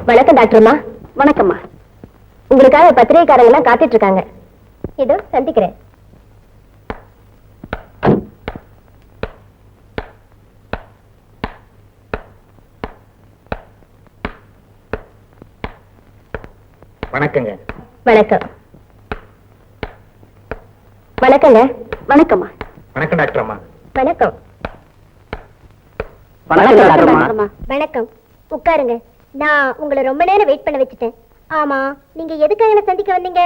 வணக்கம் டாக்டர்மா. வணக்கம்மா. உங்களுக்காக பத்திரிகைக்காரங்க எல்லாம் காத்துட்டு இருக்காங்க. இதோ சந்திக்கிறேன். வணக்கங்க. வணக்கம். வணக்கங்க. வணக்கம்மா. வணக்கம் டாக்டர் அம்மா. வணக்கம். வணக்கம். உட்காருங்க. நான் உங்களை ரொம்ப நேரம் வெயிட் பண்ண வச்சுட்டேன். ஆமா, நீங்க எதுக்காக என்ன சந்திக்க வந்தீங்க?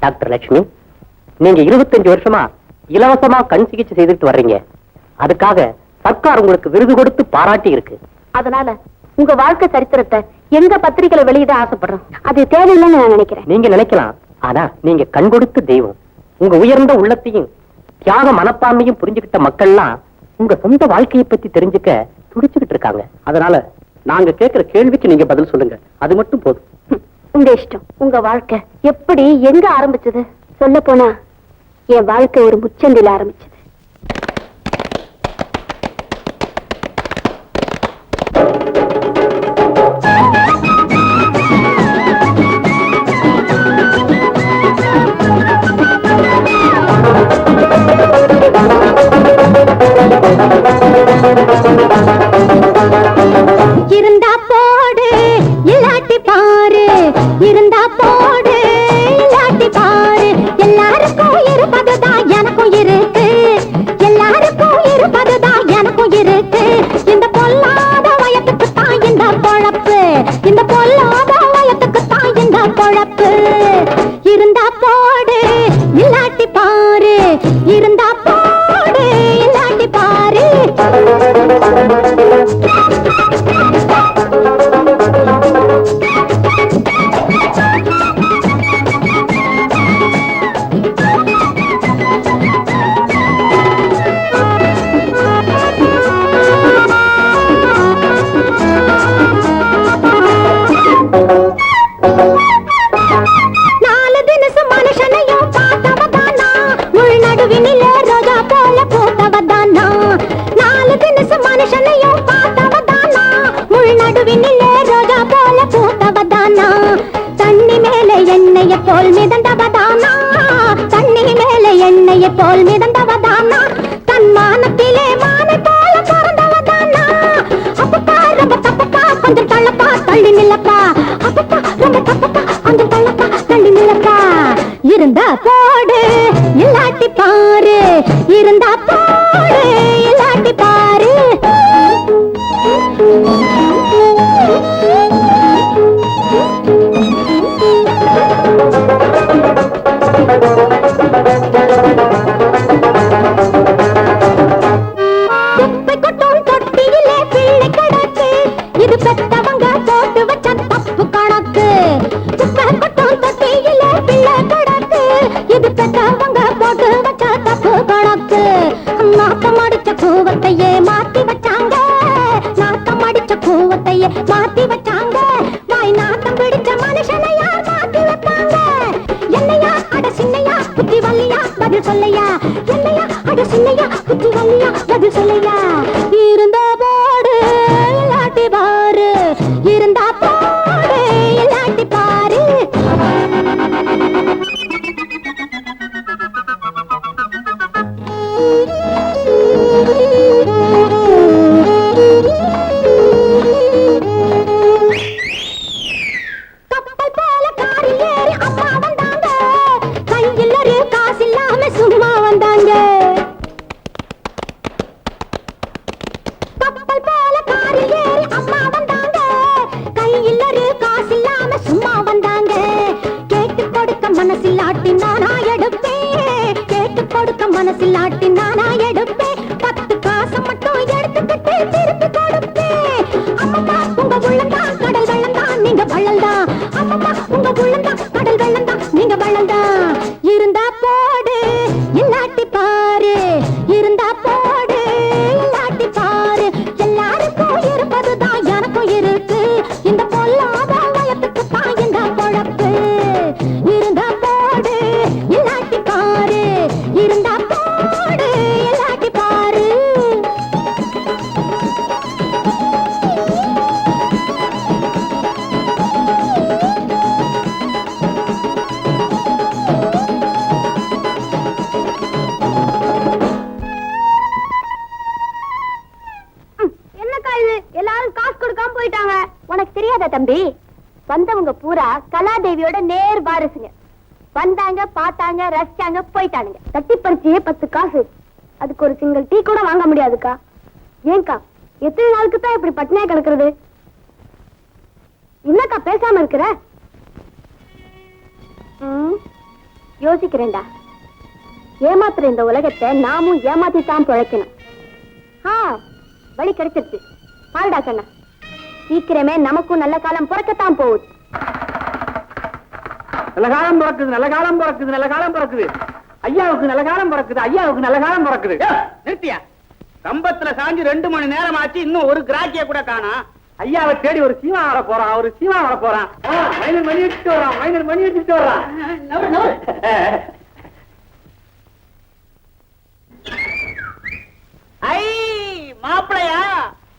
டாக்டர் லட்சுமி, நீங்க 25 வருஷமா இலவசமா கண் சிகிச்சை செய்துட்டு வர்றீங்க. அதுக்காக சர்க்கார் உங்களுக்கு விருது கொடுத்து பாராட்டி இருக்கு. அதனால உங்க வாழ்க்கை சரித்திரத்தை எங்க பத்திரிகையில வெளியிட ஆசைப்படுறோம். அது தேவையில்லைன்னு நான் நினைக்கிறேன். நீங்க நினைக்கலாம், ஆனா நீங்க கண் கொடுத்த தெய்வம். உங்க உயர்ந்த உள்ளத்தையும் தியாக மனப்பான்மையும் புரிஞ்சுக்கிட்ட மக்கள்லாம் உங்க சொந்த வாழ்க்கையை பத்தி தெரிஞ்சுக்க துடிச்சுக்கிட்டு இருக்காங்க. அதனால நாங்க கேட்கிற கேள்விக்கு நீங்க பதில் சொல்லுங்க. அது மட்டும் போதும். உங்க இஷ்டம். உங்க வாழ்க்கை எப்படி எங்க ஆரம்பிச்சது? சொல்ல போனா என் வாழ்க்கை ஒரு முச்சந்தில ஆரம்பிச்சது. இருந்தா போடு இல்லாட்டி பாரு, இருந்தா போடு இல்லாட்டி பாரு, எல்லாருக்கும் இருப்பதுதான் எனக்கும் இருக்கு, எல்லாருக்கும் இருப்பதுதான் எனக்கும் இருக்கு. இந்த பொல்லாத வயத்துக்கு தான் இந்த பொழப்பு, இந்த பொல்லாத வயத்துக்கு தான் இந்த பொழப்பு. இருந்தா போடு இல்லாட்டி பாரு, இருந்தா போடு இல்லாட்டி பாரு. போல் மிதந்தவதானா, தன்மானத்திலே மானை போல பிறந்தவதானா. அப்பப்பா ரொம்ப தப்பப்பா, கொஞ்சம் தள்ளப்பா தள்ளி நில்லப்பா, அப்பப்பா ரொம்ப தப்பப்பா, கொஞ்சம் தள்ளப்பா தள்ளி நில்லப்பா. இருந்தா போடு இல்லாட்டி பாரு, இருந்தா போடு இல்லாட்டி பாரு. மாத்தி வச்சாங்க, வாய் நாட்டம் பிடிச்ச மனுஷனை யார் மாத்தி வைப்பாங்க? என்னையா அட சின்னையா புத்தி வல்லியா பதில் சொல்லையா, என்னையா அட சின்னையா புத்தி வல்லியா பதில் சொல்லையா. இருந்தா போடு இல்லாட்டி பாரு, இருந்தா போடு இல்லாட்டி பாரு. மனசில்லாட்டி நானா எடுப்பேன் 10 காசு மட்டும் எடுத்துக்கிட்டு திருப்பி கொடுப்பேன் அம்மம்மா உங்க உள்ளந்தான் கடல் வெள்ளந்தான் நீங்க வள்ளல்தான் அம்மம்மா உங்க உள்ளந்தான் கடல் வெள்ளந்தான் நீங்க வள்ளல்தான் இருந்தா போடு இல்லாட்டி பாரு இருந்தா போடு இல்லாட்டி பாரு எல்லாருக்கும் இருப்பதுதான் எனக்கும் இருக்கு இந்த பொல்லாத வயத்துக்கு தான் இந்த பொழப்பு இருந்தா போடு இல்லாட்டி பாரு இருந்தா போடு இல்லாட்டி பாரு என்னக்கா இது எல்லாரும் காசு கொடுக்காம போயிட்டாங்க உனக்கு தெரியாதா தம்பி வந்தவங்க பூரா கலாதேவியோட நேர் வாரிசுங்க வந்தாங்க பார்த்தாங்க ரசிச்சாங்க போயிட்டானுங்க தட்டி பறிச்சியே 10 காசு அதுக்கு ஒரு சிங்கிள் டீ கூட வாங்க முடியாதுக்கா ஏன்க்கா எத்தனை நாளுக்கு தான் இப்படி பட்டினியா கிடக்குறது என்னக்கா பேசாம இருக்கிற யோசிக்கிறேன்டா ஏமாத்துற இந்த உலகத்தை நாமும் ஏமாத்தித்தான் பிழைக்கணும் வழி கிடைச்சிருச்சு பாருடா கண்ணா சீக்கிரமே நமக்கும் நல்ல காலம் பிறக்கத்தான் போகுது நல்ல காலம் பிறக்குது நல்ல காலம் பிறக்குது நல்ல காலம் பிறக்குது ஐயாவுக்கு நல்ல காலம் பிறக்குது ஐயாவுக்கு நல்ல காலம் பிறக்குது நிறுத்தியா கம்பத்துல சாஞ்சு 2 மணி நேரம் ஆச்சு இன்னும் ஒரு கிராக்கிய கூட காணா ஐயாவை தேடி ஒரு சீமா வர போறான் ஒரு சீமா வர போறான் மைனர் மணி வச்சுட்டு வரான் மைனர் மணி வச்சுட்டு வர்றான் ஐ மாப்பிளையா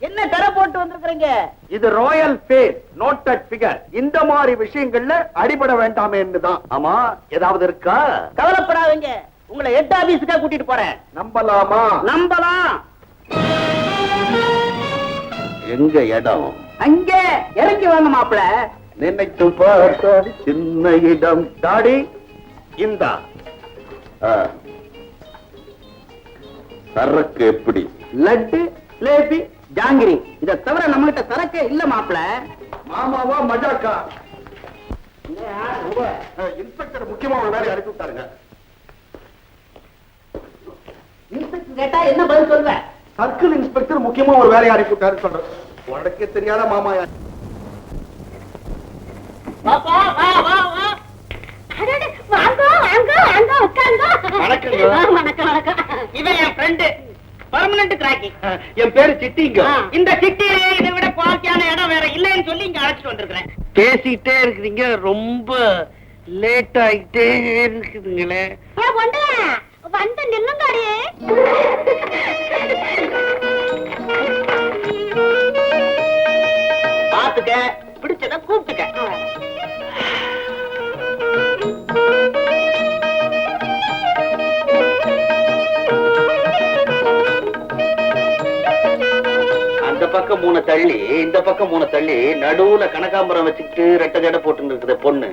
என்ன தர போட்டு வந்திருக்கீங்க இது ராயல் ஃபேஸ் நோட்டட் ஃபிகர் இந்த மாதிரி விஷயங்கள்ல அடிபட வேண்டாமே என்றுதான் ஆமா ஏதாவது இருக்கா கவலைப்படாதீங்க உங்களை ஹெட் ஆபீஸுக்கா கூட்டிட்டு போறேன் நம்பலாமா நம்பலாம் எங்க இடம் அங்க இறங்கி வாங்க மாப்பிள நினைத்து பார்த்த சின்ன இடம் டாடி இந்த சரக்கு எப்படி லட்டு லேபி ஜாங்கிரி இத தவிர நம்ம கிட்ட சரக்கே இல்ல மாப்பிள மாமாவா மஜாக்கா இன்ஸ்பெக்டர் முக்கியமா ஒரு வேலையை அனுப்பி விட்டாருங்க இன்ஸ்பெக்டர் கேட்டா என்ன பதில் சொல்ற சர்க்கிள் இன்ஸ்பெக்டர் முக்கியமா ஒரு வேலையை அனுப்பி விட்டாரு சொல்றேன் உனக்கே தெரியாத மாமா யார் பாப்பா வா வா வா வாங்க வாங்க வாங்க உட்காருங்க வணக்கங்க. வணக்கம் வணக்கம் இவன் என் ஃப்ரெண்ட் பர்மனன்ட் கிராக்கி என் பேரு சிட்டிங்க இந்த சிட்டியிலே இதை விட குவாலிட்டியான இடம் வேற இல்லைன்னு சொல்லி இங்க அழைச்சிட்டு வந்திருக்கிறேன் பேசிட்டே இருக்கிறீங்க ரொம்ப லேட் ஆயிட்டே இருக்குதுங்களே ஒன்று வந்து நில்லுங்காடி பாத்துக்க பிடிச்சத கூப்பிட்டுக்க அந்த பக்கம் 3 தள்ளி இந்த பக்கம் 3 தள்ளி நடுவுல கனகாம்பரம் வச்சுக்கிட்டு ரெட்டை ஜடை போட்டு இருக்குது பொண்ணு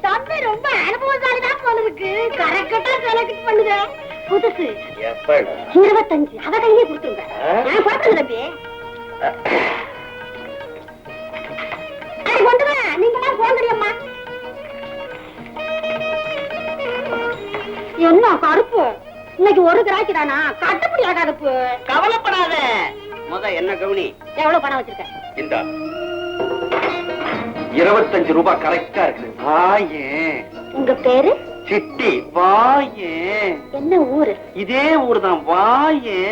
தம்பி ரொம்ப அனுபவசாலிதான் போல இருக்கு கரெக்டா செலக்ட் பண்ணுங்க புதுசு எப்ப 25 அத கையிலே கொடுத்துருங்க நான் பாத்துங்க தம்பி கொண்டு வா நீங்களாம் போங்கடியம்மா என்ன கருப்பு இன்னைக்கு ஒரு கிராக்கி தானா கட்டுப்படி ஆகாதுப்பு கவலைப்படாத முத என்ன கவுனி எவ்வளவு பணம் வச்சிருக்க இந்த 25 ரூபாய் கரெக்டா இருக்குது வாயே உங்க பேரு சிட்டி வாயே என்ன ஊரு இதே ஊர்தான் வாயே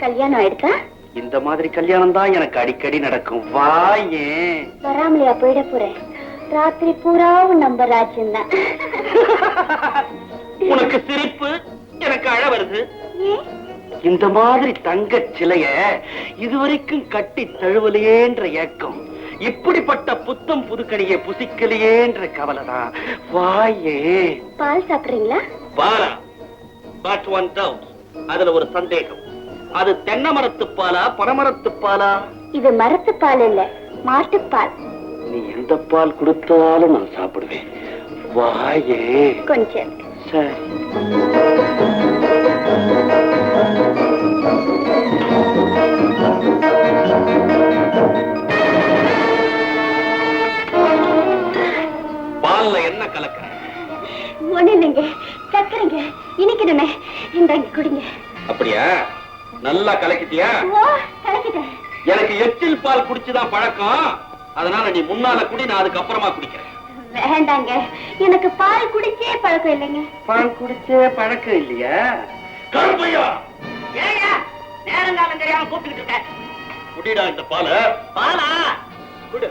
கல்யாணம் ஆயிடுச்சா இந்த மாதிரி கல்யாணம் தான் எனக்கு அடிக்கடி நடக்கும் வாயே வராமலையா போயிட போறேன் ராத்திரி பூராவும் நம்ம ராஜ்யம் தான் உனக்கு சிரிப்பு எனக்கு அழ வருது இந்த மாதிரி தங்க சிலைய இதுவரைக்கும் கட்டி தழுவலையேன்ற ஏக்கம் இப்படிப்பட்ட புத்தம் புதுக்கணியை புசிக்கலையேன்ற கவலைதான் வாயே பால் சாப்பிடுறீங்களா பாலா பட் ஒன் டவுட் அதுல ஒரு சந்தேகம் அது தென்னை மரத்து பாலா பனமரத்து பாலா இது மரத்து பால் இல்ல மாட்டுப்பால் நீ எந்த பால் கொடுத்தாலும் நான் சாப்பிடுவேன் வாயே கொஞ்சம் சரி பால் என்ன கலக்க? ஒண்ணு இல்லைங்க, சக்கரைங்க இனிக்கணுமே, இந்தாங்க குடிங்க. அப்படியா? நல்லா கலக்கிட்டியா? ஓ, கலக்கிட்டேன். எனக்கு எச்சில் பால் குடிச்சுதான் பழக்கம். அதனால நீ முன்னால குடி, நான் அதுக்கு அப்புறமா குடிக்கிறேன். வேண்டாங்க, எனக்கு பால் குடிச்சே பழக்கம் இல்லைங்க. பால் குடிச்சே பழக்கம் இல்லையா? கருப்பையா, ஏயா நேரங்காலம் தெரியாம கூப்பிட்டு இருக்க? குடிடா இந்த பால. பாலா குடு.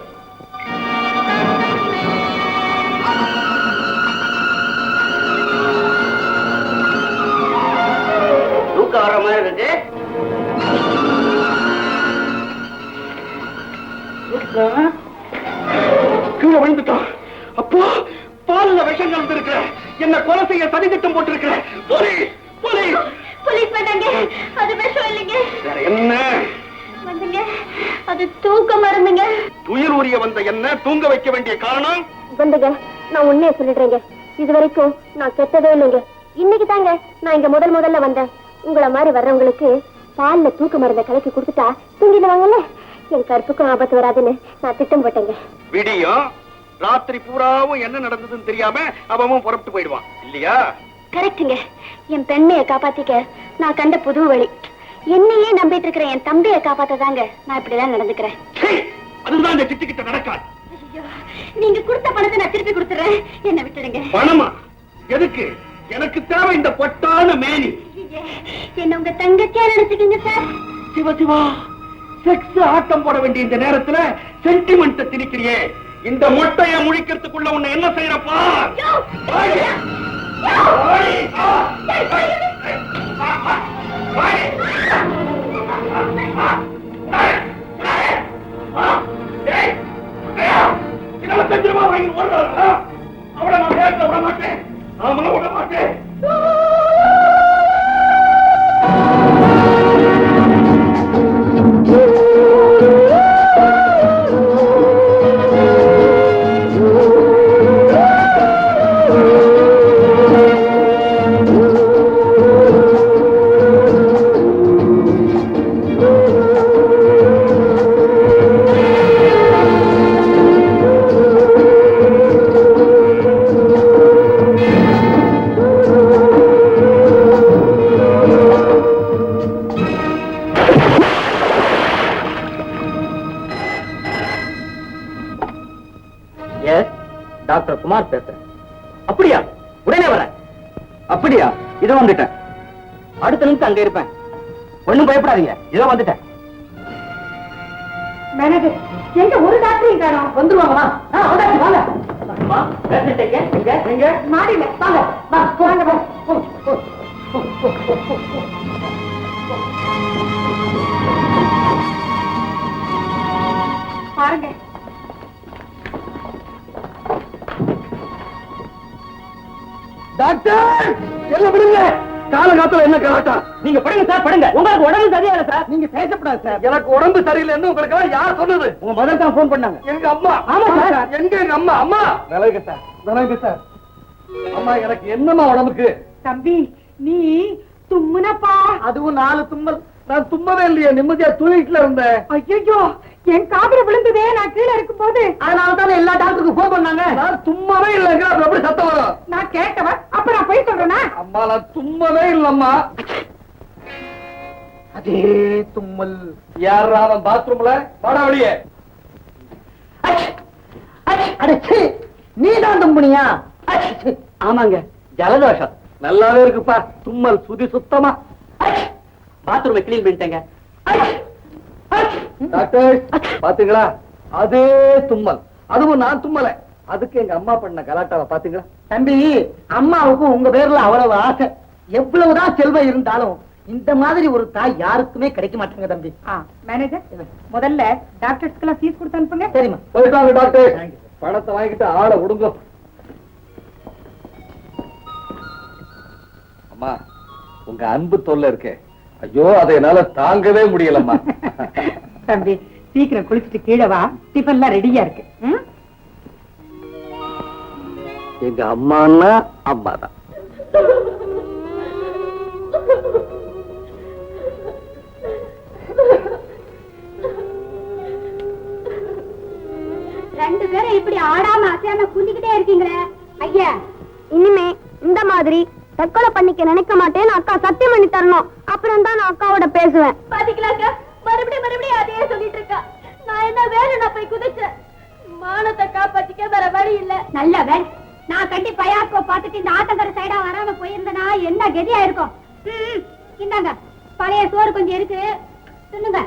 தூக்கம் வர மாதிரி இருக்கு. கீழே விழுந்துட்டான். அப்போ பால்ல விஷம் கலந்திருக்கிற, என்ன கொலை செய்ய சதி திட்டம் போட்டிருக்கிற. Police, police. போலீஸ் வேண்டாங்க, அது விஷம் இல்லைங்க. வேற என்ன? வந்துங்க, அது தூக்க மருந்துங்க. துயில் உரிய வந்த என்ன தூங்க வைக்க வேண்டிய காரணம்? வந்துங்க, நான் உண்மையை சொல்லிடுறேங்க. இது வரைக்கும் நான் கெட்டதே இல்லைங்க. இன்னைக்கு தாங்க நான் இங்க முதல்ல வந்தேன். உங்களை மாதிரி வர்றவங்களுக்கு பால்ல தூக்க மருந்தை கலக்கி கொடுத்துட்டா தூங்கிடுவாங்கல்ல. என் கற்புக்கும் ஆபத்து வராதுன்னு நான் திட்டம் போட்டேங்க. விடியும் ராத்திரி பூராவும் என்ன நடந்ததுன்னு தெரியாம அவன் புறப்பட்டு போயிடுவான் இல்லையா? கரெக்டுங்க. என் பெண்மையை காப்பாத்திக்க நான் கண்ட புது வழி. என்னையே நம்பிட்டு இருக்கிற என் தம்பியை காப்பாத்ததாங்க நான் இப்படிதான் நடந்துக்கிறேன். அதுதான் இந்த திட்டுக்கிட்ட நடக்காது. ஐயோ, நீங்க கொடுத்த பணத்தை நான் திருப்பி கொடுத்துறேன், என்ன விட்டுடுங்க. பணமா? எதுக்கு? எனக்கு தேவை இந்த பொட்டான மேனி. என்ன உங்க தங்கச்சியா நினைச்சுக்கீங்க சார். சிவா சிவா, செக்ஸ் ஆட்டம் போட வேண்டிய இந்த நேரத்துல சென்டிமெண்ட் திணிக்கிறியே. இந்த மொட்டைய முழிக்கிறதுக்குள்ள உன்னை என்ன செய்யறப்பா? அவளை நான் பேச விட மாட்டேன். ஆமா, விட மாட்டேன். டாக்டர் குமார் பேசுறேன். அப்படியா? உடனே வரேன். அப்படியா? இதோ வந்துட்டேன். அடுத்த நிமிஷம் அங்க இருப்பேன். ஒண்ணும் பயப்படாதீங்க, இதோ வந்துட்டேன். மேனேஜர், எங்க ஒரு டாக்டரையும் காணோம். வந்துருவாங்களா? வாங்க. பேசிட்டு எங்க மாடியில வாங்க. வாங்க வாங்க. பாருங்க, டாக்டர் என்ன விடுங்க. காலகாலத்துல என்ன கலாட்டா? நீங்க படுங்க சார், படுங்க. உங்களுக்கு உடம்பு சரியில்லை சார். நீங்க பேசப்படாது சார். எனக்கு உடம்பு சரியில்லைன்னு உங்களுக்கு எல்லாம் யார் சொன்னது? உங்க முதல் தான் போன் பண்ணாங்க. எங்க அம்மா. ஆமா சார். எங்க எங்க அம்மா? அம்மா விலகுங்க சார், விலகுங்க சார். அம்மா, எனக்கு என்னம்மா உடம்புக்கு? தம்பி, நீ தும்முனப்பா. அதுவும் 4 தும்மல். நான் தும்மவே இல்லையே, நிம்மதியா தூங்கிட்டுல இருந்தேன். ஐயோ, என் காதுல விழுந்ததே நான் கீழே இருக்கும் போது. அதனால தான் எல்லா டாக்டருக்கும் போன் பண்ணாங்க. நான் தும்மவே இல்லைங்க. அப்புறம் எப்படி சத்தம் வரும்? நான் கேட்டவ, அப்ப நான் போய் சொல்றேனா? அம்மா, நான் தும்மவே இல்லம்மா. அதே தும்மல். யாரா அவன் பாத்ரூம்ல? வாடா வெளியே. நீதான் தும்புனியா? ஆமாங்க, ஜலதோஷம். நல்லாவே இருக்குப்பா. தும்மல் சுதி சுத்தமா. பாத்ரூம் கிளீன் பண்ணிட்டேங்க. டாக்டர் பாத்தீங்களா? அதே தும்மல். அதுவும் நான் தும்மல. அதுக்கு எங்க அம்மா பண்ண கலாட்டாவை பாத்தீங்களா? தம்பி, அம்மாவுக்கும் உங்க பேர்ல அவ்வளவு ஆசை. எவ்வளவுதான் செல்வம் இருந்தாலும் இந்த மாதிரி ஒரு தாய் யாருக்குமே கிடைக்க மாட்டாங்க தம்பி. மேனேஜர், முதல்ல டாக்டர்ஸ்க்கெல்லாம் ஃபீஸ் கொடுத்து அனுப்புங்க. சரிம்மா. போயிட்டு வாங்க டாக்டர். பணத்தை வாங்கிட்டு ஆளை விடுங்க. அம்மா, உங்க அன்பு தொல்லை இருக்கே, ஐயோ, அதை என்னால தாங்கவே முடியலம்மா. தம்பி, சீக்கிரம் குளிச்சுட்டு கீழே வா. டிஃபன்லாம் ரெடியா இருக்கு. எங்க அம்மான்னா அம்மா தான். ரெண்டு பேரும் இப்படி ஆடாம அசையாம குந்திக்கிட்டே இருக்கீங்களே, ஐயா இனிமே இந்த மாதிரி தற்கொலை பண்ணிக்க நினைக்க மாட்டேன்னு அக்கா சத்தியம் பண்ணி தரணும். அப்புறம் தான் நான் அக்காவோட பேசுவேன். பாத்தீங்களாக்கா மறுபடியும் அதே சொல்லிட்டு இருக்கா. நான் என்ன வேணும் நான் போய் குதிச்சேன். மானத்தை காப்பாத்திக்க வேற வழி இல்ல. நல்ல வேலை நான் கட்டி பயாக்கோ பாத்துட்டு இந்த ஆத்தங்கரை சைடா வராம போயிருந்தனா என்ன கதியா இருக்கும். இந்தாங்க பழைய சோறு கொஞ்சம் இருக்கு தின்னுங்க.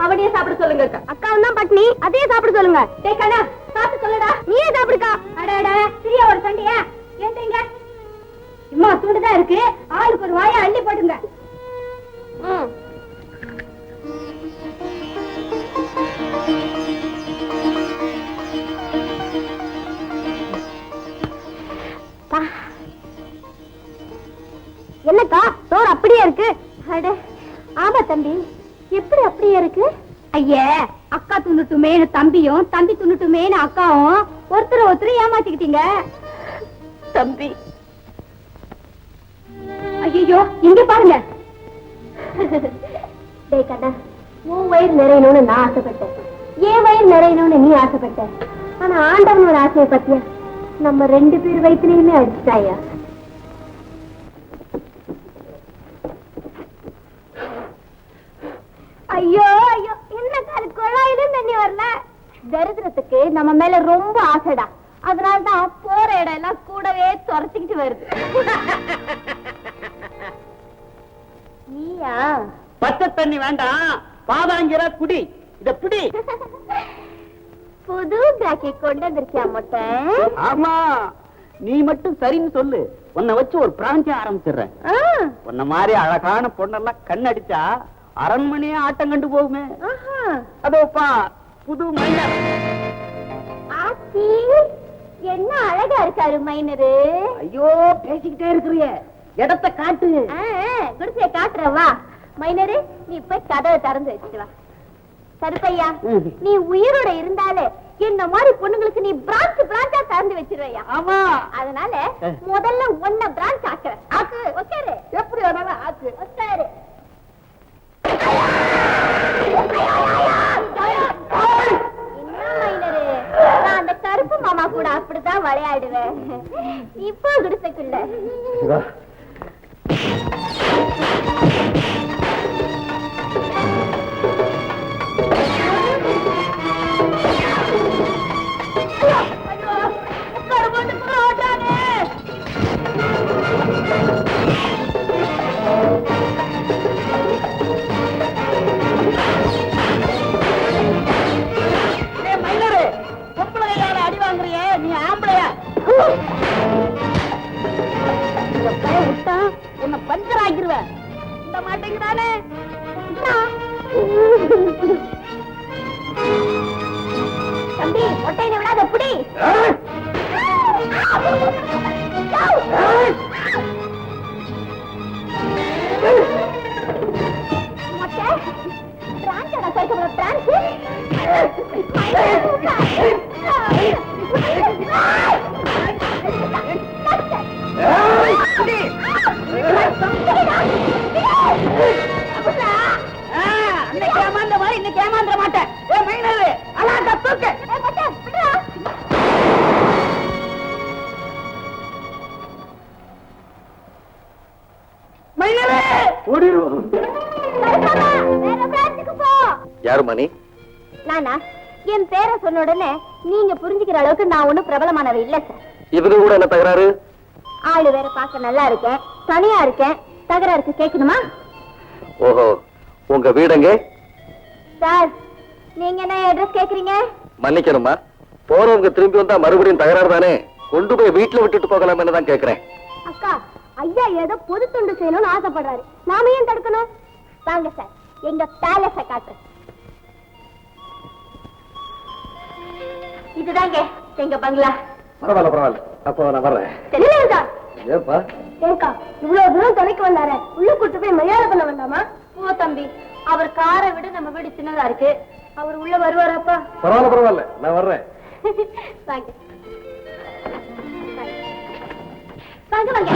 அவனையே சாப்பிட சொல்லுங்க. அக்கா தான் பட்னி அதே சாப்பிட சொல்லுங்க. டேய் கண்ணா சாப்பிட சொல்லுடா. நீயே சாப்பிடுக்கா. அடடா சிறிய ஒரு சண்டையா ஏன்றீங்க. இம்மா தூண்டுதான் இருக்கு. ஆளுக்கு ஒரு வாயை அள்ளி போட்டுங்க. என்னக்கா சோறு அப்படியே இருக்கு? ஆமா தம்பி எப்படி அப்படியே இருக்கு? ஐயே அக்கா துண்ணுட்டுமேனு தம்பியும் தம்பி துண்ணுட்டுமேனு அக்காவும் ஒருத்தர் ஏமாத்திக்கிட்டீங்க. தம்பி ஐயோ இங்க பாருங்க. டேய் கண்ணா உன் வயிறு நிறையணும்னு நான் ஆசைப்பட்டேன். என் வயிறு நிறையணும்னு நீ ஆசைப்பட்ட. ஆனா ஆண்டவனோட ஆசையை பத்தியா நம்ம 2 பேர் வயிற்றுலயுமே அடிச்சுட்டாயா. ஐயோ ஐயோ என்ன கால குழாயிலும் தண்ணி வரல. தரித்திரத்துக்கு நம்ம மேல ரொம்ப ஆசைடா. அதனாலதான் போற இடம் எல்லாம் கூடவே துரத்திக்கிட்டு வருது. நீயா பச்சை தண்ணி வேண்டாம் பாதாங்கிற குடி. இத பிடி. புது பிராக்கி கொண்டு வந்திருக்கியா மொட்டை? ஆமா நீ மட்டும் சரின்னு சொல்லு. உன்னை வச்சு ஒரு பிராஞ்சி ஆரம்பிச்சிடுறேன். உன்ன மாதிரி அழகான பொண்ணெல்லாம் கண்ணடிச்சா அரண்மனையே ஆட்டம் கண்டு போகுமே. அதோப்பா புது மைனர். ஆச்சி என்ன அழகா இருக்காரு மைனரு. ஐயோ பேசிக்கிட்டே இருக்கிறிய இடத்தை காட்டு. குடிசைய காட்டுற வா. மைனரு நீ போய் கதவை திறந்து வச்சுட்டு வா. சருப்பையா நீ உயிரோட இருந்தாலே என்ன மாதிரி பொண்ணுங்களுக்கு நீ பிரான்ச் பிரான்ச்சா திறந்து வச்சிருவையா. ஆமா அதனால முதல்ல ஒன்ன பிரான்ச் ஆக்குற. ஆக்கு உட்காரு. எப்படி வேணாலும் ஆக்கு. உட்காரு. நான் அந்த கருப்பு மாமா கூட அப்படிதான் விளையாடுவேன். இப்போ குடிசைக்குள்ள அடி வாங்குறிய நீ ஆம்பளையா? விட்டா உன்னை பஞ்சர் ஆக்கிருவேன். இந்த மாட்டேங்கிறானே. தம்பி ஒட்டையில விடாத புடி. இன்னைக்கு ஏமாந்துட மாட்டேன். யாரு மணி? நானா என் பேரை சொன்ன உடனே நீங்க புரிஞ்சுக்கிற அளவுக்கு நான் ஒண்ணும் பிரபலமானவ இல்ல சார். இதுக்கு கூட என்ன தகராறு? ஆளு வேற பார்க்க நல்லா இருக்கேன், தனியா இருக்கேன், தகராறுக்கு கேட்கணுமா? ஓஹோ உங்க வீடுங்க? சார் நீங்க என்ன அட்ரஸ் கேக்குறீங்க? மன்னிக்கணுமா, போறவங்க திரும்பி வந்தா மறுபடியும் தகராறு தானே, கொண்டு போய் வீட்டுல விட்டுட்டு போகலாம்னு தான் கேக்குறேன். அக்கா ஐயா ஏதோ பொது தொண்டு செய்யணும்னு ஆசைப்படுறாரு, நாம ஏன் தடுக்கணும்? வாங்க சார் எங்க பேலஸ காட்டுறேன். இதுதாங்க எங்க பங்களா. பரவாயில்ல பரவாயில்ல, அப்போ நான் வர்றேன். தெரியல ஏப்பா ஏங்கா இவ்வளவு தூரம் துணைக்கு வந்தாரு, உள்ள கூட்டு போய் மரியாதை பண்ண வேண்டாமா? ஓ தம்பி, அவர் காரை விட நம்ம வீடு சின்னதா இருக்கு, அவர் உள்ள வருவாராப்பா? பரவாயில்ல பரவாயில்ல, நான் வர்றேன். வாங்க வாங்க வாங்க.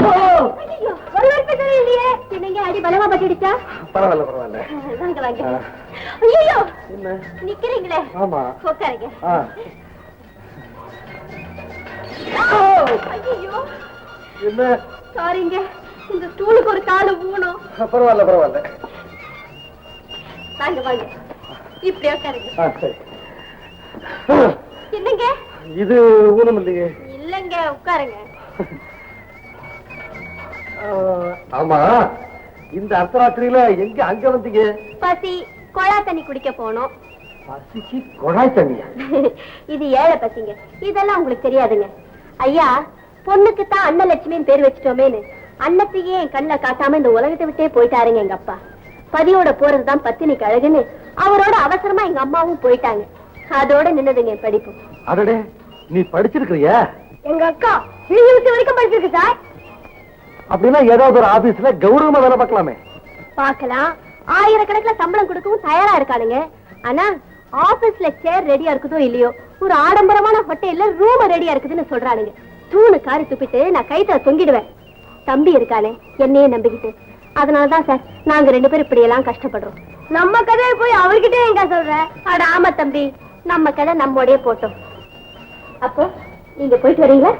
ஐயோ ஒரு வருஷம் தெரியலையே, என்னங்க அடி பலமா பட்டிடுச்சா? பரவாயில்ல பரவாயில்ல, வாங்க வாங்க. ஐயோ என்ன நிக்கிறீங்களே? ஆமா உட்காருங்க. ஐயோ என்ன? சாரிங்க, இந்த ஸ்டூலுக்கு ஒரு காலு ஊனும். பரவாயில்ல பரவாயில்ல. வாங்க வாங்க, இப்படி உட்காருங்க. சரி. என்னங்க இது ஊனம் இல்லையே. இல்லங்க, உட்காருங்க. ஆமா, இந்த அர்த்தராத்திரியில எங்க அங்க வந்தீங்க? பசி, கொழா தண்ணி குடிக்க போனோம். பசிக்கு குழாய் தண்ணியா? இது ஏழை பசிங்க, இதெல்லாம் உங்களுக்கு தெரியாதுங்க. ஐயா, பொண்ணுக்கு தான் அன்னலட்சுமின்னு பேர் வச்சிட்டோமேனு அன்னத்தையே என் கண்ணுல காட்டாம இந்த உலகத்தை விட்டே போயிட்டாருங்க எங்க அப்பா. பதியோட போறதுதான் பத்தினிக்கு அழகுன்னு அவரோட அவசரமா எங்க அம்மாவும் போயிட்டாங்க. அதோட நின்னதுங்க என் படிப்பு. அடடே, நீ படிச்சிருக்கிறியா? எங்க அக்கா யூனிவர்சிட்டி வரைக்கும் படிச்சிருக்கு சார். அப்படின்னா ஏதாவது ஒரு ஆபீஸ்ல கௌரவமா வேலை பார்க்கலாமே. பார்க்கலாம், ஆயிரக்கணக்கில் சம்பளம் கொடுக்கவும் தயாரா இருக்காளுங்க. ஆனா ஆபீஸ்ல சேர் ரெடியா இருக்குதோ இல்லையோ, ஒரு ஆடம்பரமான ஹோட்டல்ல ரூம் ரெடியா இருக்குதுன்னு சொல்றானுங்க. தூணு காரி துப்பிட்டு நான் கைத்த தொங்கிடுவேன். தம்பி இருக்கானே என்னையே நம்பிக்கிட்டு, அதனாலதான் சார் நாங்க 2 பேரும் இப்படி எல்லாம் கஷ்டப்படுறோம். நம்ம கதையை போய் அவர்கிட்ட எங்க சொல்ற? அட ஆமா தம்பி, நம்ம கதை நம்மோடய போட்டோம். அப்போ நீங்க போயிட்டு வரீங்களா?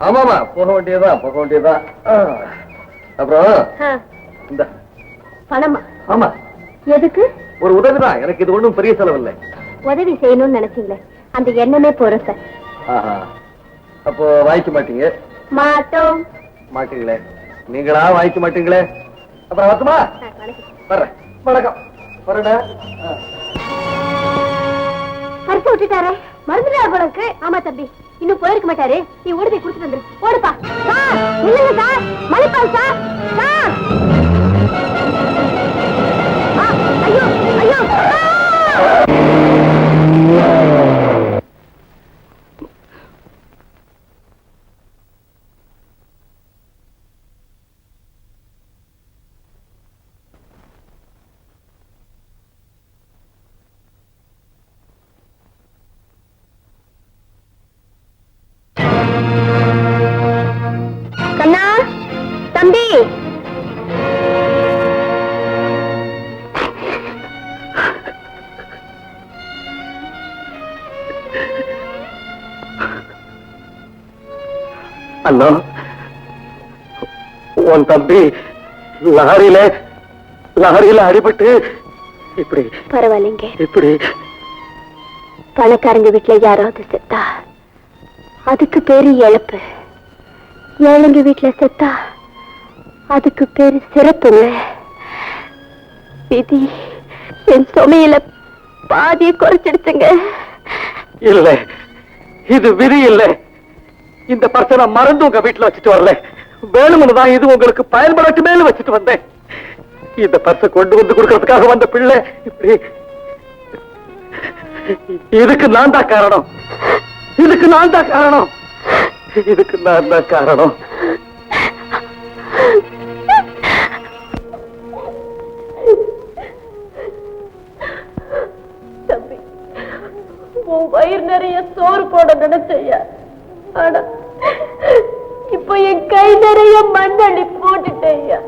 ஆமாமா, போக வேண்டியதான் போக வேண்டியதான். அப்புறம் இந்த பணமா? ஆமா. எதுக்கு? ஒரு உதவிதான், எனக்கு இது ஒண்ணும் பெரிய செலவு இல்லை. உதவி செய்யணும்னு நினைச்சீங்களே, அந்த எண்ணமே போறோம் சார். அப்போ வாய்க்க மாட்டீங்க? மாட்டோம். மாட்டீங்களே, நீங்களா வாய்க்க மாட்டீங்களே. அப்புறம் வரட்டுமா? வர்றேன். வணக்கம். வரடா. பறிச்சு விட்டுட்டாரே, மறந்துட்டாரு போலக்கு. ஆமா தம்பி, இன்னும் போயிருக்க மாட்டாரு. நீ ஓடி போய் கொடுத்துட்டு வந்துரு. ஓடுப்பா. சார் இல்லங்க சார், மணிப்பால் சார். சார், ஐயோ ஐயோ. கண்ணா, தம்பி. அண்ணா, உன் தம்பி லாரியில அடிபட்டு இப்படி. பரவாயில்லைங்க. இப்படி பணக்காரங்க வீட்டுல யாராவது செத்தா அதுக்கு பேரு இழப்பு. ஏழைங்க வீட்டுல செத்தா அதுக்கு பேரு சிறப்புங்க. விதி என் சுமையில பாதியை குறைச்சிடுச்சுங்க. இல்ல, இது விதி இல்ல. இந்த பர்சனை மறந்து உங்க வீட்டுல வச்சுட்டு வரல, வேணும்னுதான் இது உங்களுக்கு பயன்படட்டு மேல வச்சுட்டு வந்தேன். இந்த பர்ச கொண்டு வந்து கொடுக்கறதுக்காக வந்த பிள்ளை இப்படி. இதுக்கு நான் தான் காரணம். இதுக்கு நான் தான் காரணம். இதுக்கு நான் தான் காரணம். தம்பி, உன் வயிறு நிறைய சோறு போட நினைச்சையா, ஆனா இப்ப என் கை நிறைய மண்ணள்ளி போட்டுட்டேயா.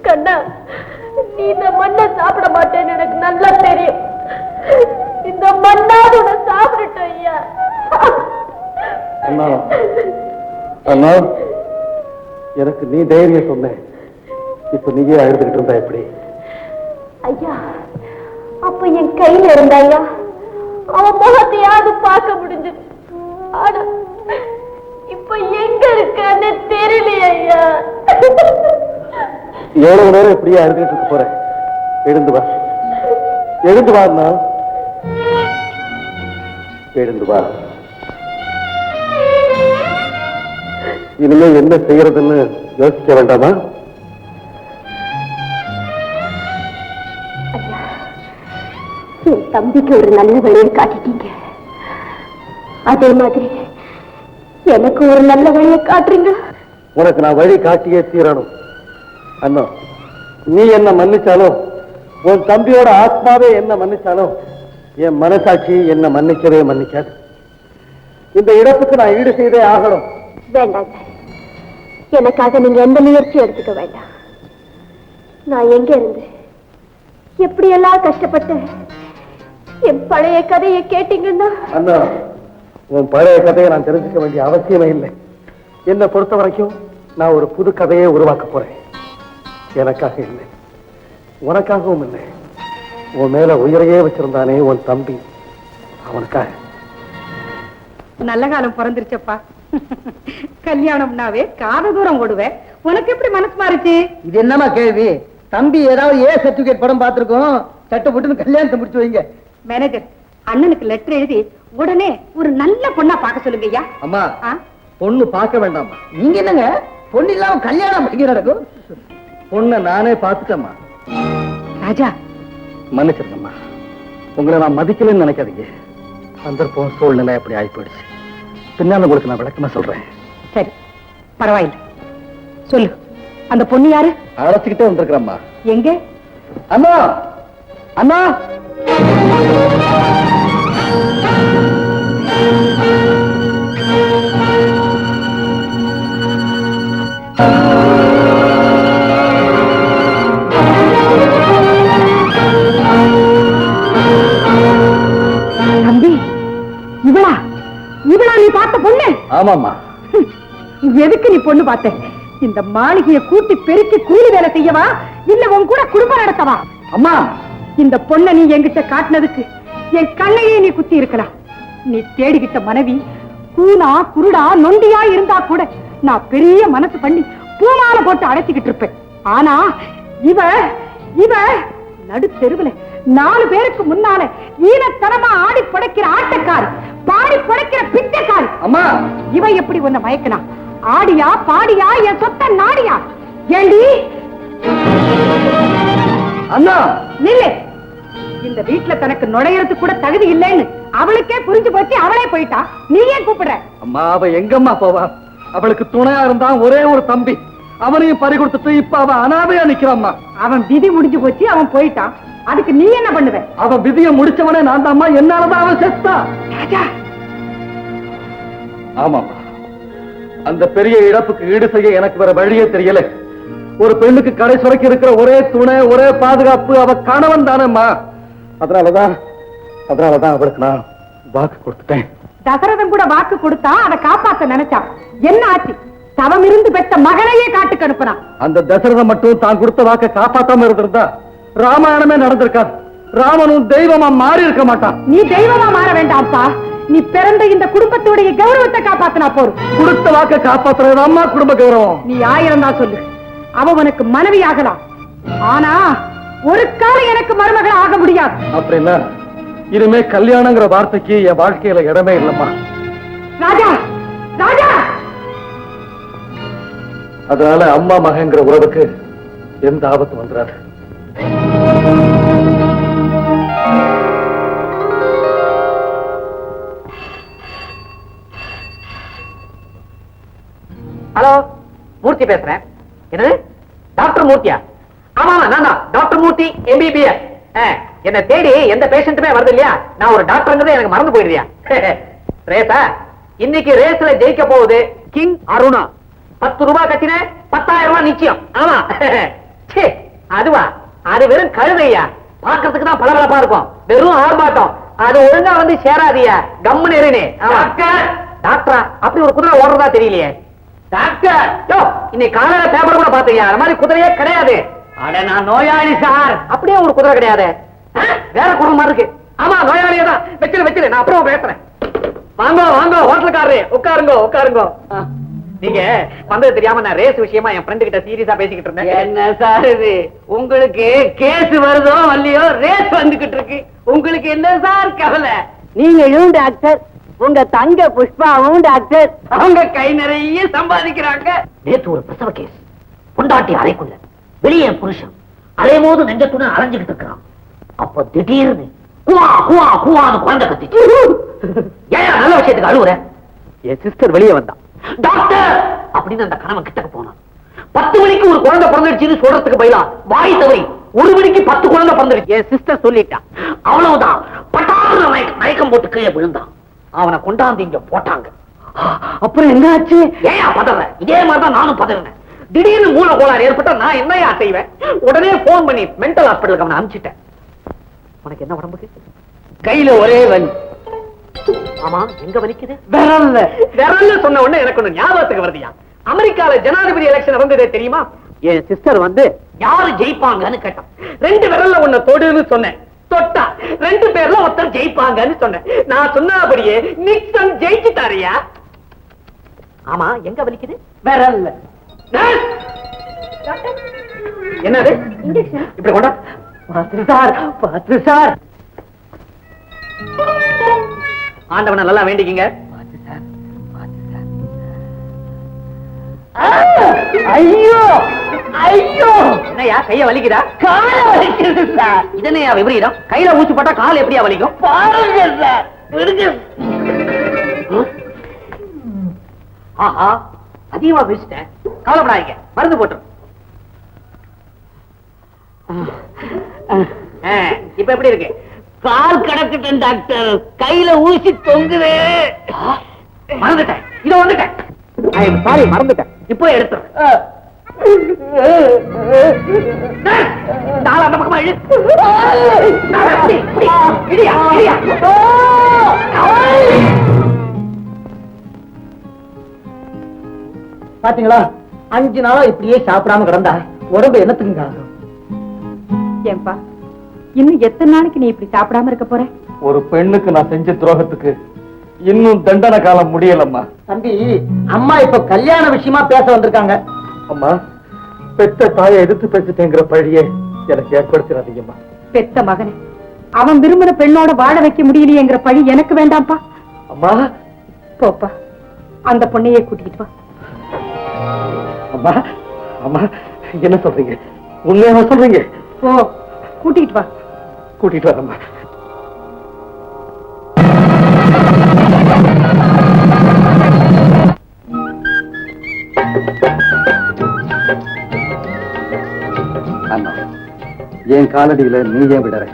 கண்ணா, நீ இந்த மண்ணை சாப்பிட மாட்டேன்னு எனக்கு நல்லா தெரியும். இந்த மண்ணாது உன்னை சாப்பிட்டுட்டோம் ஐயா. அண்ணா, அண்ணா, எனக்கு நீ தைரியம் சொன்ன, இப்ப நீயே அழுதுகிட்டு இருந்தா எப்படி? ஐயா, அப்ப என் கையில இருந்தாயா அவன் முகத்தையாவது பார்க்க முடிஞ்சது. ஆனா இப்ப எங்க இருக்கான்னு தெரியலையா ஐயா. எவ்வளவு நேரம் இப்படியே அழுதுகிட்டு இருக்க போறேன்? எழுந்து வா, எழுந்து வா அண்ணா, எழுந்து வா. இனிமே என்ன செய்யறதுன்னு யோசிக்க வேண்டாமா? என் தம்பிக்கு ஒரு நல்ல வழியை காட்டிட்டீங்க, அதே மாதிரி எனக்கு ஒரு நல்ல வழியை காட்டுறீங்க. உனக்கு நான் வழி காட்டியே தீரணும். அண்ணா, நீ என்ன மன்னிச்சாலும், உன் தம்பியோட ஆத்மாவே என்ன மன்னிச்சாலும், என் மனசாட்சி என்ன மன்னிக்கவே மன்னிக்காது. இந்த இழப்புக்கு நான் ஈடு செய்தே ஆகணும். வேண்டாங்க, எனக்காக நீங்க எந்த முயற்சியும் எடுத்துக்க வேண்டாம். நான் எங்க இருந்து எப்படியெல்லாம் கஷ்டப்பட்டேன், என் பழைய கதையை கேட்டீங்கன்னா. அண்ணா, உன் பழைய கதையை நான் தெரிஞ்சுக்க வேண்டிய அவசியமே இல்லை. என்னை பொறுத்த வரைக்கும் நான் ஒரு புது கதையை உருவாக்க போறேன். எனக்காக இல்லை, உனக்காகவும் இல்லை. உன் மேல உயிரையே வச்சிருந்தானே உன் தம்பி, அவனுக்காக. நல்ல காலம் பிறந்துருச்சப்பா. கல்யாணம்னாவே காத தூரம் ஓடுவேன். உனக்கு எப்படி மனசு மாறுச்சு? இது என்னமா கேள்வி? தம்பி ஏதாவது சர்டிபிகேட் படம் பார்த்திருக்கோம், சட்டை போட்டு கல்யாணத்தை முடிச்சு வைங்க. மேனேஜர், அண்ணனுக்கு லெட்டர் எழுதி உடனே ஒரு நல்ல பொண்ணா பார்க்க சொல்லுங்க ஐயா. அம்மா, பொண்ணு பார்க்க வேண்டாமா? நீங்க என்னங்க பொண்ணு இல்லாம கல்யாணம் பண்ணி நடக்கும்? பொண்ணை நானே பார்த்துட்டேம்மா. ராஜா, மன்னிச்சிருக்கம்மா. உங்களை நான் மதிக்கலன்னு நினைக்காதீங்க. சந்தர்ப்பம் சூழ்நிலை அப்படி ஆகி போயிடுச்சு. பின்னால உங்களுக்கு நான் விளக்கமா சொல்றேன். சரி, பரவாயில்லை, சொல்லு. அந்த பொண்ணு யாரு? அழைச்சுக்கிட்டே வந்திருக்கிறம்மா. எங்க? அண்ணா, அண்ணா. தம்பி, இவளா இவளா நீ பார்த்த பொண்ணு? ஆமாம்மா. எதுக்கு நீ பொண்ணு பார்த்த? இந்த மாளிகையை கூட்டி பெருக்கி கூலி வேலை செய்யவா, இல்ல உன் கூட குடும்பம் நடத்தவா? அம்மா, இந்த பொண்ணை நீ என்கிட்ட காட்டினதுக்கு என் கண்ணையே நீ குத்தி இருக்கலாம். நீ தேடிக்கிட்ட மனைவி கூனா குருடா நொண்டியா இருந்தா கூட நான் பெரிய மனசு பண்ணி பூமால போட்டு அடைச்சிக்கிட்டு இருப்பேன். ஆனா இவ இவ நடு தெருவுல 4 பேருக்கு முன்னால ஈனத்தனமா ஆடி படைக்கிற ஆட்டக்காரி, பாடி படைக்கிற பிச்சைக்காரி. அம்மா, இவ எப்படி உன்னை மயக்கனா? ஆடியா பாடியா என் சொத்த நாடியா? ஏண்டி? அண்ணா, நில்லு. இந்த வீட்டுல தனக்கு நுழையறது கூட தகுதி இல்லைன்னு அவளுக்கே புரிஞ்சு போச்சு. அவளே போயிட்டா, நீ ஏன் கூப்பிடுற? அம்மா, அவ எங்கம்மா போவா? அவளுக்கு துணையா இருந்தா ஒரே ஒரு தம்பி, அவனையும் பறி கொடுத்துட்டு இப்ப அவ அனாதையா நிக்கிறாம்மா. அவன் விதி முடிஞ்சு போச்சு, அவன் போயிட்டான். அதுக்கு நீ என்ன பண்ணுவ? அவன் விதியை முடிச்சவனே நான் தான்மா. என்னாலதான் அவன் செத்தா. ஆமாம்மா, அந்த பெரிய இழப்புக்கு ஈடு செய்ய எனக்கு வேற வழியே தெரியல. ஒரு பெண்ணுக்கு கடைசி வரைக்கும் இருக்கிற ஒரே துணை, ஒரே பாதுகாப்பு அவ கணவன் தானேம்மா. அதனாலதான் அவளுக்கு நான் வாக்கு கொடுத்துட்டேன். தசரதன் கூட வாக்கு கொடுத்தா அதை காப்பாத்த நினைச்சான். என்ன ஆச்சு? தவம் இருந்து பெற்ற மகனையே காட்டுக்கு அனுப்புறான். அந்த தசரதன் மட்டும் தான் கொடுத்த வாக்க காப்பாத்தாம இருந்திருந்தா ராமாயணமே நடந்திருக்காது. ராமனும் தெய்வமா மாறி இருக்க மாட்டான். நீ தெய்வமா மாற வேண்டாம்ப்பா. நீ பிறந்த இந்த குடும்பத்துடைய கௌரவத்தை காப்பாத்தினா போதும். கொடுத்த வாக்க காப்பாத்துறது அம்மா குடும்ப கௌரவம். நீ 1000 தான் சொல்லு. அவ உனக்கு மனைவி ஆகலாம், ஆனா ஒரு காலம் எனக்கு மருமகள் ஆக முடியாது. அப்படின்னா இனிமே கல்யாணங்கிற வார்த்தைக்கு என் வாழ்க்கையில இடமே இல்லம்மா. ராஜா, ராஜா. அதனால அம்மா மகங்கிற உறவுக்கு எந்த ஆபத்து வந்துடாது. ஹலோ, மூர்த்தி பேசுறேன். என்னது? டாக்டர் மூர்த்தியா? ஆமா, நான் தான் டாக்டர் மூர்த்தி, MBBS. என்ன தேடி எந்த பேஷண்ட்டுமே வருது இல்லையா? நான் ஒரு டாக்டர்ங்கிறத எனக்கு மறந்து போயிடுறியா? ரேசா, இன்னைக்கு ரேஸ்ல ஜெயிக்க போகுது கிங் அருணா. 10 ரூபாய் கட்டின 10,000 ரூபாய் நிச்சயம். ஆமா. அதுவா? அது வெறும் கழுதையா? பாக்கிறதுக்கு தான் பளபளப்பா இருக்கும், வெறும் ஆர்ப்பாட்டம். அது ஒழுங்கா வந்து சேராதியா, கம்முன்னு இருனே. டாக்டரா? அப்படி ஒரு குதிரை ஓடுறதா தெரியலையே. டாக்டர், இன்னைக்கு காலையில பேப்பர் கூட பாத்தீங்க, அந்த மாதிரி குதிரையே கிடையாது. அட, நான் நோயாளி சார். அப்படியே ஒரு குதிரை கிடையாது, வேற குடும்பம் மாதிரி இருக்கு. ஆமா, நோயாளியே தான். வச்சிரு, நான் அப்புறம் பேசுறேன். வாங்க வாங்க, ஹோட்டலுக்காரரு, உட்காருங்க. நீங்க வந்தது தெரியாம நான் ரேஸ் விஷயமா என் ஃப்ரெண்டு கிட்ட சீரியஸா பேசிக்கிட்டு இருந்தேன். என்ன சார் இது, உங்களுக்கு கேஸ் வருதோ இல்லையோ, ரேஸ் வந்துகிட்டு இருக்கு. உங்களுக்கு என்ன சார் கவலை? நீங்களும் டாக்டர், உங்க தங்க புஷ்பாவும் டாக்டர், அவங்க கை நிறைய சம்பாதிக்கிறாங்க. நேத்து ஒரு பிரசவ கேஸ். பொண்டாட்டி அறைக்குள்ள, வெளியே புருஷன் அலைமோது நெஞ்சத்துடன் அலைஞ்சுக்கிட்டு இருக்கிறான். அப்ப திடீர்னு குவா குவா குவான்னு குழந்தை கத்திச்சு. ஏன் நல்ல விஷயத்துக்கு அழுவுற? என் சிஸ்டர் வெளியே வந்தான். டாக்டர் அப்படின்னு அந்த கணவன் கிட்டக்கு போனான். 10 மணிக்கு ஒரு குழந்தை பிறந்துடுச்சுன்னு சொல்றதுக்கு பதிலா வாய் தவறி 1 மணிக்கு 10 குழந்தை பிறந்துடுச்சு. என் சிஸ்டர் சொல்லிட்டான். அவ்வளவுதான், பட்டாள மயக்கம் போட்டு கீழே விழுந்தான். அவனை கொண்டாந்து இங்க போட்டாங்க. அப்புறம் என்ன ஆச்சு? ஏன் பதற? இதே மாதிரிதான் நானும் பதறினேன். திடீர்னு மூல கோளாறு ஏற்பட்டா நான் என்னையா செய்வேன்? உடனே போன் பண்ணி மென்டல் ஹாஸ்பிட்டலுக்கு அவனை அனுப்பிச்சிட்டேன். உனக்கு என்ன உடம்புக்கு? கையில ஒரே வலி, ஆமா எங்க வலிக்குது? விரல்ல சொன்ன உடனே எனக்கு ஒண்ணு ஞாபகத்துக்கு வருதியா? அமெரிக்கால ஜனாதிபதி எலெக்ஷன் வந்ததே தெரியுமா? என் சிஸ்டர் வந்து யாரு ஜெயிப்பாங்கன்னு கேட்டான். 2 விரல்ல ஒண்ணு தொடுன்னு சொன்னேன். தொட்டா 2 பேர்ல ஒருத்தர் ஜெயிப்பாங்கன்னு சொன்னேன். நான் சொன்னபடியே நிக்சன் ஜெயிச்சுட்டாரியா. ஆமா எங்க வலிக்குது? விரல்ல. என்னது இப்படி கொண்டா? பாத்து சார் ஆண்டவனை நல்லா வேண்டிக்கிங்க. ஐயோ ஐயோ என்னையா கைய வலிக்குதா? கால வலிக்குது சார். இதனையா விபரீதம்? கையில ஊசி போட்டா கால் எப்படியா வலிக்கும்? பாருங்க சார். ஆஹா அதிகமா பேசிட்டேன். கவலைப்படாதீங்க, மருந்து போட்டுரும். இப்ப எப்படி இருக்கு? கால் கடத்துட்டேன் டாக்டர், கையில ஊசி தொங்குது. மறந்துட்டேன், இத வந்துட்டேன். சாரி மறந்துட்டேன், இப்போ எடுத்துறேன். அந்த பக்கமா பாத்தீங்களா, 5 நாளா இப்படியே சாப்பிடாம கிடந்தா உடம்பு என்னத்துக்குங்க ஆகும்? ஏன்பா இன்னும் எத்தனை நாளைக்கு நீ இப்படி சாப்பிடாம இருக்க போற? ஒரு பெண்ணுக்கு நான் செஞ்ச துரோகத்துக்கு இன்னும் தண்டனை காலம் முடியலம்மா. தம்பி, அம்மா இப்ப கல்யாண விஷயமா பேச வந்திருக்காங்க. அம்மா, பெத்த தாயை எதிர்த்து பேசிட்டேங்கிற பழியே எனக்கு ஏற்படுத்திடாதீங்கம்மா. பெத்த மகனை அவன் விரும்பின பெண்ணோட வாழ வைக்க முடியலையேங்கிற பழி எனக்கு வேண்டாம்ப்பா. அம்மா போப்பா, அந்த பொண்ணையே கூட்டிட்டு வா. அம்மா அம்மா என்ன சொல்றீங்க? உண்மையா சொல்றீங்க? ஓ, கூட்டிட்டு வா. கூட்டிட்டு வரம்மா. என் காலடியில நீ ஏன் விடற?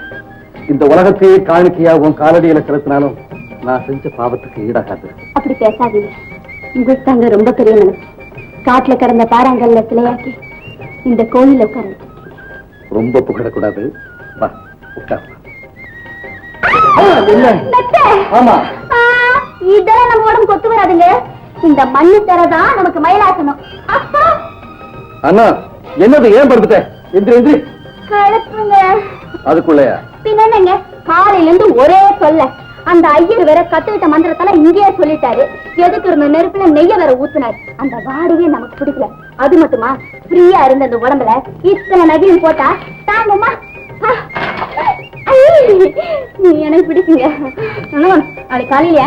இந்த உலகத்தையே காணிக்கையா உன் காலடியில செலுத்தினாலும் நான் செஞ்ச பாவத்துக்கு ஈடாகாது. அப்படி பேசாதீங்க. உங்களுக்கு தாங்க ரொம்ப பெரிய மனசு. காட்டுல கிடந்த பாறாங்கல்ல சிலையாக்கி இந்த கோயில உட்கார. ரொம்ப புகழக்கூடாது. வா உட்கார். ஆமா, இதெல்லாம் நம்ம உடம்பு கொத்து வராதுங்க. இந்த மண்ணு தரதான் நமக்கு மயிலாசனம். அண்ணா என்னது? ஏன் படுத்துட்ட? எந்திரி எந்திரி. கலப்புங்க. அதுக்குள்ளயா? பின்னங்க காலையில இருந்து ஒரே சொல்ல. அந்த ஐயர் வேற கத்துக்கிட்ட மந்திரத்தால இங்கேயே சொல்லிட்டாரு. எதுக்கு இருந்த நெருப்புல நெய்ய வேற ஊத்துனாரு. அந்த வாடகையே நமக்கு பிடிக்கல. அது மட்டுமா, ஃப்ரீயா இருந்த அந்த உடம்புல இத்தனை நகையும் போட்டா தாங்கம்மா. நீ எனக்கு பிடிக்குங்க. அது காலையில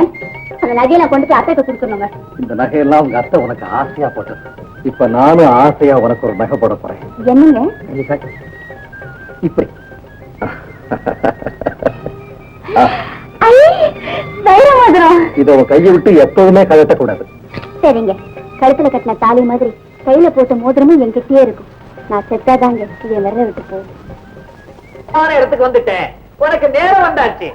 அந்த நகையில கொண்டு போய் அத்தைக்கு கொடுக்கணுங்க. இந்த நகையெல்லாம் உங்க அத்தை உனக்கு ஆசையா போட்டது. இப்ப நானும் ஆசையா உனக்கு ஒரு நகை போட போறேன். என்னங்க? இப்படி இத உன் கையை விட்டு எப்பவுமே கழட்டக்கூடாது. சரிங்க. கழுத்துல கட்டின தாலி மாதிரி கையில போட்ட மோதிரமும் என்கிட்டயே இருக்கும். நான் செத்தாதாங்க இதை வர விட்டு போகுது. இடத்துக்கு வந்துட்டேன். உனக்கு நேரம் வந்தாச்சு.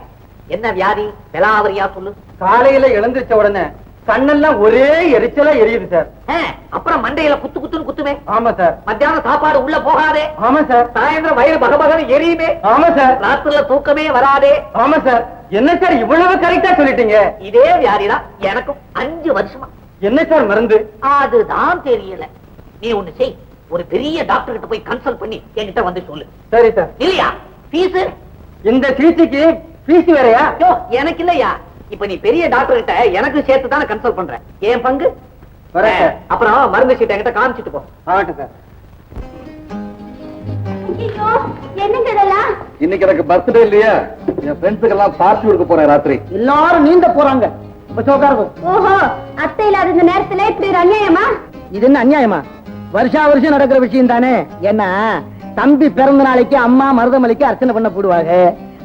என்ன வியாதி? விலாவரியா சொல்லு. காலையில எழுந்திருச்ச உடனே கண்ணெல்லாம் ஒரே எரிச்சலா எரியுது சார். அப்புறம் மண்டையில குத்து குத்துன்னு குத்துமே. ஆமா சார். மத்தியானம் சாப்பாடு உள்ள போகாதே. ஆமா சார். சாயந்தரம் வயிறு பகபகன்னு எரியுமே. ஆமா சார். ராத்திரில தூக்கமே வராதே. ஆமா சார். என்ன சார் இவ்வளவு கரெக்டா சொல்லிட்டீங்க? இதே வியாதிதான் எனக்கும் 5 வருஷமா. என்ன சார் மருந்து? அதுதான் தெரியல. நீ ஒண்ணு செய், ஒரு பெரிய டாக்டர் கிட்ட போய் கன்சல்ட் பண்ணி என்கிட்ட வந்து சொல்லு. சரி சார். இல்லையா ஃபீஸ்? இந்த சிகிச்சைக்கு ஃபீஸ் வேறயா? எனக்கு இல்லையா. இப்ப நீ பெரிய டாக்டர் கிட்ட எனக்கு சேர்த்து தானே கன்சல்ட் பண்ற. என் பங்கு அப்புறம் மருந்து சீட்டை என்கிட்ட காமிச்சிட்டு போ. ஆகட்டும் சார். என்னங்க இதெல்லாம்? இன்னைக்கு எனக்கு பர்த்டே இல்லையா? என் ஃப்ரெண்ட்ஸுக்கு எல்லாம் பார்ட்டி கொடுக்க போறேன். ராத்திரி எல்லாரும் நீந்த போறாங்க. ஓஹோ, அத்தை இல்லாத இந்த நேரத்துல இப்படி ஒரு அநியாயமா? இது என்ன அநியாயமா? வருஷா வருஷம் நடக்கிற விஷயம் தானே. ஏன்னா தம்பி பிறந்த நாளைக்கு அம்மா மருதமலைக்கு அர்ச்சனை பண்ண போடுவாங்க.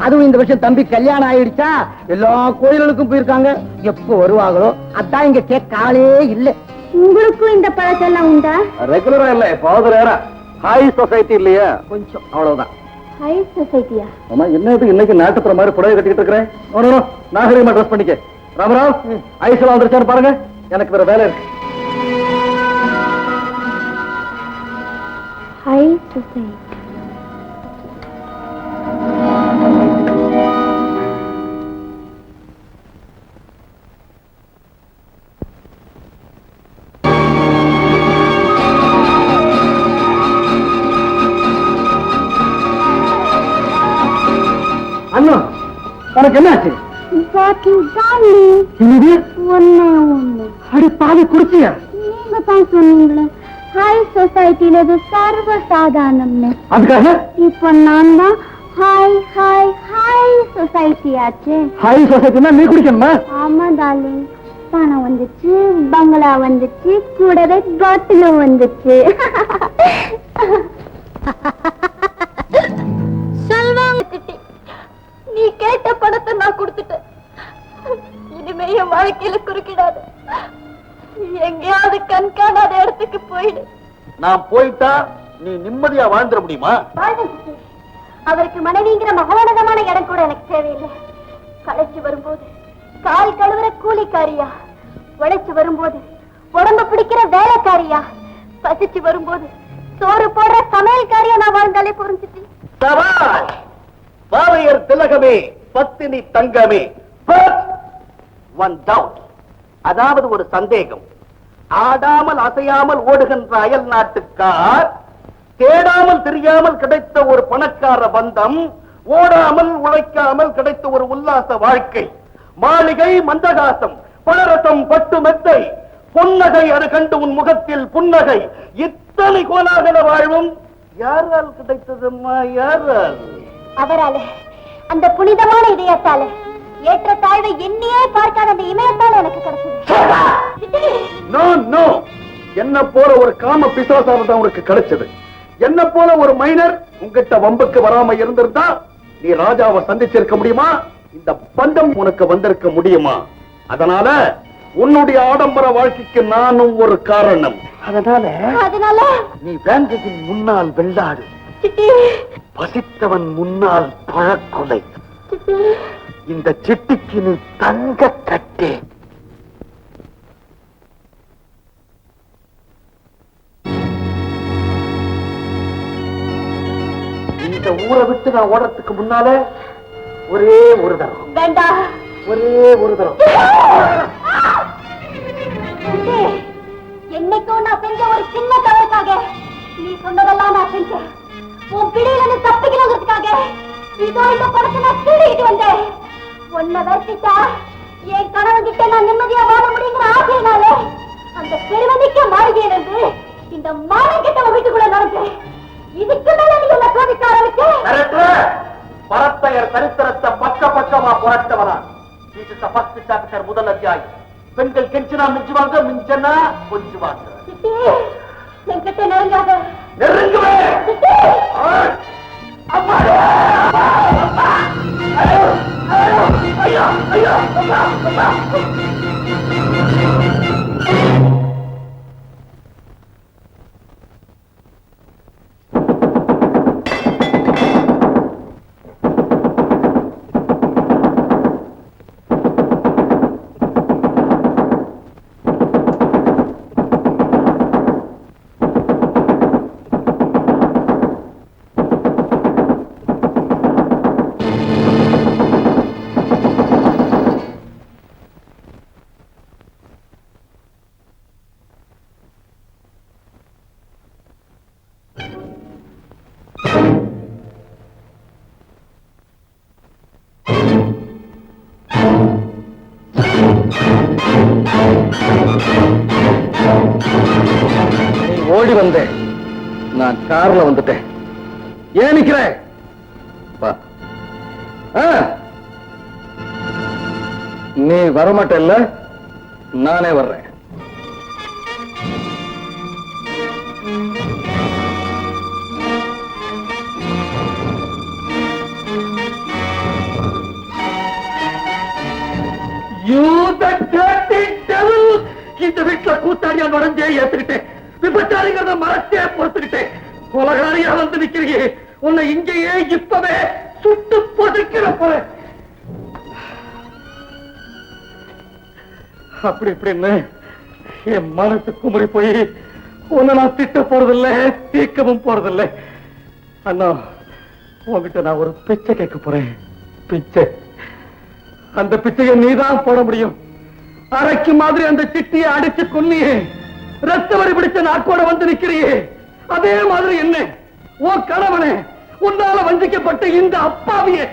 அதுவும் இந்த வருஷம் தம்பி கல்யாணம் ஆயிடுச்சா, எல்லா கோயில்களுக்கும் போயிருக்காங்க. எப்போ வருவாங்களோ அதான் இங்க கேட்காலே இல்ல. உங்களுக்கும் இந்த பழக்கெல்லாம் உண்டா? ரெகுலரா இல்ல, எப்பாவது ரேரா. ஹாய் சொசைட்டி இல்லையா, கொஞ்சம் அவ்வளவுதான். ஹை சொசைட்டியா? ஆமா, என்ன இது இன்னைக்கு நாட்டுப்புற மாதிரி புடவை கட்டிக்கிட்டு இருக்கிறேன். நாகரிகமா ட்ரெஸ் பண்ணிக்க. ராமராவ், ஐஸ்வரா வந்துருச்சான்னு பாருங்க, எனக்கு வேற வேலை இருக்கு. High society. உனக்கு என்னாச்சு? என்னது? அடி பாதி குடிச்சியா? நீங்க தான் சொன்னீங்களே ஹை சொசைட்டில இது சர்வ சாதாரணம்னு. அதுக்காக இப்ப நான் தான் ஹை ஹை ஹை சொசைட்டி ஆச்சு. ஹை சொசைட்டினா நீ குடிக்கணுமா? ஆமா டார்லிங், பணம் வந்துச்சு, பங்களா வந்துச்சு, கூடவே பாட்டிலும் வந்துச்சு. நீ கேட்ட பணத்தை நான் கொடுத்துட்டேன். இனிமே என் வாழ்க்கையில குறுக்கிடாது. எங்கேயாவது கண்காணாத இடத்துக்கு போயிடு. நான் போயிட்டா நீ நிம்மதியா வாழ்ந்துட முடியுமா? அவருக்கு மனைவிங்கிற மகோனதமான இடம் கூட எனக்கு தேவையில்லை. களைச்சு வரும்போது கால் கழுவுற கூலிக்காரியா, உழைச்சு வரும்போது உடம்பு பிடிக்கிற வேலைக்காரியா, பசிச்சு வரும்போது சோறு போடுற சமையல்காரியா நான் வாழ்ந்தாலே புரிஞ்சுட்டு. சவால் பாவையர் திலகமே, பத்தினி தங்கமே. ஒன் டவுட், அதாவது ஒரு சந்தேகம். ஆடாமல் அசையாமல் ஓடுகின்ற அயல் நாட்டுக்கார், தேடாமல் தெரியாமல் கிடைத்த ஒரு பணக்கார பந்தம், ஓடாமல் உழைக்காமல் கிடைத்த ஒரு உல்லாச வாழ்க்கை, மாளிகை மந்தகாசம், பலரசம் பட்டு மெத்தை, பொன்னகை அது கண்டு உன் முகத்தில் புன்னகை, இத்தனை கோலாகல வாழ்வும் யாரால் கிடைத்ததம்மா? யாரால்? அவரால, அந்த புனிதமான இதயத்தால, ஏற்ற தாழ்வை எண்ணியே பார்க்காத அந்த இமயத்தால எனக்கு கிடைச்சது. நோ நோ, என்ன போல ஒரு காம பிசாசான தான் உனக்கு கிடைச்சது. என்ன போல ஒரு மைனர் உங்ககிட்ட வம்புக்கு வராம இருந்திருந்தா நீ ராஜாவை சந்திச்சிருக்க முடியுமா? இந்த பந்தம் உனக்கு வந்திருக்க முடியுமா? அதனால உன்னுடைய ஆடம்பர வாழ்க்கைக்கு நானும் ஒரு காரணம். அதனால நீ வேந்ததின் முன்னால் வெள்ளாடு, பசித்தவன் முன்னால் பழக்கொலை. இந்த சிட்டிக்கு நீ தங்க கட்டே. இந்த ஊரை விட்டு நான் ஓடுறதுக்கு முன்னால ஒரே ஒரு தரம், வேண்டாம், ஒரே ஒரு தரம். என்னைக்கும் நான் செஞ்ச ஒரு சின்ன தவறுக்காக நீ சொன்னதெல்லாம் நான் செஞ்சேன். உன் பிடியில தப்பிக்கணுங்கிறதுக்காக இதோ இந்த படத்தை நான் திருடிட்டு வந்தேன். உன்னை வருத்திட்டா என் கணவன் கிட்ட நான் நிம்மதியா வாழ முடியுங்கிற ஆசையினால அந்த பெருமதிக்க மாளிகையிலிருந்து இந்த மானம் கிட்ட வீட்டுக்குள்ள நடந்தேன். இதுக்கு மேல நீ என்ன சோதிக்க ஆரம்பிச்சு பரத்தையர் சரித்திரத்தை பக்க பக்கமா புரட்டவனா. முதல் அத்தியாயம். பெண்கள் கெஞ்சினா மிஞ்சுவாங்க, மிஞ்சனா கொஞ்சுவாங்க. என்கிட்ட நெருங்காத. நெருங்குவேன். ஐயா ஐயா ஓடி வந்தேன், நான் கார்ல வந்துட்டேன். ஏன் நிக்கிறேன்? நீ வரமாட்டல்ல, நானே வர்றேன். இந்த வீட்டுல கூத்தாடியா நுழைஞ்சே ஏத்துக்கிட்டேன், விபச்சாரிங்கிறத மறைச்சே பொறுத்துக்கிட்டேன். கொலகாரியா வந்து நிக்கிறீங்க, உன்னை இங்கேயே இப்பவே சுட்டு பொதுக்கிற போல. அப்படி இப்படின்னு என் மனசு குமரி போய் உன்னை நான் திட்ட போறதில்ல, தீர்க்கவும் போறதில்லை. அண்ணா, உங்ககிட்ட நான் ஒரு பிச்சை கேட்க போறேன். பிச்சை. அந்த பிச்சையை நீதான் போட முடியும். அரைக்கு மாதிரி அந்த சிட்டியை அடிச்சு கொன்னியே, ரத்த வரி பிடிச்ச நாக்கோட வந்து நிக்கிறியே, அதே மாதிரி என்ன உன் கணவனே, உன்னால வஞ்சிக்கப்பட்ட இந்த அப்பாவியே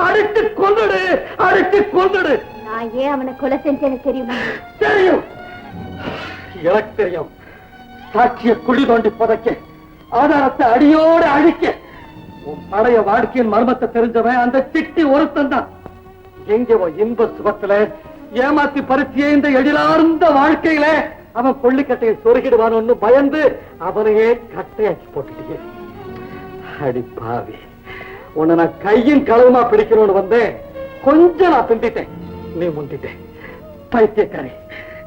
அடித்து கொன்னுடு, அடித்து கொன்னுடு. நான் ஏன் அவனை கொலை செஞ்சேன்னு தெரியுமா? தெரியும், எனக்கு தெரியும். சாட்சிய குழி தோண்டி புதைக்க, ஆதாரத்தை அடியோடு அழிக்க உன் பழைய வாழ்க்கையின் மர்மத்தை தெரிஞ்சவன் அந்த சிட்டி ஒருத்தன் தான். எங்க இன்ப சுகத்துல ஏமாத்தி பறிச்சிய இந்த எழிலார்ந்த வாழ்க்கையில அவன் கொள்ளிக்கட்டையை சொருகிடுவான்னு பயந்து அவனையே கட்டையாக்கி போட்டுட்டீங்க. அடி பாவி, உன்னை நான் கையும் களவுமா பிடிக்கணும்னு வந்தேன். கொஞ்சம் நான் பிந்திட்டேன், நீ முந்திட்டேன். பைத்தியக்காரி,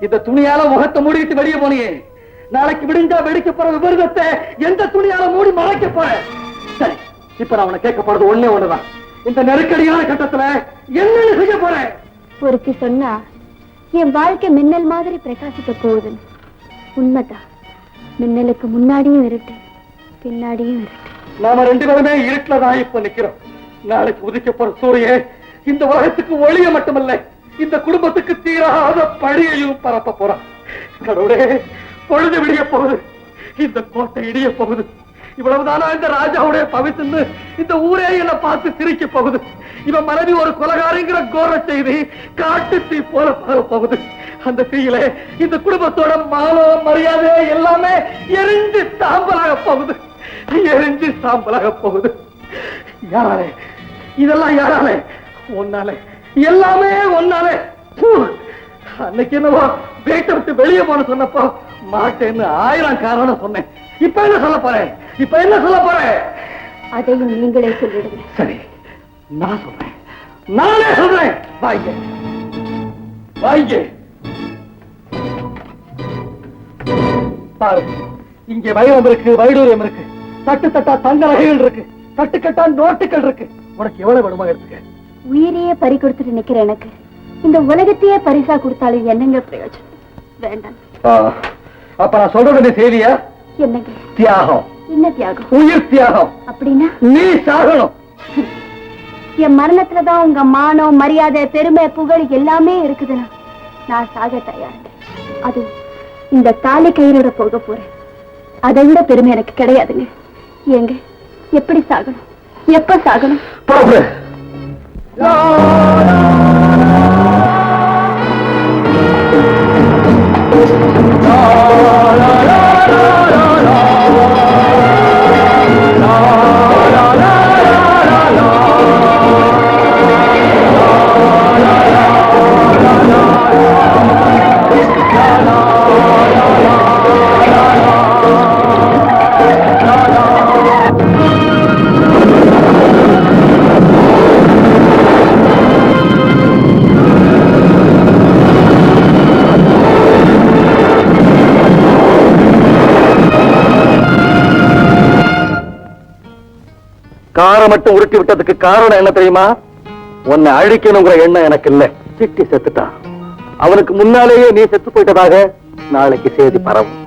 இந்த துணியால முகத்தை மூடிட்டு வெளியே போனியே, நாளைக்கு விடிஞ்சா வெடிக்க போற விபரீதத்தை எந்த துணியால மூடி மறைக்க போற? சரி, இப்ப நான் உன்னை கேட்க போறது ஒண்ணே ஒண்ணுதான். இந்த நெருக்கடியான கட்டத்துல என்ன செய்ய போறேன்? ஒருத்தி சொன்னா என் வாழ்க்கை மின்னல் மாதிரி பிரகாசிக்க போகுதுன்னு. உண்மைதான். மின்னலுக்கு முன்னாடியும் இருட்டு, பின்னாடியும் இருட்டு. நாம ரெண்டு பேருமே இருட்டுலதான் இப்ப நிக்கிறோம். நாளைக்கு உதிக்க போற சூரியன் இந்த உலகத்துக்கு ஒளிய மட்டுமல்ல, இந்த குடும்பத்துக்கு தீராத பழியையும் பரப்ப போறான். கடவுளே, பொழுது விடிய போகுது, இந்த கோட்டை இடிய போகுது. இவ்வளவுதானா இந்த ராஜாவுடைய பவித்துன்னு இந்த ஊரே என்ன பார்த்து சிரிக்க போகுது. இவன் மனைவி ஒரு கொலகாரிங்கிற கோர செய்தி காட்டு தீ போல பரவ போகுது. அந்த தீயில இந்த குடும்பத்தோட மானம் மரியாதை எல்லாமே எரிஞ்சு சாம்பலாக போகுது, எரிஞ்சு சாம்பலாக போகுது. யாராலே இதெல்லாம்? யாராலே? ஒன்னாலே, எல்லாமே ஒன்னாலே. அன்னைக்கு என்னவோ வீட்டை விட்டு வெளியே போன சொன்னப்போ மாட்டேன்னு 1000 காரணம் சொன்னேன். இப்ப என்ன சொல்ல போறேன்? இப்ப என்ன சொல்ல போறேன்? அதையும் நீங்களே சொல்லிடுங்க. சரி, நான் சொல்றேன், நானே சொல்றேன். வாங்க வாங்க. பாரு, இங்கே வைரம் இருக்கு, வைடூரியம் இருக்கு, தட்டு தட்டா தங்க நகைகள் இருக்கு, கட்டுக்கட்டா நோட்டுகள் இருக்கு. உனக்கு எவ்வளவு வேணுமா எடுத்துக்க. உயிரையே பறி கொடுத்துட்டு நிக்கிற எனக்கு இந்த உலகத்தையே பரிசா கொடுத்தாலும் என்னங்க பிரயோஜனம்? வேண்டாம். அப்ப நான் சொல்றது நீ செய்தியா? என்னங்க தியாகம்? என்ன தியாகம்? உயிர் தியாகம். அப்படின்னா நீ சாகணும். என் மரணத்துலதான் உங்க மானம், மரியாதை, பெருமை, புகழ் எல்லாமே இருக்குதுன்னா நான் சாக தயாருங்க. அது இந்த தாலி கயிறோட போக போறேன். அதை விட பெருமை எனக்கு கிடையாதுங்க. ஏங்க, எப்படி சாகணும்? எப்ப சாகணும்? காரை மட்டும் உருட்டி விட்டதுக்கு காரணம் என்ன தெரியுமா? உன்னை அழிக்கணுங்கிற எண்ணம் எனக்கு இல்ல. சிட்டி செத்துட்டான். அவனுக்கு முன்னாலேயே நீ செத்து போயிட்டதாக நாளைக்கு செய்தி பரவும்.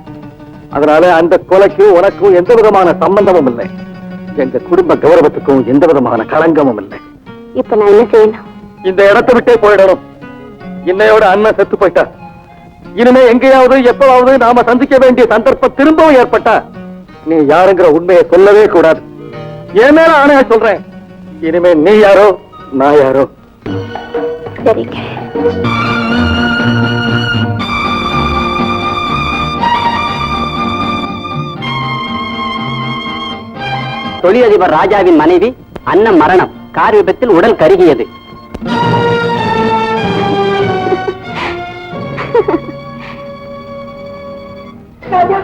அதனால அந்த கொலைக்கு உனக்கும் எந்த விதமான சம்பந்தமும் இல்லை. எங்க குடும்ப கௌரவத்துக்கும் எந்த விதமான களங்கமும் இல்லை. இப்ப நான் என்ன செய்யணும்? இந்த இடத்தை விட்டே போயிடணும். இன்னையோட அண்ணன் செத்து போயிட்டா. இனிமே எங்கேயாவது எப்பவாவது நாம சந்திக்க வேண்டிய சந்தர்ப்பம் திரும்பவும் ஏற்பட்டா நீ யாருங்கிற உண்மையை சொல்லவே கூடாது. என் மேல ஆணையா சொல்றேன். இனிமே நீ யாரோ நான் யாரோ. சரிங்க. தொழிலதிபர் ராஜாவின் மனைவி அண்ணன் மரணம். கார் விபத்தில் உடல் கருகியது. ராஜா,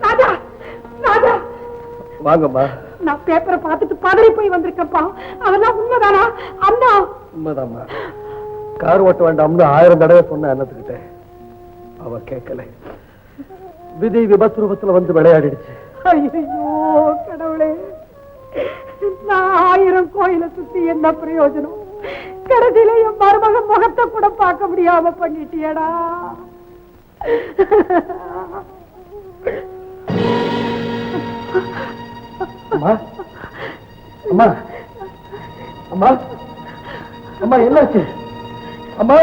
ராஜா, ராஜா. வாங்கம்மா. நான் பேப்பரை பார்த்துட்டு பதறி போய் வந்திருக்கப்பா. அதெல்லாம் உண்மைதானா? அண்ணா உண்மைதாம்மா. கார் ஓட்ட வேண்டாம்னு 1000 தடவை சொன்ன அண்ணத்துக்கிட்ட அவ கேட்கல. விதி விபத்துரூபத்துல வந்து விளையாடிடுச்சு. ஐயோ கடவுளே, நான் 1000 கோயிலை சுத்தி என்ன பிரயோஜனம்? கடைசியில என் மருமகன் முகத்தை கூட பார்க்க முடியாம பண்ணிட்டியடா. அம்மா, அம்மா, அம்மா, அம்மா, என்னாச்சு அம்மா?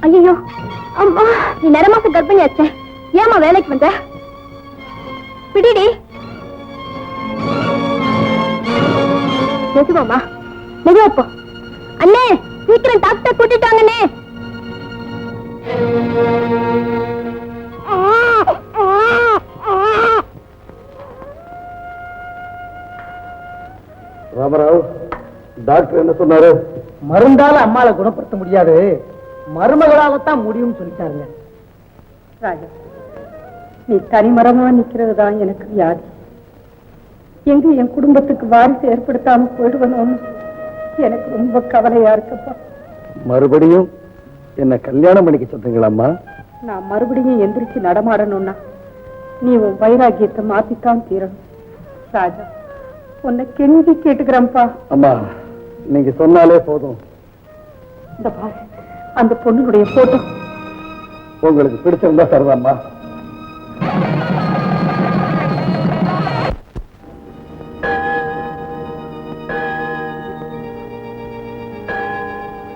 ஐயோ அம்மா, நீ நிற மாசம் கர்ப்பிணி ஆச்சே, ஏமா வேலைக்கு வந்த? பிடிடி. மெதுவாமா, மெதுவா போ. அண்ணே, சீக்கிரம் டாக்டர் கூட்டிட்டாங்கண்ணே. ராமராவ், டாக்டர் என்ன சொன்னாரு? மருந்தால அம்மாவை குணப்படுத்த முடியாது, மருமகளாலத்தான் முடியும்னு சொல்லிட்டாருங்க. ராஜா, நீ தனிமரமா நிக்கிறதுதான் எனக்கு வியாதி. எங்க என் குடும்பத்துக்கு வாரிசு ஏற்படுத்தாம போயிடுவனும் எனக்கு ரொம்ப கவலையா இருக்குப்பா. மறுபடியும் என்ன கல்யாணம் பண்ணிக்க சொல்றீங்களாம்மா? நான் மறுபடியும் எந்திரிச்சு நடமாடணும்னா நீ உன் வைராகியத்தை மாத்தித்தான் தீரணும். ராஜா, உன்னை கெஞ்சி கேட்டுக்கிறேன்ப்பா. அம்மா, நீங்க சொன்னாலே போதும். இந்த பாரு, அந்த பொண்ணுடைய போட்டோ உங்களுக்கு பிடிச்சிருந்தா சரிதாம்மா.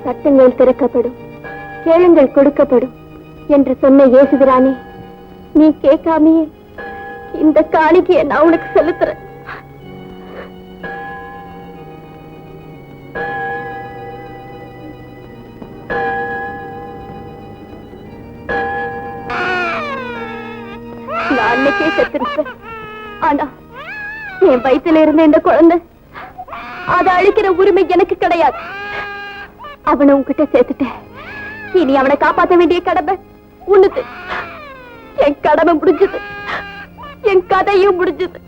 சட்டங்கள் திறக்கப்படும், கேளுங்கள் கொடுக்கப்படும் என்று சொன்ன இயேசுபிரானே, நீ கேட்காமையே இந்த காணிக்கையை நான் உனக்கு செலுத்துறேன். நான் அன்னைக்கே செத்துருப்பேன். ஆனா என் வயிற்றுல இருந்த இந்த குழந்தை, அதை அழிக்கிற உரிமை எனக்கு கிடையாது. அவனை உன்கிட்ட சேர்த்துட்டேன். இனி அவனை காப்பாற்ற வேண்டிய கடமை உன்னுது. என் கடமை முடிஞ்சது, என் கதையும் முடிஞ்சது.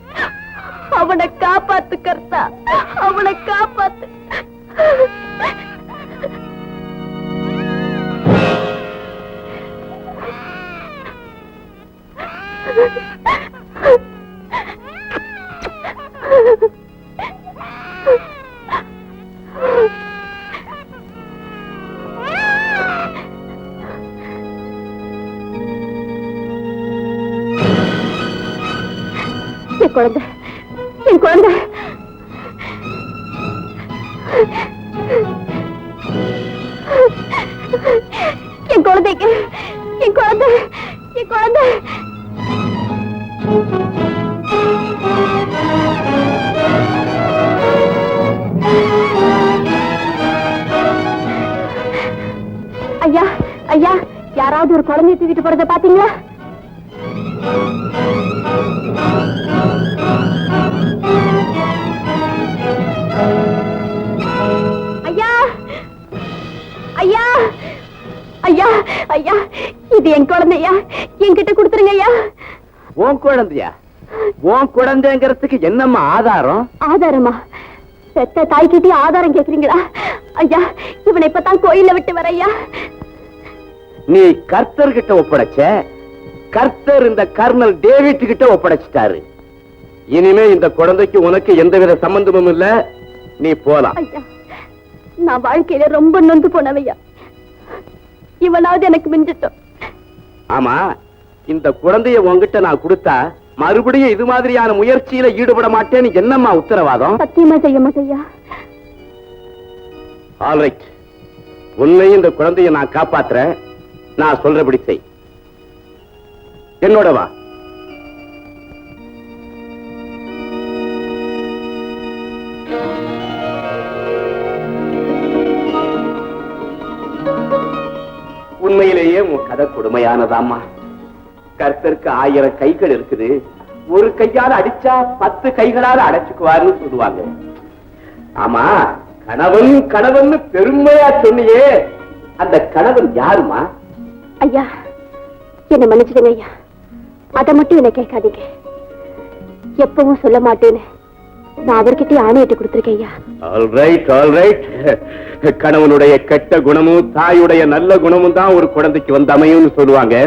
அவனை காப்பாத்து கர்த்தா, அவனை காப்பாத்து. என் குழந்தை, என் குழந்தை, என் குழந்தைக்கு, என் குழந்தை, என் குழந்தை. ஐயா, ஐயா, யாராவது ஒரு குழந்தைய தூக்கிட்டு போறத பாத்தீங்களா? ஐயா, ஐயா, ஐயா, ஐயா, இது என் குழந்தையா, என்கிட்ட கொடுத்துருங்க ஐயா. உன் குழந்தையா? உன் குழந்தைங்கிறதுக்கு என்னம்மா ஆதாரம்? ஆதாரமா? பெத்த தாய்கிட்டே ஆதாரம் கேக்குறீங்களா? ஐயா, இவனை இப்பதான் கோயில விட்டு வர ஐயா. நீ கர்த்தர் கிட்ட ஒப்படைச்ச, கர்த்தர் இந்த கர்னல் டேவிட் கிட்ட ஒப்படைச்சிட்டாரு. இனிமே இந்த குழந்தைக்கு உனக்கு எந்தவித சம்பந்தமும் இல்ல, நீ போலாம். ஐயா, நான் வாழ்க்கையில ரொம்ப நொந்து போனவையா. இவனாவது எனக்கு மிஞ்சிட்டோம். ஆமா, இந்த குழந்தைய உன்கிட்ட நான் கொடுத்தா மறுபடியும் இது மாதிரியான முயற்சியில ஈடுபட மாட்டேன்னு என்னம்மா உத்தரவாதம்? சத்தியமா செய்ய மாட்டேயா. ஆல்ரைட், உன்னையும் இந்த குழந்தைய நான் காப்பாத்துறேன். நான் சொல்றபடி செய். என்னோட வா. உண்மையிலேயே உன் கதை கொடுமையானதாம்மா. கர்த்தருக்கு 1000 கைகள் இருக்குது, ஒரு கையால அடிச்சா 10 கைகளால அடைச்சுக்குவாருன்னு சொல்லுவாங்க. ஆமா, கணவன் கணவன் பெருமையா சொன்னியே, அந்த கணவன் யாருமா? ஐயா, என்ன மன்னிச்சிடுங்க ஐயா. அதை மட்டும் என்ன கேட்காதீங்க. எப்பவும் சொல்ல மாட்டேன்னு நான் அவர்கிட்ட ஆணையிட்டு கொடுத்திருக்கேன் ஐயா. Alright, alright. கணவனுடைய கெட்ட குணமும் தாயுடைய நல்ல குணமும் தான் ஒரு குழந்தைக்கு வந்து அமையும்னு சொல்லுவாங்க.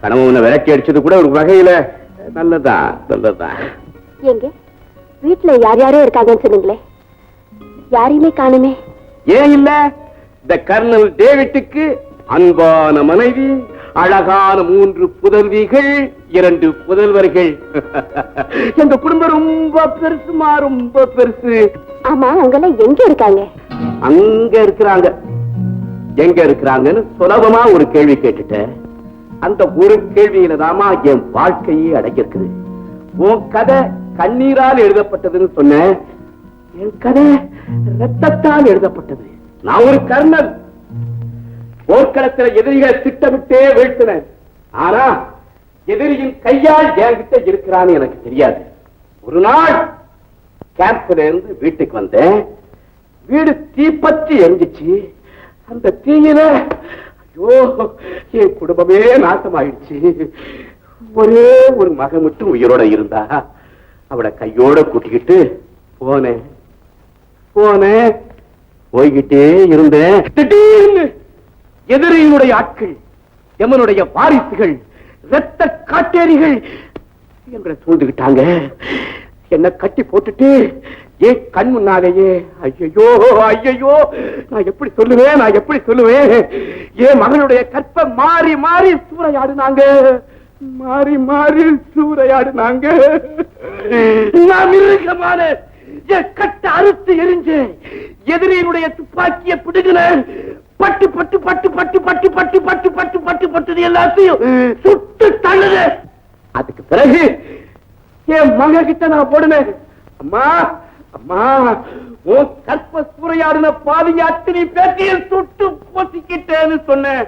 கணவனை விரட்டி அடிச்சது கூட ஒரு வகையில நல்லதான், நல்லதான். எங்க வீட்டுல யார் யாரோ இருக்காங்கன்னு சொன்னீங்களே, யாரையுமே காணுமே. ஏன் இல்ல? இந்த கர்னல் டேவிட்டுக்கு அன்பான மனைவி, அழகான 3 புதல்விகள், 2 புதல்வர்கள். எங்க குடும்பம் ரொம்ப பெருசுமா, ரொம்ப பெருசு. ஆமா, அவங்க எல்லாம் எங்க இருக்காங்க? அங்க இருக்கிறாங்க. எங்க இருக்கிறாங்கன்னு சுலபமா ஒரு கேள்வி கேட்டுட்டேன். அந்த ஒரு கேள்வியில தாமா என் வாழ்க்கையே அடங்கியிருக்குது. உன் கதை கண்ணீரால் எழுதப்பட்டதுன்னு சொன்னேன். என் கதை ரத்தத்தால் எழுதப்பட்டது. நான் ஒரு கர்ணன். போர்க்களத்தில் எதிரிகளை திட்டமிட்டே வீழ்த்தினேன். ஆனா எதிரியின் கையால் என்கிட்ட இருக்கிறான்னு எனக்கு தெரியாது. ஒரு நாள் கேம்ப்ல இருந்து வீட்டுக்கு வந்தேன். வீடு தீப்பற்றி எரிஞ்சிச்சு. அந்த தீயில ஐயோ என் குடும்பமே நாசமாயிடுச்சு. ஒரே ஒரு மகன் மட்டும் உயிரோட இருந்தா. அவளை கையோட கூட்டிக்கிட்டு போனேன். போய்கிட்டே இருந்தேன். திடீர்னு எதிரியினுடைய ஆட்கள், எமனுடைய வாரிசுகள், இரத்த காட்டேரிகள் எங்களை சூழ்ந்துகிட்டாங்க. என்ன கட்டி போட்டுட்டு ஏன் கண் முன்னாலேயே ஐயோ நான் எப்படி சொல்லுவேன். என் மகனுடைய கற்பை மாறி சூறையாடுனாங்க. நான் மிருகமான என் கட்ட அறுத்து எரிஞ்சு எதிரியினுடைய துப்பாக்கியை பிடுங்கின. பட்டு பட்டு பட்டு பட்டு பட்டு பட்டு பட்டு பட்டு பட்டு பட்டு எல்லாத்தையும் சுட்டு தள்ளுது. அதுக்கு பிறகு என் மக கிட்ட நான் போடுனேன். அம்மா உன் கற்ப சூறையாடுன பாதிங்க அத்தனை பேத்தையும் சுட்டு பொசிக்கிட்டேன்னு சொன்னேன்.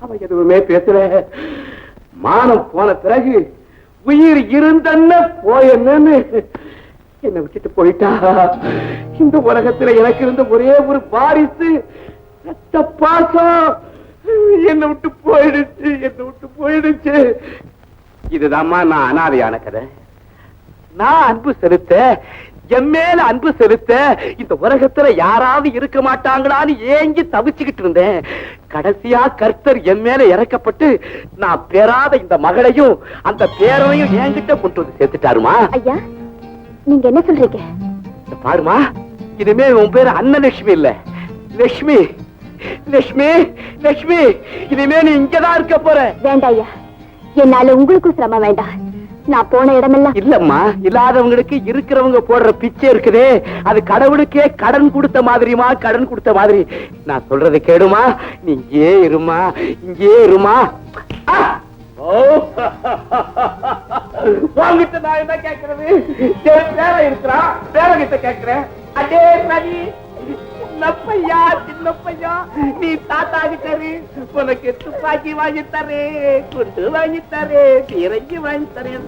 அவன் எதுவுமே பேசல. மானம் போன பிறகு உயிர் இருந்தன்னு போயன்னு என்னை விட்டுட்டு போயிட்டா. இந்த உலகத்துல எனக்கு இருந்த ஒரே ஒரு வாரிசு ரத்த பாசம் என்னை விட்டு போயிடுச்சு. இதுதாம்மா நான் அனாதையான கதை. நான் அன்பு செலுத்த, என் மேல அன்பு செலுத்த இந்த உலகத்துல யாராவது இருக்க மாட்டாங்களான்னு ஏங்கி தவிச்சுக்கிட்டு இருந்தேன். கடைசியா கர்த்தர் என் மேல இறக்கப்பட்டு நான் பெறாத இந்த மகளையும் அந்த பேரனையும் என்கிட்ட கொண்டு வந்து சேர்த்துட்டாருமா. ஐயா, நீங்க என்ன சொல்றீங்க? பாருமா, இனிமே உன் பேரு அன்னலட்சுமி இல்ல, லட்சுமி. இனிமே நீ இங்கதான் இருக்க போற. வேண்டாம் ஐயா, என்னால உங்களுக்கும் சிரமம் வேண்டாம். நான் போன இடமெல்லாம் இல்லம்மா, இல்லாதவங்களுக்கு இருக்கிறவங்க போடுற பிச்சை இருக்குதே, அது கடவுளுக்கே கடன் கொடுத்த மாதிரி. நான் சொல்றதை கேடுமா, நீ இங்கே இருமா. வாங்கிட்டு நான் என்ன கேட்கறது? வேற இருக்கிறான், வேற கிட்ட கேட்கிறேன். அடே சரி, சின்ன பையா, நீ தாத்தா கிட்டரு, உனக்கு துப்பாக்கி வாங்கி தரே, குண்டு வாங்கி தரே, பீரங்கி வாங்கி தரேன்.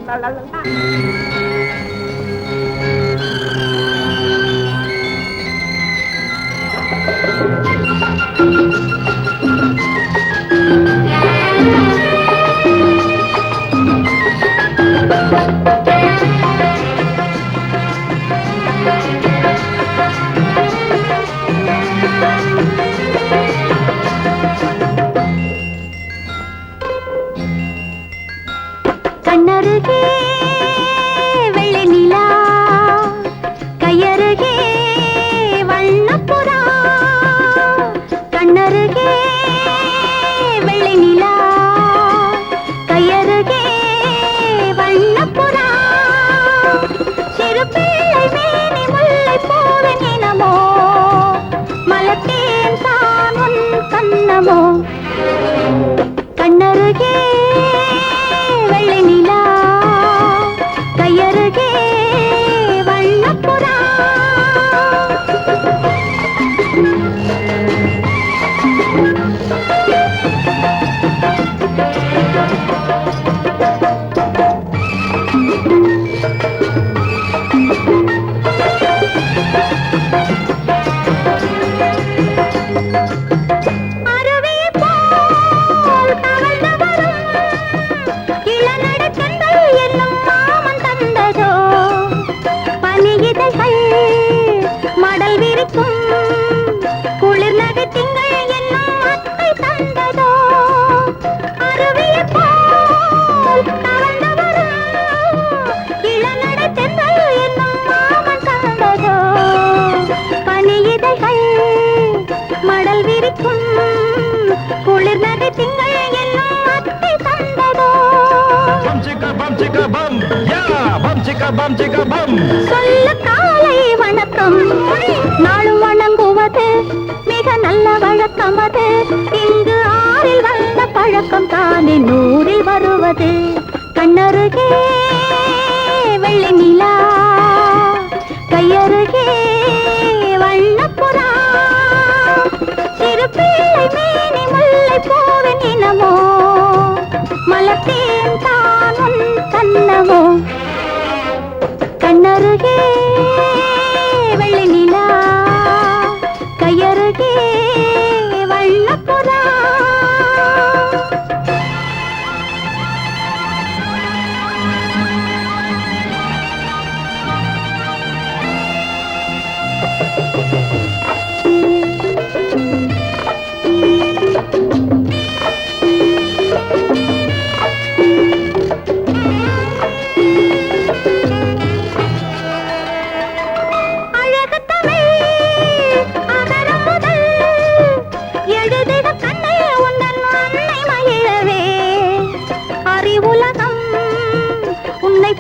கண்ணருகே வெள்ளை நிலா, கையருகே வண்ணப்புறா. கண்ணருகே வெள்ளை நிலா, கையருகே வண்ணப்புறா. சிறு பிள்ளை மேனி முல்லை போவன் இனமோ, மலத்தேன் தான் உன் கண்ணமோ. கண்ணருகே வெள்ளை நிலா, கையருகே வண்ணப்புறா. குளிர் நகை திங்கள் என்னும் அத்தை தந்ததோ, அருவிய போல் தவழ்ந்து வரும் இளநடை தென்றல் என்னும் மாமன் தந்ததோ. பனியிதைகள் மடல் விரிக்கும் குளிர் நகை திங்கள் என்னும் அத்தை தந்ததோ. சொல்ல காலை வணக்கம், நாளும் வணங்குவது மிக நல்ல வழக்கம். பழக்கம் அது இங்கு ஆறில் வந்த பழக்கம் தானே நூறில் வருவது கண்ணருகே வெள்ளி நிலா கையருகே வண்ணப்புறா சிறு பிள்ளை மேனி முல்லை போவின் இனமோ மலத்தேன் தான் உன் கண்ணமோ கண்ணருகே வெள்ளி நிலா கையருகே வண்ணப்புறா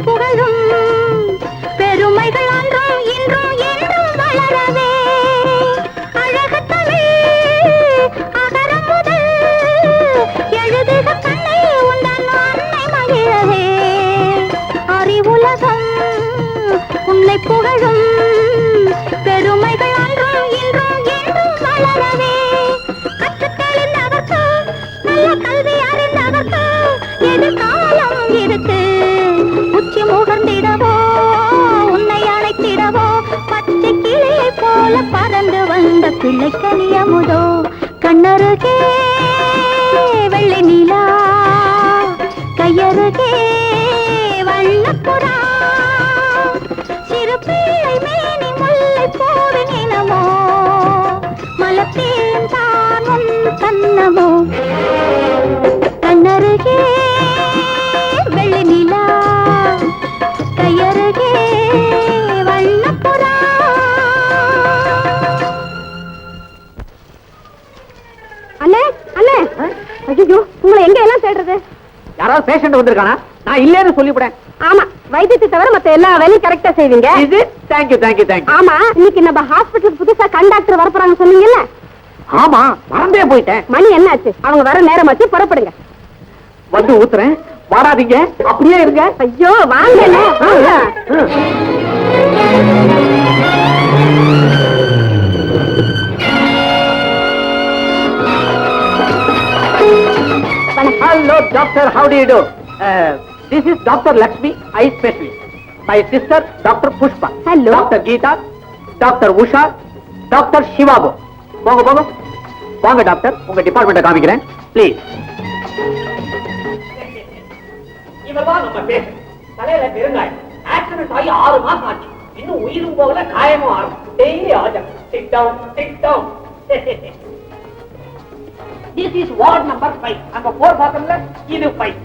புகழும் பெருமைகள் அன்றும் இன்றும் என்றும் வளரவே அழகு தமிழ் அகரம் முதல் எழுதுக கண்ணை உந்தன் அன்னை மகிழவே அறிவுலகம் உன்னை புகழும் பெருமைகள் அன்றும் இன்றும் என்றும் வளரவே கற்றுத் தெளிந்தவர்க்கு நல்ல கல்வி அறிந்தவர்க்கு எதிர்காலம் இருக்கு உச்சி முகர்ந்திடவோ உன்னை அழைத்திடவோ பச்சை கிளியை போல பறந்து வந்த பிள்ளை கனியமுதோ கண்ணருகே வெள்ளி நிலா கையருகே வண்ணப்புறா சிறு பிள்ளை மேனி முல்லை போவின் இனமோ மலத்தேன் தான் உன் கண்ணமோ கண்ணருகே வெள்ளி நிலா கையருகே வண்ணப்புறா அண்ணே அண்ணே ஐயோ உங்களை எங்க எல்லாம் தேடுறது யாராவது பேஷண்ட் வந்திருக்கானா? நான் இல்லேன்னு சொல்லிவிடேன். ஆமா வைத்தியத்தை தவிர மத்த எல்லா வேலையும் கரெக்டா செய்வீங்க. இது தேங்க்யூ தேங்க்யூ தேங்க்யூ. ஆமா இன்னைக்கு நம்ம ஹாஸ்பிட்டல் புதுசா கண்டாக்டர் வரப்போறாங்க சொன்னீங்கல்ல? ஆமா மறந்தே போயிட்டேன். மணி என்னாச்சு? அவங்க வர நேரமாச்சு, புறப்படுங்க. வந்து ஊத்துறேன், வாடாதீங்க, அப்படியே இருங்க. ஐயோ வாங்க. Hello doctor, how do you do? This is Dr. Lakshmi, eye specialist. My sister Dr. Pushpa. Hello. Dr. Geeta, Dr. Usha, Dr. Shivago. போங்க போங்க வாங்க டாக்டர், உங்க டிபார்ட்மெண்ட்டை காமிக்கிறேன் ப்ளீஸ். இவதான் நம்ம பேஷண்ட். தலையில பெருங்காயம். ஆக்சிடென்ட் ஆகி 6 மாசம் ஆச்சு. இன்னும் உயிரும் போகல, காயமும் ஆகும். Daily ஆஜம். Sit down, sit down. This is ward number 5. அங்க 4 பாத்தம்ல, இது 5.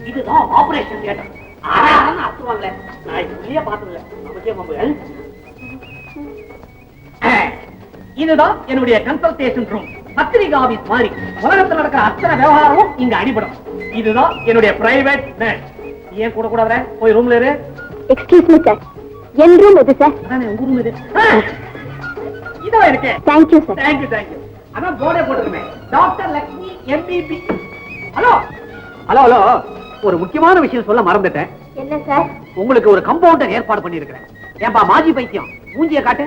இதுதான் ஆபரேஷன் தியேட்டர். ஆறான்னு அத்துவாங்களே. நான் இதுலயே பார்த்ததில்ல. நமக்கே மம்புகள். இதுதான் என்னுடைய கன்சல்டேஷன் ரூம். பத்திரிகை ஆபீஸ் மாதிரி உலகத்தில் நடக்கிற அத்தனை விவகாரமும் இங்க அடிபடும். இதுதான் என்னுடைய பிரைவேட் நர்ஸ். ஏன் கூட கூட வர? போய் ரூம்ல இரு. எக்ஸ்கியூஸ் மீ சார், என் ரூம் எது சார்? அதானே உங்க ரூம் இது. இதோ இருக்கே. Thank you sir. Thank you thank you. அதான் போர்டே போட்டுருமே, doctor Lakshmi MBB. Hello hello hello, ஒரு முக்கியமான விஷயம் சொல்ல மறந்துட்டேன். என்ன சார்? உங்களுக்கு ஒரு கம்பவுண்டர் ஏற்பாடு பண்ணியிருக்கிறேன். ஏன்பா மாஜி பைத்தியம், மூஞ்சிய காட்டு.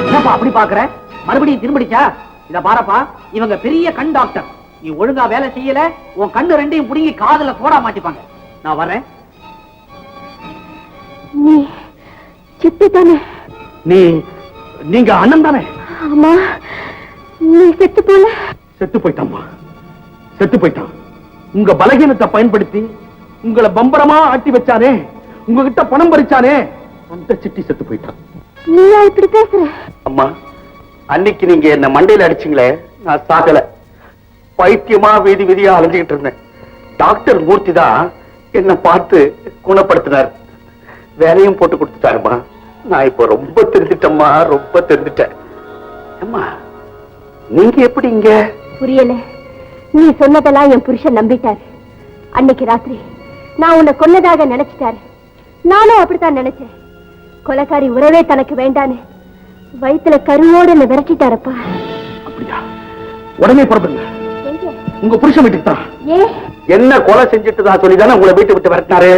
என்னப்பா அப்படி பாக்குற? மறுபடியும் திரும்பிடுச்சா? இத பாரப்பா, இவங்க பெரிய கண் டாக்டர். நீ ஒழுங்கா வேலை செய்யல, உன் கண்ணு ரெண்டையும் புடுங்கி காதுல சோடா மாட்டிப்பாங்க. நான் வரேன். நீ சித்து தானே? நீங்க அண்ணன் தானே? ஆமா. நீ செத்து போல? செத்து போயிட்டாம்மா, செத்து போயிட்டான். உங்க பலகீனத்தை பயன்படுத்தி உங்களை பம்பரமா ஆட்டி வச்சானே, உங்ககிட்ட பணம் பறிச்சானே, அந்த சிட்டி செத்து போயிட்டான். நீயா இப்படி பேசுற? அம்மா, அன்னைக்கு நீங்க என்ன மண்டையில அடிச்சீங்களே, நான் சாகல. பைத்தியமா வீதி வீதியா அலைஞ்சுக்கிட்டு இருந்தேன். டாக்டர் மூர்த்தி தான் என்ன பார்த்து குணப்படுத்தினார். வேலையும் போட்டு கொடுத்துட்டாருமா. நான் இப்ப ரொம்ப தெரிஞ்சிட்டேம்மா, ரொம்ப தெரிஞ்சிட்டேன். அம்மா, நீங்க எப்படி இங்க? புரியல. நீ சொன்னதெல்லாம் என் புருஷன் நம்பிட்டாரு. அன்னைக்கு ராத்திரி நான் உன்னை கொன்னதாக நினைச்சிட்டாரு. நானும் அப்படித்தான் நினைச்சேன். கொலைக்காரி உறவே தனக்கு வேண்டான்னு வயித்துல கருவோடு என்ன விரட்டிட்டாரப்பா. அப்படியா? உடனே புறப்படுங்க. உங்க புருஷன் வீட்டுக்கு தான். ஏ என்ன கொலை செஞ்சுட்டு தான் சொல்லிதானே உங்களை வீட்டு விட்டு விரட்டினாரு.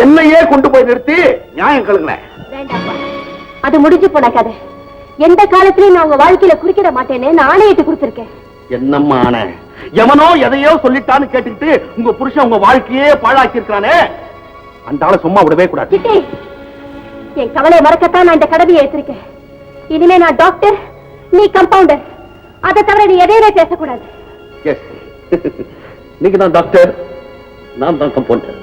என்னையே கொண்டு போய் நிறுத்தி நியாயம் கேளுங்களேன். வேண்டாப்பா, அது முடிஞ்சு போன கதை. எந்த காலத்திலயும் நான் உங்க வாழ்க்கையில குறுக்கிட மாட்டேன்னு நான் ஆணையிட்டு கொடுத்திருக்கேன். என்னம்மா ஆன? எவனோ எதையோ சொல்லிட்டான்னு கேட்டுக்கிட்டு உங்க புருஷன் உங்க வாழ்க்கையே பாழாக்கி இருக்கானே, அந்த ஆளை சும்மா விடவே கூடாது. சிட்டி, என் கவலையை மறக்கத்தான் நான் இந்த கடமையை ஏற்றிருக்கேன். இனிமே நான் டாக்டர், நீ கம்பவுண்டர். அதை தவிர நீ எதையுமே பேசக்கூடாது. நீங்க தான் டாக்டர், நான் தான் கம்பவுண்டர்.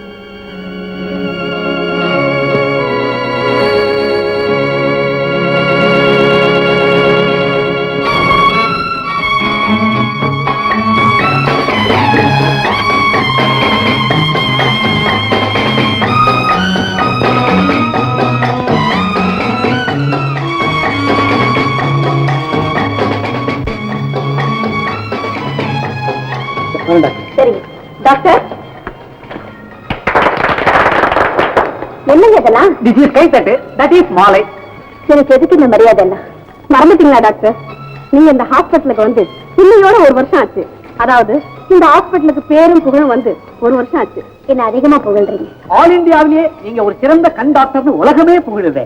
சரி டாக்டர், என்னங்க இதெல்லாம்? This is கைத்தட்டு, that is மாலை. எனக்கு எதுக்கு இந்த மரியாதை எல்லாம்? மறந்துட்டீங்களா டாக்டர்? நீங்க இந்த ஹாஸ்பிட்டலுக்கு வந்து இன்னையோட 1 வருஷம் ஆச்சு. அதாவது இந்த ஹாஸ்பிட்டலுக்கு பேரும் புகழும் வந்து 1 வருஷம் ஆச்சு. என்ன அதிகமா புகழ்றீங்க. ஆல் இந்தியாவிலேயே நீங்க ஒரு சிறந்த கண் டாக்டர்னு உலகமே புகழுதே.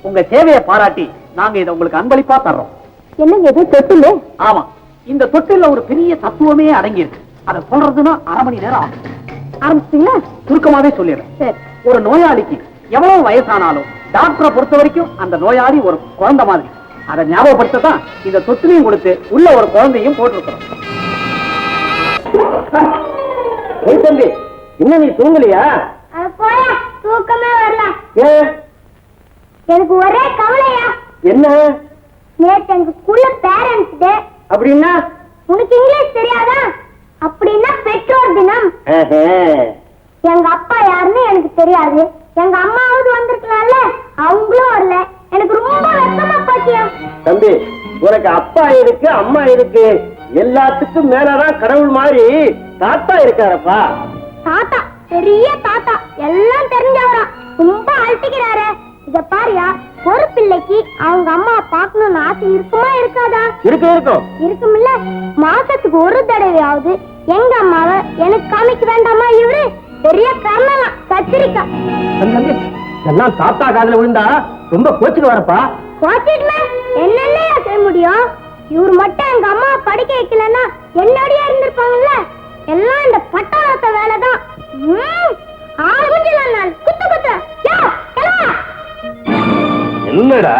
உங்க சேவையை பாராட்டி நாங்க இதை உங்களுக்கு அன்பளிப்பா தர்றோம். என்னங்க இது தொட்டிலே? ஆமா, இந்த தொட்டில ஒரு பெரிய தத்துவமே அடங்கி இருக்கு. அதை சொல்றதுன்னா 1/2 மணி நேரம் ஆகும். ஆரம்பிச்சிட்டீங்களா? சுருக்கமாவே சொல்லிடுறேன். சரி. ஒரு நோயாளிக்கு எவ்வளவு வயசானாலும் டாக்டரை பொறுத்த வரைக்கும் அந்த நோயாளி ஒரு குழந்தை மாதிரி. அதை ஞாபகப்படுத்ததான் இந்த தொட்டிலையும் கொடுத்து உள்ள ஒரு குழந்தையும் போட்டிருக்கிறோம். தம்பி, இன்னும் நீ தூங்கலையா? தூக்கமே வரல. ஏன்? எனக்கு ஒரே கவலையா. என்ன? நேத்து எங்க ஸ்கூல்ல பேரண்ட்ஸ் டே. அப்படின்னா உனக்கு இங்கிலீஷ் தெரியாதா? அப்படின்னா பெற்றோர் தினம். எங்க அப்பா யாருன்னு எனக்கு தெரியாது. எங்க அம்மாவது வந்திருக்கலாம்ல, அவங்களும் வரல. எனக்கு ரொம்ப வெக்கமா போச்சியா. தம்பி, உனக்கு அப்பா இருக்கு, அம்மா இருக்கு, எல்லாத்துக்கும் மேலதான் கடவுள் மாதிரி தாத்தா இருக்காரப்பா. தாத்தா, பெரிய தாத்தா, எல்லாம் தெரிஞ்சவரா. ரொம்ப அழட்டிக்கிறாரு. இத பாரியா, ஒரு பிள்ளைக்கு அவங்க அம்மா பாக்கணும்னு ஆசை இருக்குமா இருக்காதா? இருக்கும்ல. மாசத்துக்கு ஒரு தடவையாவது எங்க அம்மாவை எனக்கு காமிக்க வேண்டாமா? இவரு பெரிய கர்ணலா கத்திரிக்கா. எல்லாம் தாத்தா காதுல விழுந்தா ரொம்ப கோச்சுக்கு வரப்பா. கோச்சிட்டுல என்னென்ன செய்ய முடியும்? இவரு மட்டும் எங்க அம்மா படிக்க வைக்கலன்னா என்னோடய இருந்திருப்பாங்கல்ல. எல்லாம் இந்த பட்டாளத்த வேலைதான். ஆரம்பிச்சலாம் நான் குத்து குத்து. என்னடா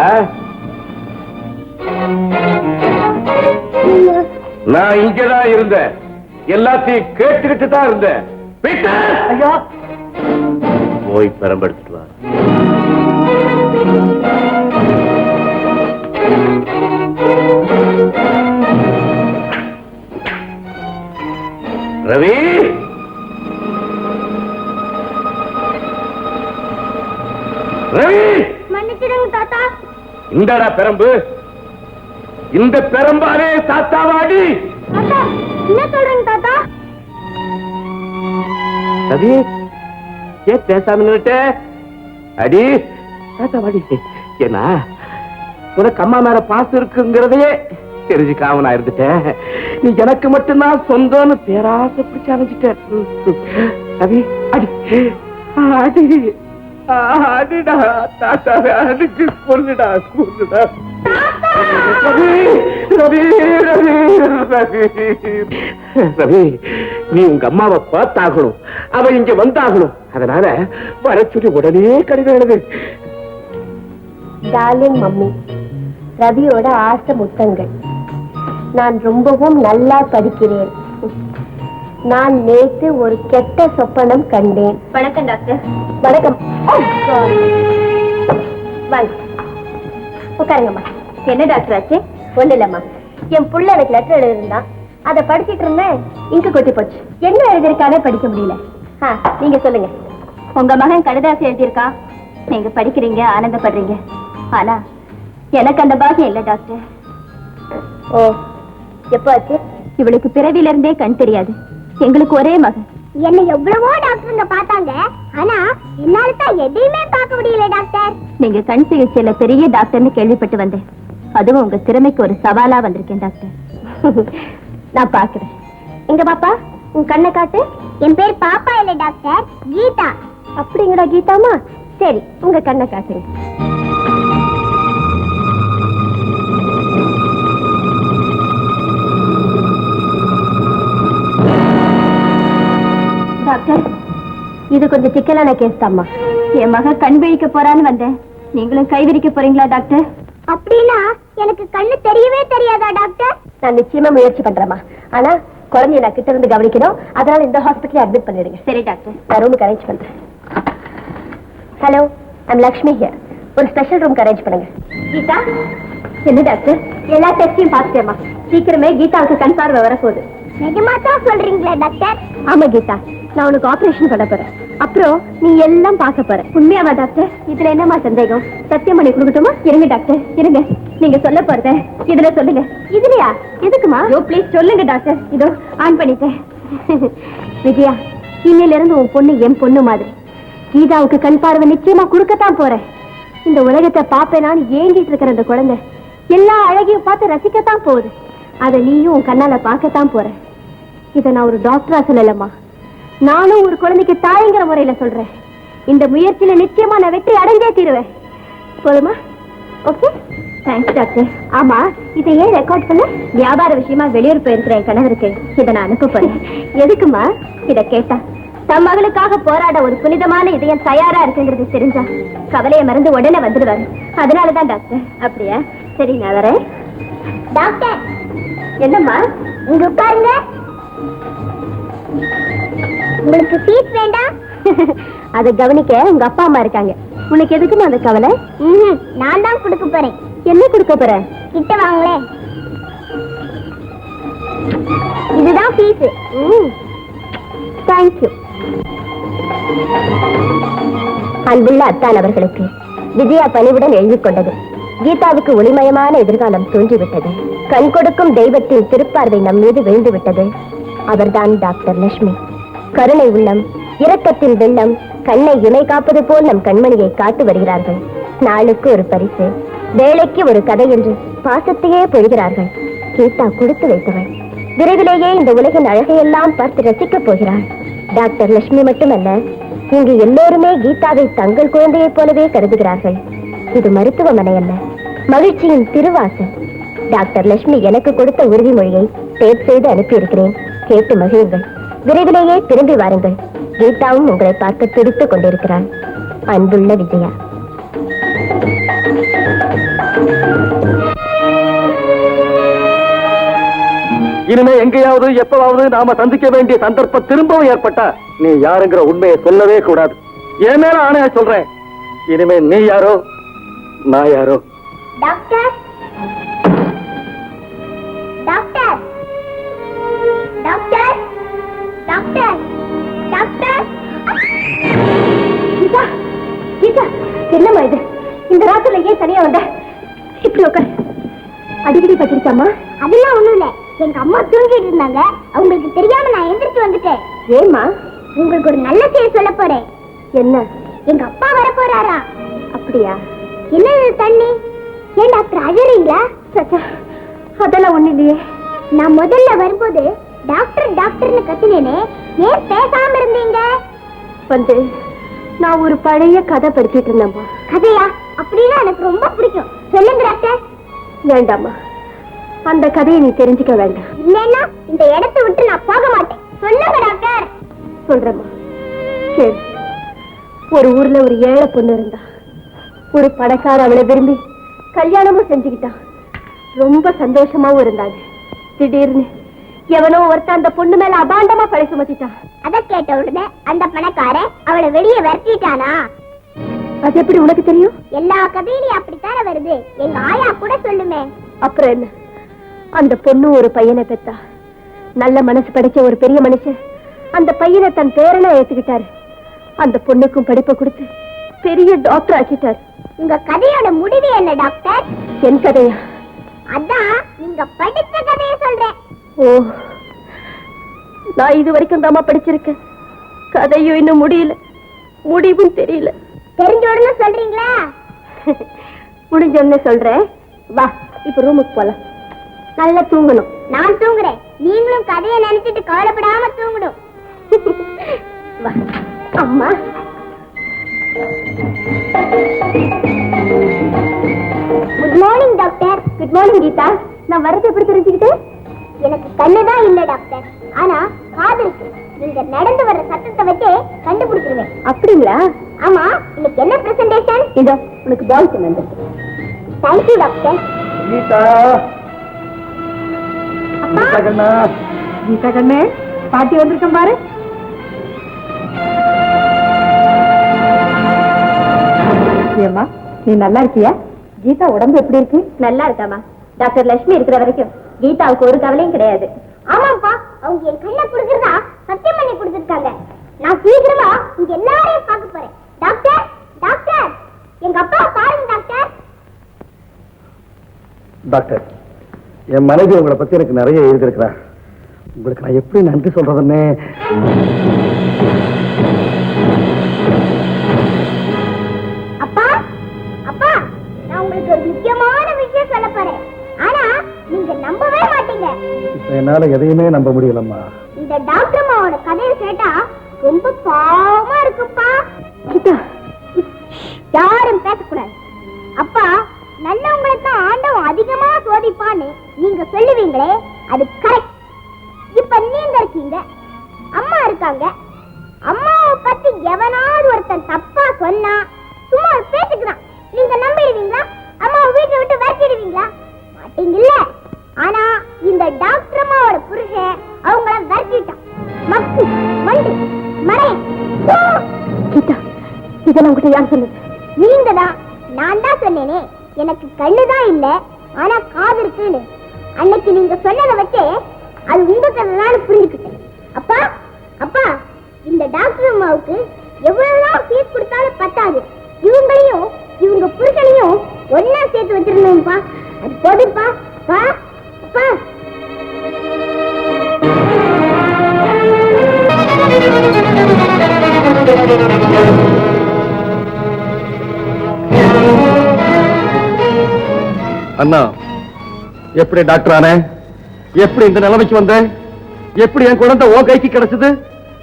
நான் இங்கதான் இருந்தேன், எல்லாத்தையும் கேட்டுக்கிட்டு தான் இருந்தேன். ஐயா, போய் பெரம்பெடுத்துட்டு வா. ரவி, ரவி, மன்னிச்சிடுங்க தாத்தா. இந்தடா பெரம்பு. இந்த பெரம்பாலே தாத்தாவாடி. தாத்தா, என்ன சொல்றீங்க தாத்தா? ரவி, ஏன் பேசாம நின்னுட்ட? அடி தாத்தாவாடி. ஏன்னா உனக்கு அம்மா மேல பாசம் இருக்குங்கிறதையே தெரிஞ்சுக்காம நான் இருந்துட்டேன். நீ எனக்கு மட்டும்தான் சொந்தம்னு பேராசை பிடிச்சு அணைஞ்சிட்டேன். ரவி, அடி அடி அடிடா தாத்தாவை அடிச்சு கொல்லுடா கொல்லுடா. ரவி, ரவி, ரவி, ரவி, ரவி, நீ உங்க அம்மாவை பார்த்தாகணும், அவ இங்க வந்தாகணும். அதனால வர சொல்லி உடனே கடிதம் எழுது. டார்லிங் மம்மி, ரவியோட ஆசை முத்தங்கள். நான் ரொம்பவும் நல்லா படிக்கிறேன். நான் நேற்று ஒரு கெட்ட சொப்பனம் கண்டேன். வணக்கம் டாக்டர். வணக்கம். வாங்க உட்காருங்கம்மா. என்ன டாக்டர் ஆச்சு? ஒண்ணு இல்லம்மா, என் புள்ள எனக்கு லெட்டர் எழுதிருந்தான், அதை படிச்சிட்டு இருந்தேன், இங்கு கொட்டி போச்சு. என்ன எழுதிருக்கானே படிக்க முடியல. நீங்க சொல்லுங்க. உங்க மகன் கடிதாசி எழுதியிருக்கா, நீங்க படிக்கிறீங்க, ஆனந்தப்படுறீங்க. ஆனா எனக்கு அந்த பாக்கியம் இல்ல டாக்டர். ஓ, எப்ப ஆச்சு? இவளுக்கு பிறவில இருந்தே கண் தெரியாது. எங்களுக்கு ஒரே மகன். என்ன எவ்வளவோ டாக்டருங்க பார்த்தாங்க, ஆனா என்னால பார்த்தா எதையுமே பார்க்க முடியல டாக்டர். நீங்க கண் சிகிச்சையில பெரிய டாக்டர்னு கேள்விப்பட்டு வந்தேன். அதுவும் உங்க திறமைக்கு ஒரு சவாலா வந்திருக்கேன் டாக்டர். நான் பாக்குறேன். எங்க பாப்பா, உன் கண்ணை காட்டு. என் பேர் பாப்பா இல்ல டாக்டர், கீதா. அப்படிங்கடா கீதாமா? சரி, உங்க கண்ணை காட்டுங்க. டாக்டர், இது கொஞ்சம் சிக்கலான கேஸ் தாம்மா. என் மக கண் விழிக்க போறான்னு வந்தேன். நீங்களும் கை விரிக்க போறீங்களா டாக்டர்? அப்படின்னா எனக்கு கண்ணு தெரியவே தெரியாதா டாக்டர்? நான் நிச்சயமா முயற்சி பண்றேம்மா. ஆனா குழந்தைய நான் கிட்ட இருந்து கவனிக்கணும். அதனால இந்த ஹாஸ்பிட்டல் அட்மிட் பண்ணிடுங்க. சரி டாக்டர், நான் ரூமுக்கு அரேஞ்ச் பண்றேன். Hello, I'm Lakshmi here. ஒரு ஸ்பெஷல் ரூம் அரேஞ்ச் பண்ணுங்க. கீதா. என்ன டாக்டர்? எல்லா டெஸ்டையும் பார்த்துட்டேம்மா. சீக்கிரமே கீதாவுக்கு கண் பார்வை வரப்போகுது. நிஜமா தான் சொல்றீங்களா டாக்டர்? ஆமா கீதா, நான் உனக்கு ஆபரேஷன் பண்ண போறேன். அப்புறம் நீ எல்லாம் பார்க்க போற. உண்மையாவா டாக்டர்? இதுல என்னமா சந்தேகம்? சத்தியம் பண்ணி கொடுக்கட்டுமா? இருங்க டாக்டர், இருங்க. நீங்க சொல்ல போறத இதுல சொல்லுங்க. இதுலயா? எதுக்குமா? ப்ளீஸ் சொல்லுங்க டாக்டர். இதோ ஆன் பண்ணிட்டேன். விஜயா, இன்னையில இருந்து உன் பொண்ணு என் பொண்ணு மாதிரி. கீதாவுக்கு கண் பார்வை நிச்சயமா கொடுக்கத்தான் போறேன். இந்த உலகத்தை பாப்பேன் நான் ஏங்கிட்டு இருக்கிற அந்த குழந்தை எல்லா அழகையும் பார்த்து ரசிக்கத்தான் போகுது. அதை நீயும் உன் கண்ணால பார்க்கத்தான் போற. இதை நான் ஒரு டாக்டரா சொல்லலம்மா, நானும் ஒரு குழந்தைக்கு தாய்ங்கிற முறையில சொல்றேன். இந்த முயற்சியில நிச்சயமா நான் வெற்றி அடைஞ்சே தீருவேன். போதுமா? Okay, thanks doctor. ஆமா, இதை ஏன் ரெக்கார்ட் பண்ண? வியாபார விஷயமா வெளியூர் போயிருக்கிற என் கணவருக்கு இதை நான் அனுப்ப போறேன். எதுக்குமா? இதை கேட்டா தம் மகளுக்காக போராட ஒரு புனிதமான இதயம் தயாரா இருக்குங்கிறது தெரிஞ்சா கவலையை மறந்து உடனே வந்துடுவாரு. அதனாலதான் டாக்டர். அப்படியா? சரி, நான் வரேன். டாக்டர். என்னம்மா? இங்க உட்காருங்க. உங்களுக்கு ஃபீஸ் வேண்டாம்? அதை கவனிக்க உங்க அப்பா அம்மா இருக்காங்க. உனக்கு எதுக்குமா அந்த கவலை? நான் தான் கொடுக்க போறேன். என்ன கொடுக்க போற? கிட்ட வாங்களே. இதுதான் ஃபீஸ். தேங்க்யூ. அன்புள்ள அத்தான் அவர்களுக்கு விஜயா பணிவுடன் எழுதி கொண்டது. கீதாவுக்கு ஒளிமயமான எதிர்காலம் தோன்றிவிட்டது. கண் கொடுக்கும் தெய்வத்தின் திருப்பார்வை நம் மீது விழுந்து விட்டது. அவர்தான் டாக்டர் லட்சுமி. கருணை உள்ளம், இரக்கத்தின் வெள்ளம், கண்ணை இணை காப்பது போல் நம் கண்மணியை காட்டு வருகிறார்கள். நாளுக்கு ஒரு பரிசு, வேலைக்கு ஒரு கதை என்று பாசத்தையே பொழிகிறார்கள். கீதா கொடுத்து வைத்தவள். விரைவிலேயே இந்த உலகின் அழகையெல்லாம் பார்த்து ரசிக்கப் போகிறாள். டாக்டர் லட்சுமி மட்டுமல்ல, இங்கு எல்லோருமே கீதாவை தங்கள் குழந்தையைப் போலவே கருதுகிறார்கள். இது மருத்துவமனை அல்ல, மகிழ்ச்சியின் திருவாசல். டாக்டர் லட்சுமி எனக்கு கொடுத்த உறுதிமொழியை டேப் செய்து அனுப்பியிருக்கிறேன். கேட்டு மகிழுங்கள். விரைவிலேயே திரும்பி வாருங்கள். கீதாவும் உங்களை பார்க்க துடித்துக் கொண்டிருக்கிறாள். அன்புள்ள விஜயா. இனிமே எங்கேயாவது எப்பவாவது நாம சந்திக்க வேண்டிய சந்தர்ப்பம் திரும்பவும் ஏற்பட்டா நீ யாருங்கிற உண்மையை சொல்லவே கூடாது. என் மேல ஆணையா சொல்றேன். இனிமே நீ யாரோ நான் யாரோ. Doctor, doctor, doctor, doctor, doctor. Geetha, Geetha, என்னம்மா இது? இந்த ராத்திரில ஏன் தனியா வந்த? இப்படி உட்கார். அடிக்கடி பட்டிருக்காமா? அதெல்லாம் ஒண்ணும் இல்ல. எங்க அம்மா தூங்கிட்டு இருந்தாங்க, அவங்களுக்கு தெரியாம நான் எந்திரிச்சு வந்துட்டேன். ஏமா? உங்களுக்கு ஒரு நல்ல செய்தி சொல்ல போறேன். என்ன? எங்க அப்பா வர போறாரா? அப்படியா? என்ன தண்ணி? ஏன் டாக்டர் அழறீங்களா? அதெல்லாம் ஒண்ணு இல்லையே. நான் முதல்ல வரும்போது டாக்டர் டாக்டர்னு கத்தினேனே, ஏன் பேசாம இருந்தீங்க? வந்து நான் ஒரு பழைய கதை படிச்சிட்டு இருந்தேன்ப்பா. கதையா? அப்படின்னா எனக்கு ரொம்ப பிடிக்கும். சொல்லுங்க டாக்டர். வேண்டாமா, அந்த கதையை நீ தெரிஞ்சுக்க வேண்டாம். இல்லைன்னா இந்த இடத்தை விட்டு நான் போக மாட்டேன். சொல்லுங்க டாக்டர். சொல்றேம்மா, சரி. ஒரு ஊர்ல ஒரு ஏழை பொண்ணு இருந்தா. ஒரு பணக்கார அவளை விரும்பி கல்யாணமும் செஞ்சுக்கிட்டான். ரொம்ப சந்தோஷமாவும் இருந்தாங்க. திடீர்னு எவனோ ஒருத்தன் அந்த பொண்ணு மேல அபாண்டமா பழி சுமத்திட்டான். அத கேட்ட உடனே அந்த பணக்கார அவளை வெளியே விரட்டிட்டானா? அது எப்படி உனக்கு தெரியும்? எல்லா கதையிலையும் அப்படித்தானே வருது. எங்க ஆயா கூட சொல்லுமே. அப்புறம் என்ன? அந்த பொண்ணு ஒரு பையனை பெத்தா. நல்ல மனசு படைச்ச ஒரு பெரிய மனுஷன் அந்த பையனை தன் பேரனை ஏத்துக்கிட்டாரு. அந்த பொண்ணுக்கும் படிப்பை கொடுத்து பெரிய டாக்டர் ஆக்கிட்டார். உங்க கதையோட முடிவு என்ன டாக்டர்? என் கதையா? அதான் நீங்க படிச்ச கதையை சொல்றேன். ஓ, நான் இது வரைக்கும் தாமா படிச்சிருக்கேன். கதையும் இன்னும் முடியல, முடிவும் தெரியல. தெரிஞ்ச உடனே சொல்றீங்களா? முடிஞ்ச உடனே சொல்றேன். வா, இப்ப ரூமுக்கு போலாம். நல்லா தூங்கணும். நான் தூங்குறேன், நீங்களும் கதையை நினைச்சிட்டு கவலைப்படாம தூங்கணும். வா. அம்மா, good morning doctor. Good morning Geetha. நான் வரது எப்படி தெரிஞ்சுக்கிட்டு? எனக்கு கண்ணுதான் இல்ல டாக்டர், ஆனா காது இருக்கு. நீங்க நடந்து வர்ற சத்தத்தை வச்சே கண்டுபிடிச்சிருவேன். அப்படிங்களா? ஆமா. இன்னைக்கு என்ன பிரசன்டேஷன்? இதோ உனக்கு பால் சொன்னது. Thank you doctor. கீதா, கீதா கண்ணா. கீதா கண்ணு, பாட்டி வந்திருக்கேன் பாரு. ஏம்மா, நீ நல்லா இருக்கியா? கீதா உடம்பு எப்படி இருக்கு? நல்லா இருக்காமா. டாக்டர் லட்சுமி இருக்கிற வரைக்கும் கீதாவுக்கு ஒரு கவலையும் கிடையாது. ஆமாப்பா, அவங்க என் கண்ணை குடுக்கறதா சத்தியம் பண்ணி கொடுத்துருக்காங்க. நான் சீக்கிரமா இங்க எல்லாரையும் பார்க்க போறேன். டாக்டர், டாக்டர், எங்க அப்பா பாருங்க டாக்டர். டாக்டர், என் மனைவி உங்களை பத்தி எனக்கு நிறைய எழுதியிருக்கிறார். உங்களுக்கு நான் எப்படி நன்றி சொல்றதுன்னு. அப்பா, அப்பா, நான் உங்களுக்கு ஒரு முக்கியமான விஷயம் சொல்ல போறேன். ஆனா நீங்க நம்பவே மாட்டீங்க. இப்ப என்னால எதையுமே நம்ப முடியலம்மா. இந்த டாக்டர் அம்மாவோட கதையை கேட்டா ரொம்ப பாவமா இருக்குப்பா. யாரும் பேசக்கூடாது. அப்பா, நல்லவங்களை தான் ஆண்டவன் அதிகமா சோதிப்பான்னு நீங்க சொல்லுவீங்களே, அது கரெக்ட். இப்ப நீங்க இருக்கீங்க, அம்மா இருக்காங்க. அம்மாவை பத்தி எவனாவது ஒருத்தன் தப்பா சொன்னா சும்மா பேசிக்கிறான். நீங்க நம்பிடுவீங்களா? அம்மாவை வீட்டை விட்டு விரட்டிடுவீங்களா? மாட்டீங்கல்ல. ஆனா இந்த டாக்டர் அம்மாவோட புருஷன் அவங்கள விரட்டிட்டான். மக்கு, மண்டு, மடை. கீதா, இதெல்லாம் உங்ககிட்ட யார் சொல்லுது? நீங்க தான். நான் தான் சொன்னேனே, எனக்கு கண்ணுதான் இல்ல ஆனா காது இருக்குன்னு. அன்னைக்கு நீங்க சொன்னதை வச்சு அது உங்க கதைதான் புரிஞ்சுக்கிட்டேன். அப்பா, அப்பா, இந்த டாக்டர் அம்மாவுக்கு எவ்வளவுதான் ஃபீஸ் கொடுத்தாலும் பத்தாது. இவங்களையும் இவங்க புருஷனையும் ஒன்னா சேர்த்து வச்சிருந்தோம்ப்பா. அது போதுப்பா. பா, அப்பா. அண்ணா, எப்படி டாக்டர் ஆனே? எப்படி இந்த நிலைமைக்கு வந்த? எப்படி என் குழந்தை ஓ கைக்கு கிடைச்சது?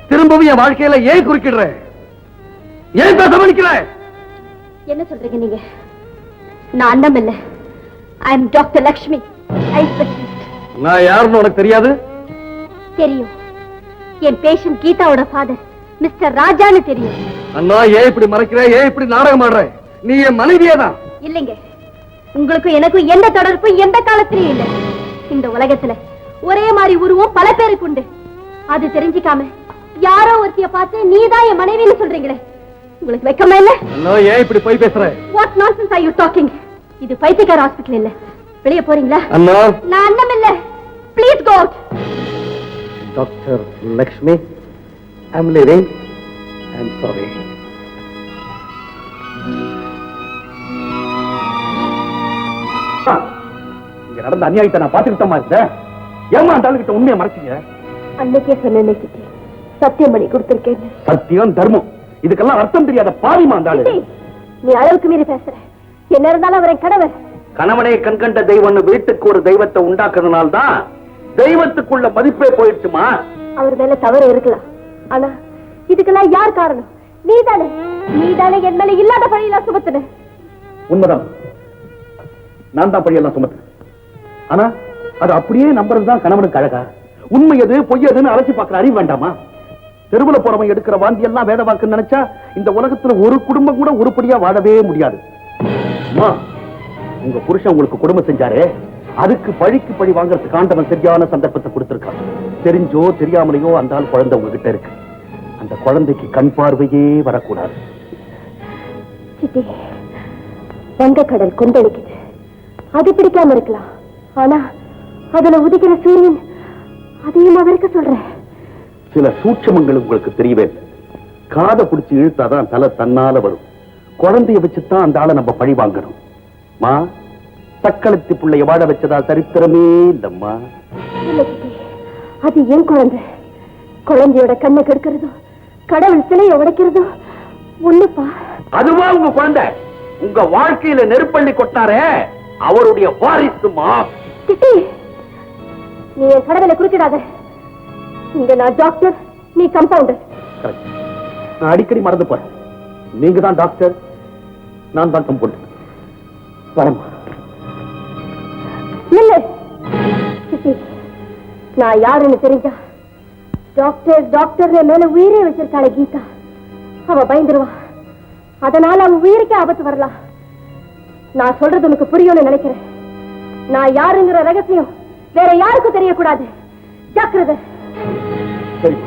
திரும்பவும் என் வாழ்க்கையில ஏன் குறுக்கிடுற? ஏன் கவனிக்கிற? என்ன சொல்றீங்க நீங்க? நான் அண்ணம் இல்ல. I am doctor Lakshmi, I specialist. நான் யாருன்னு உனக்கு தெரியாது? தெரியும். என் பேஷண்ட் கீதாவோட ஃபாதர் மிஸ்டர் ராஜான்னு தெரியும். அண்ணா, ஏன் இப்படி மறைக்கிற? ஏன் இப்படி நாடகம் ஆடுற? நீ என் மனைவியே தான். இல்லைங்க, உங்களுக்கும் எனக்கும் எந்த தொடர்பும் எந்த காலத்திலயும் இல்ல. இந்த உலகத்துல ஒரே மாதிரி உருவம் பல பேருக்கு உண்டு. அது தெரிஞ்சுக்காம யாரோ ஒருத்திய பார்த்து நீதான் என் மனைவின்னு சொல்றீங்களே, உங்களுக்கு வெக்கமா இல்ல? அண்ணா, ஏன் இப்படி போய் பேசுற? What nonsense are you talking? இது பைத்தியக்கார ஹாஸ்பிடல் இல்ல. வெளிய போறீங்களா? அண்ணா, நான் அண்ணம் இல்ல. Please go out. Doctor Lakshmi, I am leaving. I am sorry. இங்க நடந்த அநியாயத்தை நான் பாத்துக்கிட்டமா இருந்தேன். ஏமா அந்த ஆளுகிட்ட உண்மையை மறைச்சீங்க? அன்னைக்கே சொன்னேன் சித்தி, சத்தியம் பண்ணி கொடுத்திருக்கேன். சத்தியம் தர்மம் இதுக்கெல்லாம் அர்த்தம் தெரியாத பாவிமா அந்த ஆளு. நீ அளவுக்கு மீறி பேசுற. என்ன இருந்தாலும் அவரை கடவுள். கணவனை கண்கண்ட தெய்வம் வீட்டுக்கு ஒரு தெய்வத்தை உண்டாக்குறதுனால்தான் தெய்வத்துக்குள்ள மதிப்பே போயிடுச்சுமா. அவர் மேல தவறு இருக்கலாம், ஆனா இதுக்கெல்லாம் யார் காரணம்? நீதானே. நீதானே என் மேல இல்லாத பழியெல்லாம் சுமத்துன. உண்மைதான், நான் தான் பழியெல்லாம் சுமத்துறேன். ஆனா அது அப்படியே நம்புறதுதான் கணவனுக்கு அழகா? உண்மை எது பொய் எதுன்னு அலசி பார்க்கிற அறிவு வேண்டாமா? தெருவுல போறவன் எடுக்கிற வாந்தி எல்லாம் வேத வாக்குன்னு நினைச்சா இந்த உலகத்துல ஒரு குடும்பம் கூட உருப்படியா வாழவே முடியாது. அம்மா, உங்க புருஷன் உங்களுக்கு குடும்பம் செஞ்சாரே, அதுக்கு பழிக்கு பழி வாங்கறதுக்கு ஆண்டவன் சரியான சந்தர்ப்பத்தை கொடுத்திருக்கான். தெரிஞ்சோ தெரியாமலையோ அந்த ஆள் குழந்தை உங்ககிட்ட இருக்கு. அந்த குழந்தைக்கு கண் பார்வையே வரக்கூடாது. சித்தி, வங்கக்கடல் கொந்தளிக்குது. அது பிடிக்காம இருக்கலாம், ஆனா அதுல உதிக்கிற சூரியன் அதையும் அவருக்கு சொல்றேன். சில சூட்சமங்கள் உங்களுக்கு தெரியவே இல்லை. காதை பிடிச்சி இழுத்தாதான் தலை தன்னால வரும். குழந்தைய வச்சுதான் அந்த ஆளை நம்ம பழி வாங்கணும். மா, தக்களத்தி பிள்ளைய வாழ வச்சதா சரித்திரமே இல்லம்மா. இல்ல சித்தி, அது என் குழந்தை. குழந்தையோட கண்ணை கெடுக்கிறதும் கடவுள் சிலையை உடைக்கிறதும் ஒண்ணுப்பா. அதுவா உங்க குழந்தை? உங்க வாழ்க்கையில நெருப்பள்ளி கொட்டாரே அவருடைய வாரிசுமா? சித்தி, நீ என் கடவுளை குறுக்கிடாத. இங்க நான் டாக்டர், நீ கம்பவுண்டர். நான் அடிக்கடி மறந்து போறேன். நீங்க தான் டாக்டர், நான் தான் கம்பவுண்டர். வரமா இல்ல சித்தி, நான் யாருன்னு தெரிஞ்சா டாக்டர் டாக்டர் மேல உயிரே வச்சிருக்காளே கீதா, அவ பயந்துருவா. அதனால அவ உயிருக்கே ஆபத்து வரலாம். நான் சொல்றது உனக்கு புரியும்னு நினைக்கிறேன். நான் யாருங்கிற ரகசியம் வேற யாருக்கும் தெரியக்கூடாது. ஜாக்கிரதை. சரி.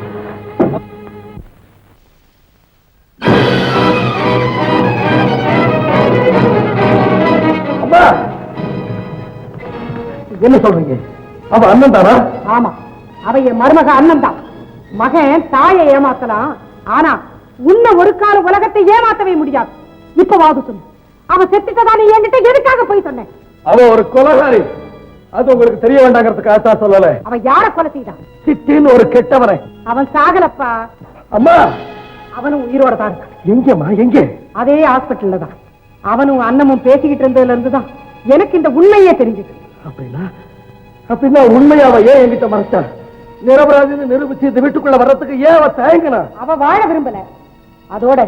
அம்மா, என்ன சொல்றீங்க? அவ அண்ணன் தானா? ஆமா, அவ என் மருமக அண்ணன் தான். மகன் தாயை ஏமாத்தலாம், ஆனா உன்ன ஒரு கால உலகத்தை ஏமாத்தவே முடியாது. இப்ப வாது சொல்லு, அவ செத்துட்டதானே என்கிட்ட எதுக்காக போய் சொன்னேன்? அவ ஒரு கொலைகாரி, அது உங்களுக்கு தெரிய வேண்டாங்கிறதுக்காக தான் சொல்லல. அவன் யார கொலை செய்தான்? சித்தின்னு ஒரு கெட்டவனை. அவன் சாகலப்பா. அம்மா, அவனும் உயிரோட தான் இருக்கான். எங்கம்மா? எங்க? அதே ஹாஸ்பிட்டல்ல தான். அவனும் அண்ணமும் பேசிக்கிட்டு இருந்ததுல இருந்துதான் எனக்கு இந்த உண்மையே தெரிஞ்சது. அப்படின்னா உண்மையாவ ஏன் என்கிட்ட மறைச்சா? நிரபராதின்னு நிரூபிச்சு இந்த வீட்டுக்குள்ள வர்றதுக்கு ஏன் அவ தயங்கினா? அவ வாழ விரும்பல. அதோட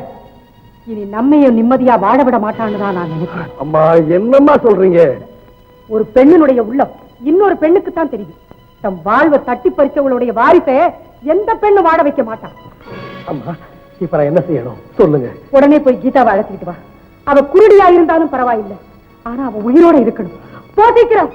இனி நம்மையும் நிம்மதியா வாழ விட மாட்டான்னு தான் நான் நினைக்கிறேன். அம்மா, என்னம்மா சொல்றீங்க? ஒரு பெண்ணினுடைய உள்ளம் இன்னொரு பெண்ணுக்கு தான் தெரியும். தம் வாழ்வை தட்டி பறிச்சவளுடைய வாரிசை எந்த பெண்ணு வாழ வைக்க மாட்டான். அம்மா, இப்ப நான் என்ன செய்யணும் சொல்லுங்க. உடனே போய் கீதாவை அழைச்சிக்கிட்டு வா. அவ குருடியா இருந்தாலும் பரவாயில்லை, ஆனா அவ உயிரோட இருக்கணும். போதிக்கிறோம்.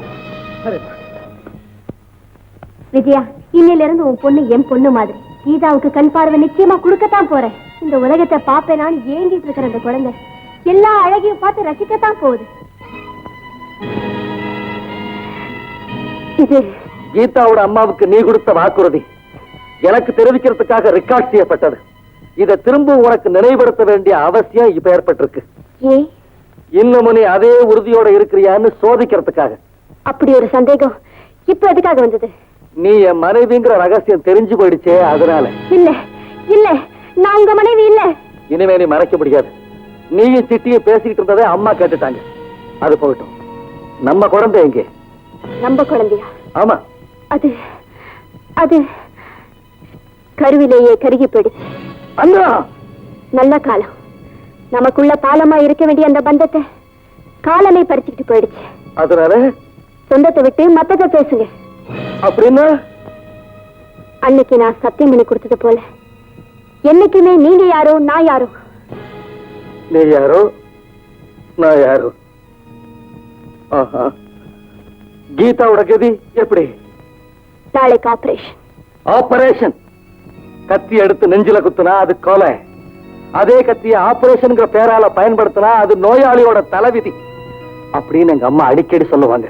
விஜயா, இன்னில இருந்து உன் பொண்ணு என் பொண்ணு மாதிரி. கீதாவுக்கு கண் பார்வை நிச்சயமா கொடுக்கத்தான் போறேன். இந்த உலகத்தை பாப்பேனான்னு ஏங்கிட்டு இருக்கிற அந்த குழந்தை எல்லா அழகையும் பார்த்து ரசிக்கத்தான் போகுது. இது கீதாவோட அம்மாவுக்கு நீ கொடுத்த வாக்குறுதி எனக்கு தெரிவிக்கிறதுக்காக ரெக்கார்ட் செய்யப்பட்டது. இதை திரும்ப உனக்கு நினைவுபடுத்த வேண்டிய அவசியம் இப்ப ஏற்பட்டிருக்கு. ஏன்? இன்னும் நீ அதே உறுதியோட இருக்கிறியான்னு சோதிக்கிறதுக்காக. அப்படி ஒரு சந்தேகம் இப்ப எதுக்காக வந்தது? நீ என் மனைவிங்கிற ரகசியம் தெரிஞ்சு போயிடுச்சே, அதனால. இல்ல இல்ல, நான் உங்க மனைவி இல்ல. இனிமே நீ மறைக்க முடியாது. நீயும் சிட்டியும் பேசிக்கிட்டு இருந்ததை அம்மா கேட்டுட்டாங்க. அது போகட்டும், நம்ம குழந்தை எங்கே? நம்ம குழந்தையா? ஆமா. அது அது கருவிலேயே கருகி போயிடுச்சு. அண்ணா, நல்ல காலம். நமக்குள்ள பாலமா இருக்க வேண்டிய அந்த பந்தத்தை காலமே பறிச்சுக்கிட்டு போயிடுச்சு. அதனால சொந்தத்தை விட்டு மத்தத பேசுங்க. அப்படின்னா அன்னைக்கு நான் சத்தியம் பண்ணி கொடுத்தது போல என்னைக்குமே நீங்க யாரோ நான் யாரோ. நீ யாரோ நான் யாரோ. கீதாவோட கதி எப்படி? நாளைக்கு ஆபரேஷன். ஆபரேஷன்? கத்தி எடுத்து நெஞ்சில குத்துனா அது கொலை. அதே கத்திய ஆபரேஷன் பேரால பயன்படுத்தினா அது நோயாளியோட தலைவிதி அப்படின்னு எங்க அம்மா அடிக்கடி சொல்லுவாங்க.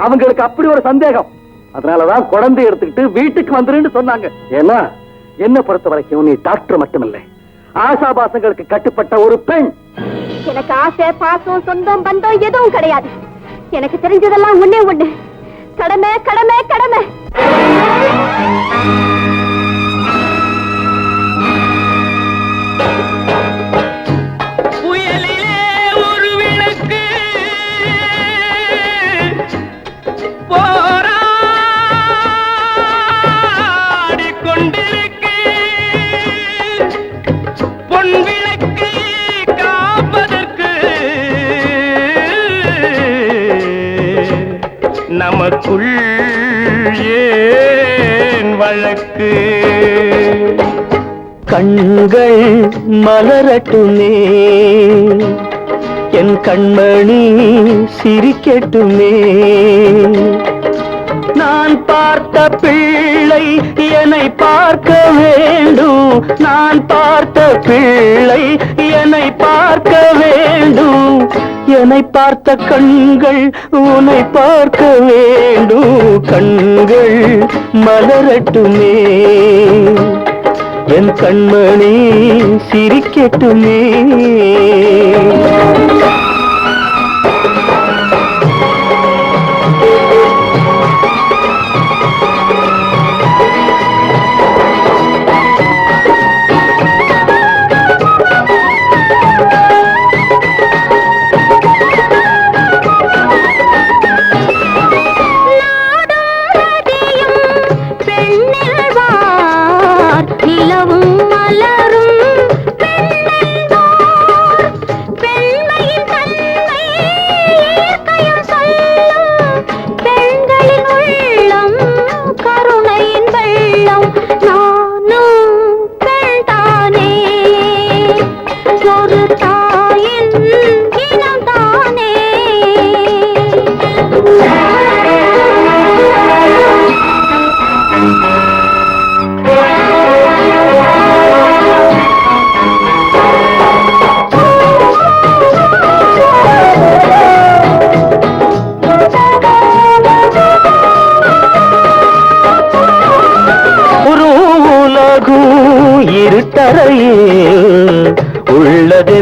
அவங்களுக்கு அப்படி ஒரு சந்தேகம். அதனாலதான் குழந்தை எடுத்துக்கிட்டு வீட்டுக்கு வந்துருன்னு சொன்னாங்க. ஏன்னா என்ன பொறுத்த வரைக்கும் நீ டாக்டர் மட்டுமில்லை, ஆசாபாசங்களுக்கு கட்டுப்பட்ட ஒரு பெண். எனக்கு ஆசை பாசம் சொந்தம் பந்தம் எதுவும் கிடையாது. எனக்கு தெரிஞ்சதெல்லாம் ஒண்ணே ஒண்ணு, கடமை கடமை கடமை. புயலிலே ஒரு விளக்கு போராடி கொண்டிருக்கு, பொன் விளக்கு காப்பதற்கு நமக்குள் ஏன் வழக்கு? கண்கள் மலரட்டுமே, என் கண்மணி சிரிக்கட்டுமே, நான் பார்த்த பிள்ளை என்னை பார்க்க வேண்டும், நான் பார்த்த பிள்ளை என்னை பார்க்க வேண்டும், என்னை பார்த்த கண்கள் உன்னை பார்க்க வேண்டும், கண்கள் மலரட்டுமே, என் கண்மணி சிரிக்கட்டுமே.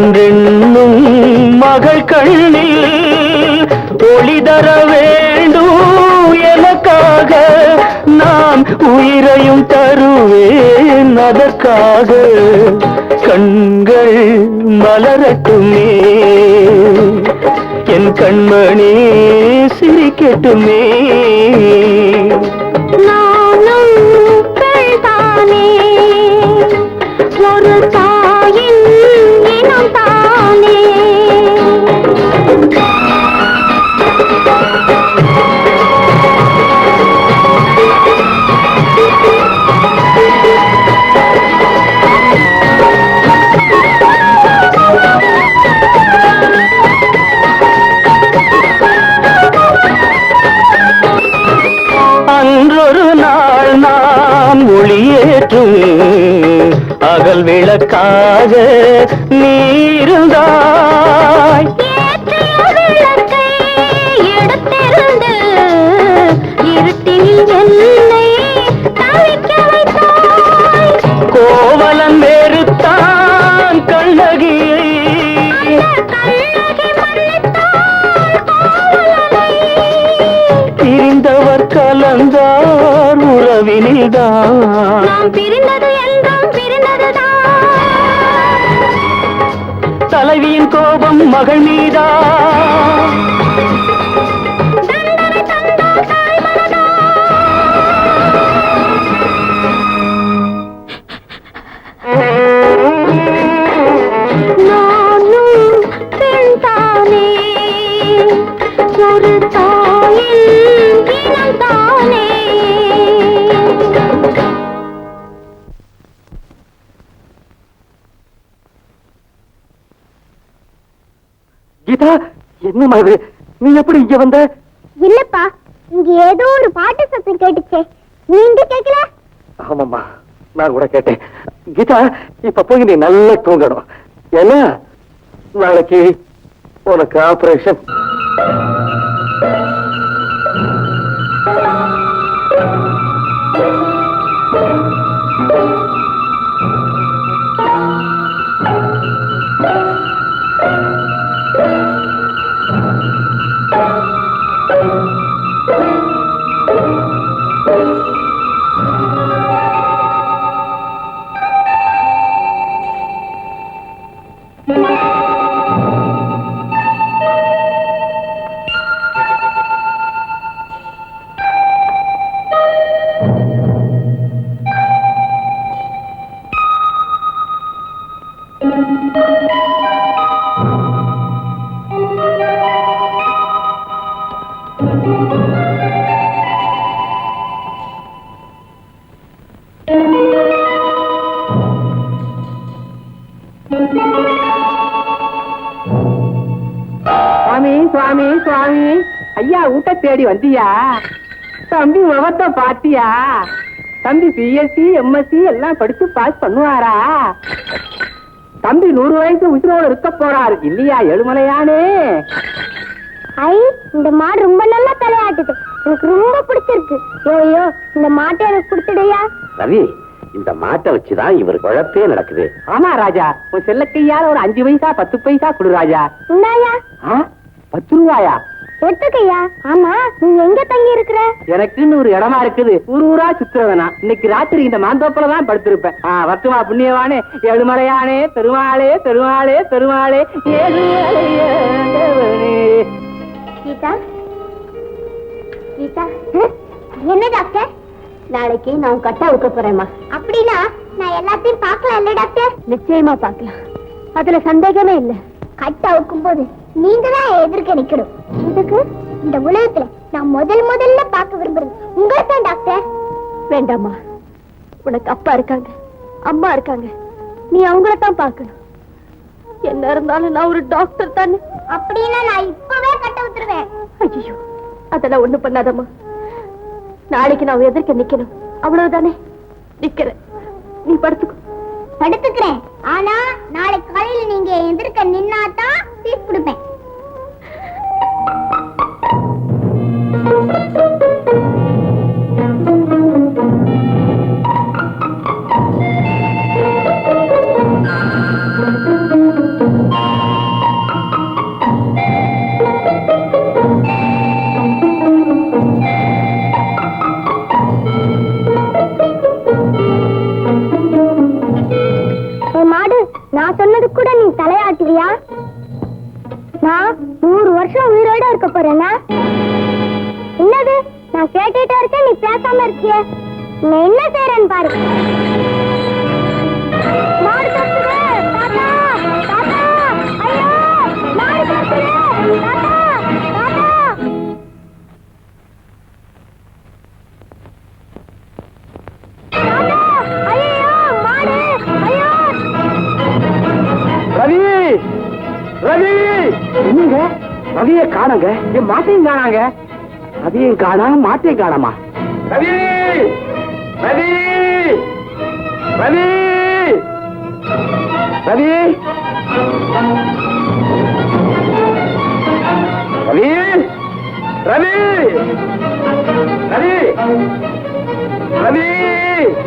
என்றென்னும் மகள் கண்ணில் ஒளி தர வேண்டும் எனக்காக நான் உயிரையும் தருவேன் அதற்காக கண்கள் மலரட்டுமே என் கண்மணி சிரிக்கட்டுமே நானும் பெண்தானே ஒரு தாயின் இனம் தானே அன்றொரு நாள் நான் ஒளியேற்றும் அகல் விளக்காக நீ இருந்தாய் ஏற்றிய விளக்கை எடுத்திருந்து இருட்டில் என்னை தவிக்க வைத்தாய் கோவலன் வெறுத்தான் கண்ணகியை கண்ணகி மன்னித்தாள் கோவலனை பிரிந்தவர் கலந்தார் உறவினில்தான் நாம் பிரிந்தது என்றும் பிரிந்ததுதான் தலைவியின் கோபம் மகள் மீதா தண்டனை தந்தாள் தாய்மனதா நானும் பெண்தானே ஒரு தாயின் இனம் தானே கீதா என்னம்மா இது நீ எப்படி இங்க வந்த இல்லப்பா இங்க ஏதோ ஒரு பாட்டு சத்தம் கேட்டுச்சே நீங்க கேக்கல ஆமாம்மா நான் கூட கேட்டேன் கீதா இப்ப போய் நீ நல்லா தூங்கணும் ஏன்னா நாளைக்கு உனக்கு ஆபரேஷன் சுவாமி சுவாமி சுவாமி ஐயா ஊட்ட தேடி வந்தியா தம்பி முகத்தை பாத்தியா தம்பி பிஎஸ்சி எம்எஸ்சி எல்லாம் படிச்சு பாஸ் பண்ணுவாரா தம்பி 100 வயசு உயிரோடு இருக்க போறாரு இல்லையா எழுமலையானே ஐ இந்த மாடு ரொம்ப நல்லா தலையாட்டுது எனக்கு ரொம்ப பிடிச்சிருக்கு ஐயோ இந்த மாட்டை எனக்கு கொடுத்துடையா ரவி இந்த மாட்டை வச்சுதான் இவர் குழப்பே நடக்குது ஆமா ராஜா உன் செல்லக்கையால ஒரு 5 பைசா 10 பைசா கொடு ராஜா இந்தாயா 10 ரூபாயா எடுத்துக்கையா ஆமா நீங்க எங்க தங்கி இருக்கிற எனக்குன்னு ஒரு இடமா இருக்குது ஊரா சுத்துறவனா இன்னைக்கு ராத்திரி இந்த மாந்தோப்புல தான் படுத்திருப்பேன் வர்த்தமா புண்ணியவானே ஏழுமலையானே பெருமாளே பெருமாளே பெருமாளே கீதா கீதா என்ன டாக்டர் நாளைக்கு நான் கட்ட வைக்க போறேம்மா அப்படின்னா நான் எல்லாத்தையும் பார்க்கலாம் இல்ல டாக்டர் நிச்சயமா பார்க்கலாம் அதுல சந்தேகமே இல்ல கட்ட வைக்கும் போது நீங்க தான் எதிர்க்க நிக்கணும் இதுக்கு இந்த உலகத்துல நான் முதல்ல பார்க்க விரும்புறது உங்களை தான் டாக்டர் வேண்டாமா உனக்கு அப்பா இருக்காங்க அம்மா இருக்காங்க நீ அவங்கள தான் பார்க்கணும் என்ன இருந்தாலும் நான் ஒரு டாக்டர் தானே அப்படின்னா நான் இப்பவே கட்ட விட்டுருவேன் ஐயோ அதெல்லாம் ஒண்ணு பண்ணாதம்மா நாளைக்கு நான் எதிர்க்க நிக்கணும் அவ்வளவுதானே நிக்கிறேன் நீ படுத்துக்கிறேன் ஆனா நாளைக்கு காலையில நீங்க எதிர்க்க நின்னாதான் ஃபீஸ் கொடுப்பேன் நான் 100 வருஷம் உயிரோட இருக்க போறேன்னா? என்னது நான் கேட்டுட்டு இருக்கேன், நீ பேசாம இருக்கிய. நான் என்ன செய்றேன்னு பாரு. மாடு கத்துது, தாத்தா தாத்தா, ஐயோ மாடு கத்துது, தாத்தா தாத்தா. தாத்தா, ஐயோ மாடு, ஐயோ. ரவி ரவி, என்னங்க ரவியை காணங்க, என் மாட்டையும் காணாங்க. ரவியும் காணா, மாட்டையும் காணாமா? ரவி ரவி ரவி ரவி ரவி ரவி ரவி ரவி,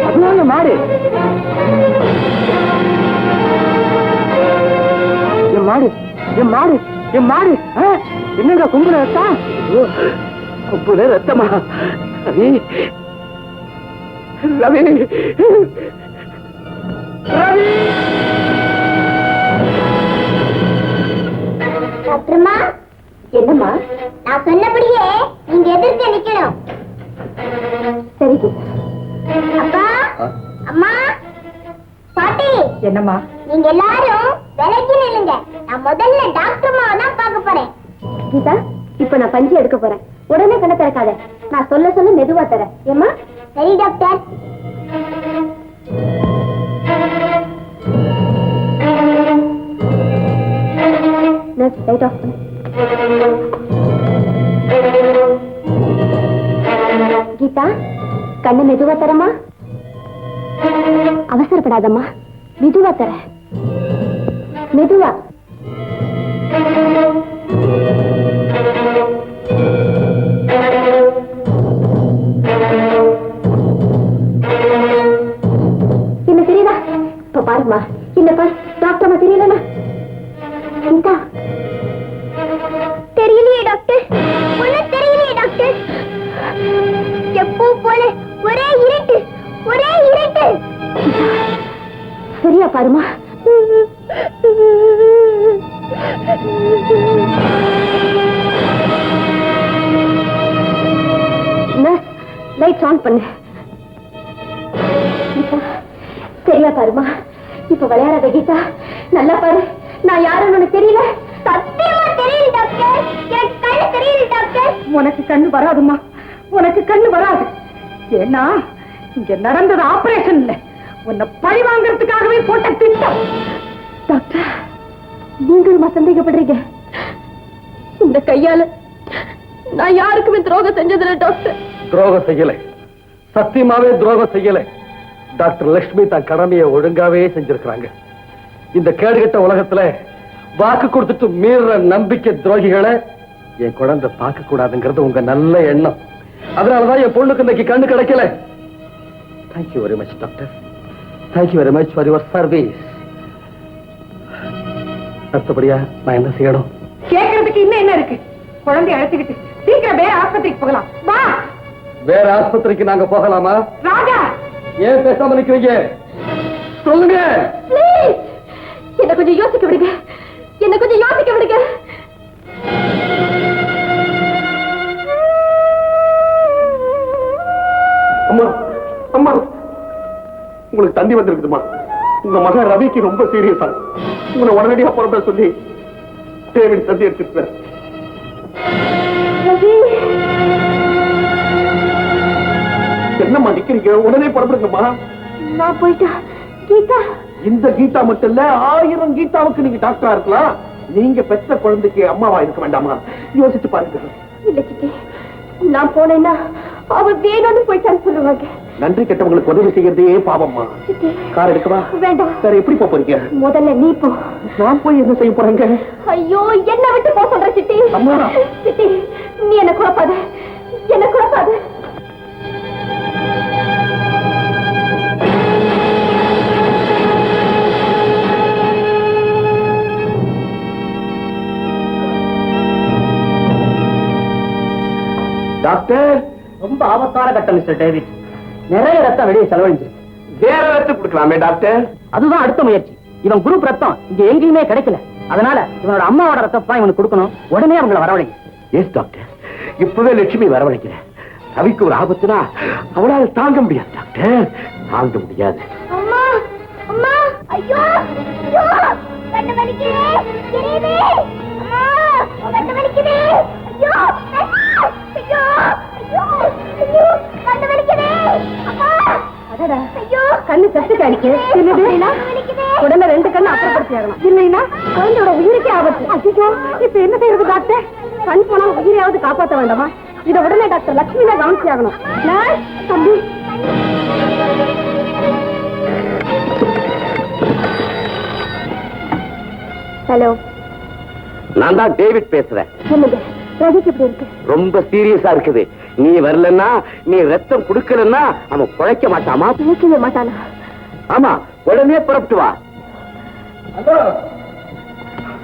அதுவாங்க மாடு. என் மாடு, என் மாடு, என் மாடு. என்னங்க கும்புற ரத்தம்? கும்புற ரத்தமா? ரவி ரவி ரவி. டாக்டர்மா, என்னம்மா? நான் சொன்னபடியே நீங்க எதிர்க்க நிக்கணும். சரி. அப்பா, அம்மா, பாட்டி. என்னம்மா? நீங்க எல்லாரும் விலகி நில்லுங்க. நான் முதல்ல டாக்டர்மாவை தான் பார்க்க போறேன். கீதா, இப்ப நான் பஞ்சு எடுக்க போறேன். உடனே கண்ணை திறக்காத. நான் சொல்ல சொல்ல மெதுவா தரேன். ஏம்மா? சரி டாக்டர். லைட் ஆஃப் பண்ணு. கீதா, கண்ணை மெதுவா தரமா. அவசரப்படாதம்மா, மெதுவா தர. மெதுவா. என்ன தெரியுதா? இப்ப பாருமா, என்ன பாரு. டாக்டர் அம்மா தெரியலமா? கீதா, தெரியலையே டாக்டர். ஒன்னும் தெரியலையே டாக்டர். எப்போ போல ஒரே இருட்டு, ஒரே இருட்டு. சரியா பாருமா. லைட் ஆன் பண்ணு. சரியா பாருமா. இப்ப விளையாடாத கீதா, நல்லா பாரு. நான் யாருன்னு உனக்கு தெரியல? சத்தியமா தெரியல டாக்டர். எனக்கு கண்ணு தெரியல டாக்டர். உனக்கு கண்ணு வராதுமா, உனக்கு கண்ணு வராது. ஏன்னா இங்க நடந்தது ஆபரேஷன் இல்ல, உன்னை பழி வாங்கறதுக்காகவே போட்ட திட்டம். டாக்டர், நீங்களுமா சந்தேகப்படுறீங்க? இந்த கையால நான் யாருக்குமே துரோகம் செஞ்சதில்லை டாக்டர். துரோகம் செய்யல, சத்தியமாவே துரோகம் செய்யல. டாக்டர் லட்சுமி தன் கடமையை ஒழுங்காவே செஞ்சிருக்கிறாங்க. இந்த கேடுகட்ட உலகத்துல வாக்கு கொடுத்துட்டு மீற நம்பிக்கை துரோகிகளை என் குழந்தை பார்க்க கூடாதுங்கிறது உங்க நல்ல எண்ணம். அதனாலதான் என் பொண்ணுக்கு இன்னைக்கு கண்ணு கிடைக்கல. Thank you very much doctor. Thank you very much for your service. அடுத்தபடியா நான் என்ன செய்யணும்? கேட்கறதுக்கு இன்னும் என்ன இருக்கு? குழந்தைய அழைச்சுக்கிட்டு சீக்கிரம் வேற ஆஸ்பத்திரிக்கு போகலாம். வா. வேற ஆஸ்பத்திரிக்கு நாங்க போகலாமா? ராஜா, ஏன் பேசாம நிக்கிறீங்க? சொல்லுங்க. என்ன கொஞ்சம் யோசிக்க விடுங்க, என்ன கொஞ்சம் யோசிக்க விடுங்க. அம்மா, அம்மா, உங்களுக்கு தந்தி வந்திருக்குதுமா. உங்க மகன் ரவிக்கு ரொம்ப சீரியஸா. உங்களை உடனடியா புறப்பட சொல்லி டேவிட் தந்தி எடுத்துட்டு. என்னம்மா நிக்கிறீங்க? உடனே புறப்படுங்கம்மா. நான் போயிட்டா கீதா? இந்த கீதா மட்டும் இல்ல, 1000 கீதாவுக்கு நீங்க டாக்டரா இருக்கலாம். நீங்க பெற்ற குழந்தைக்கு அம்மாவா இருக்க வேண்டாமா? யோசிச்சு பாருங்க. இல்ல சித்தி, நான் போனேன்னா அவ வேணும்னு போயிட்டான்னு சொல்லுவாங்க. நன்றி கெட்டவங்களுக்கு உதவி செய்யறதே பாவம்மா. சித்தி, கார் எடுக்கவா? வேண்டாம். சார், எப்படி போறீங்க? முதல்ல நீ போ. நான் போய் என்ன செய்ய போறேங்க? ஐயோ, என்ன விட்டு போ சொல்ற சித்தி. அம்மா. சித்தி, நீ என்ன குழப்பாத, என்ன குழப்பாத. டாக்டர், ரொம்ப ஆபத்தான கட்டம் மிஸ்டர் டேவிட். நிறைய ரத்தம் வெளியே செலவழிஞ்சிருக்கு. வேற ரத்தம் கொடுக்கலாமே டாக்டர்? அதுதான் அடுத்த முயற்சி. இவன் குரூப் ரத்தம் இங்க எங்கேயுமே கிடைக்கல. அதனால இவனோட அம்மாவோட ரத்தம் இவனுக்கு கொடுக்கணும். உடனே அவங்களை வரவழைங்க. எஸ் டாக்டர், இப்பவே லட்சுமி வரவழைக்கிறேன். ரவிக்கு ஒரு ஆபத்துனா அவளால தாங்க முடியாது டாக்டர், தாங்க முடியாது. அம்மா அம்மா ஐயோ ஐயோ கண்ணு வலிக்குதே கிரீவி அம்மா கண்ணு வலிக்குதே ஐயோ ஐயோ ஐயோ ஐயோ கண்ணு வலிக்குதே அம்மா அடடா ஐயோ கண்ணு சத்து காணிக்கு இல்லைனா உடனே 2 கண்ணு அப்புறப்படுத்தி ஆகணும். இல்லைன்னா குழந்தையோட உயிருக்கே ஆபத்து. ஐயோ இப்ப என்ன செய்யறது டாக்டர்? கண் போனா உயிரையாவது காப்பாற்ற வேண்டாமா? இதை உடனே டாக்டர் லட்சுமி தான் கவனிச்சு ஆகணும். தம்பி ஹலோ, நான் தான் டேவிட் பேசுறேன். சொல்லுங்க, ரவிக்கு எப்படி இருக்கு? ரொம்ப சீரியஸா இருக்குது. நீ வரலன்னா, நீ ரத்தம் குடுக்கலன்னா அவன் குழைக்க மாட்டாமா? நினைக்கவே மாட்டானா? ஆமா, உடனே புறப்பட்டு வா.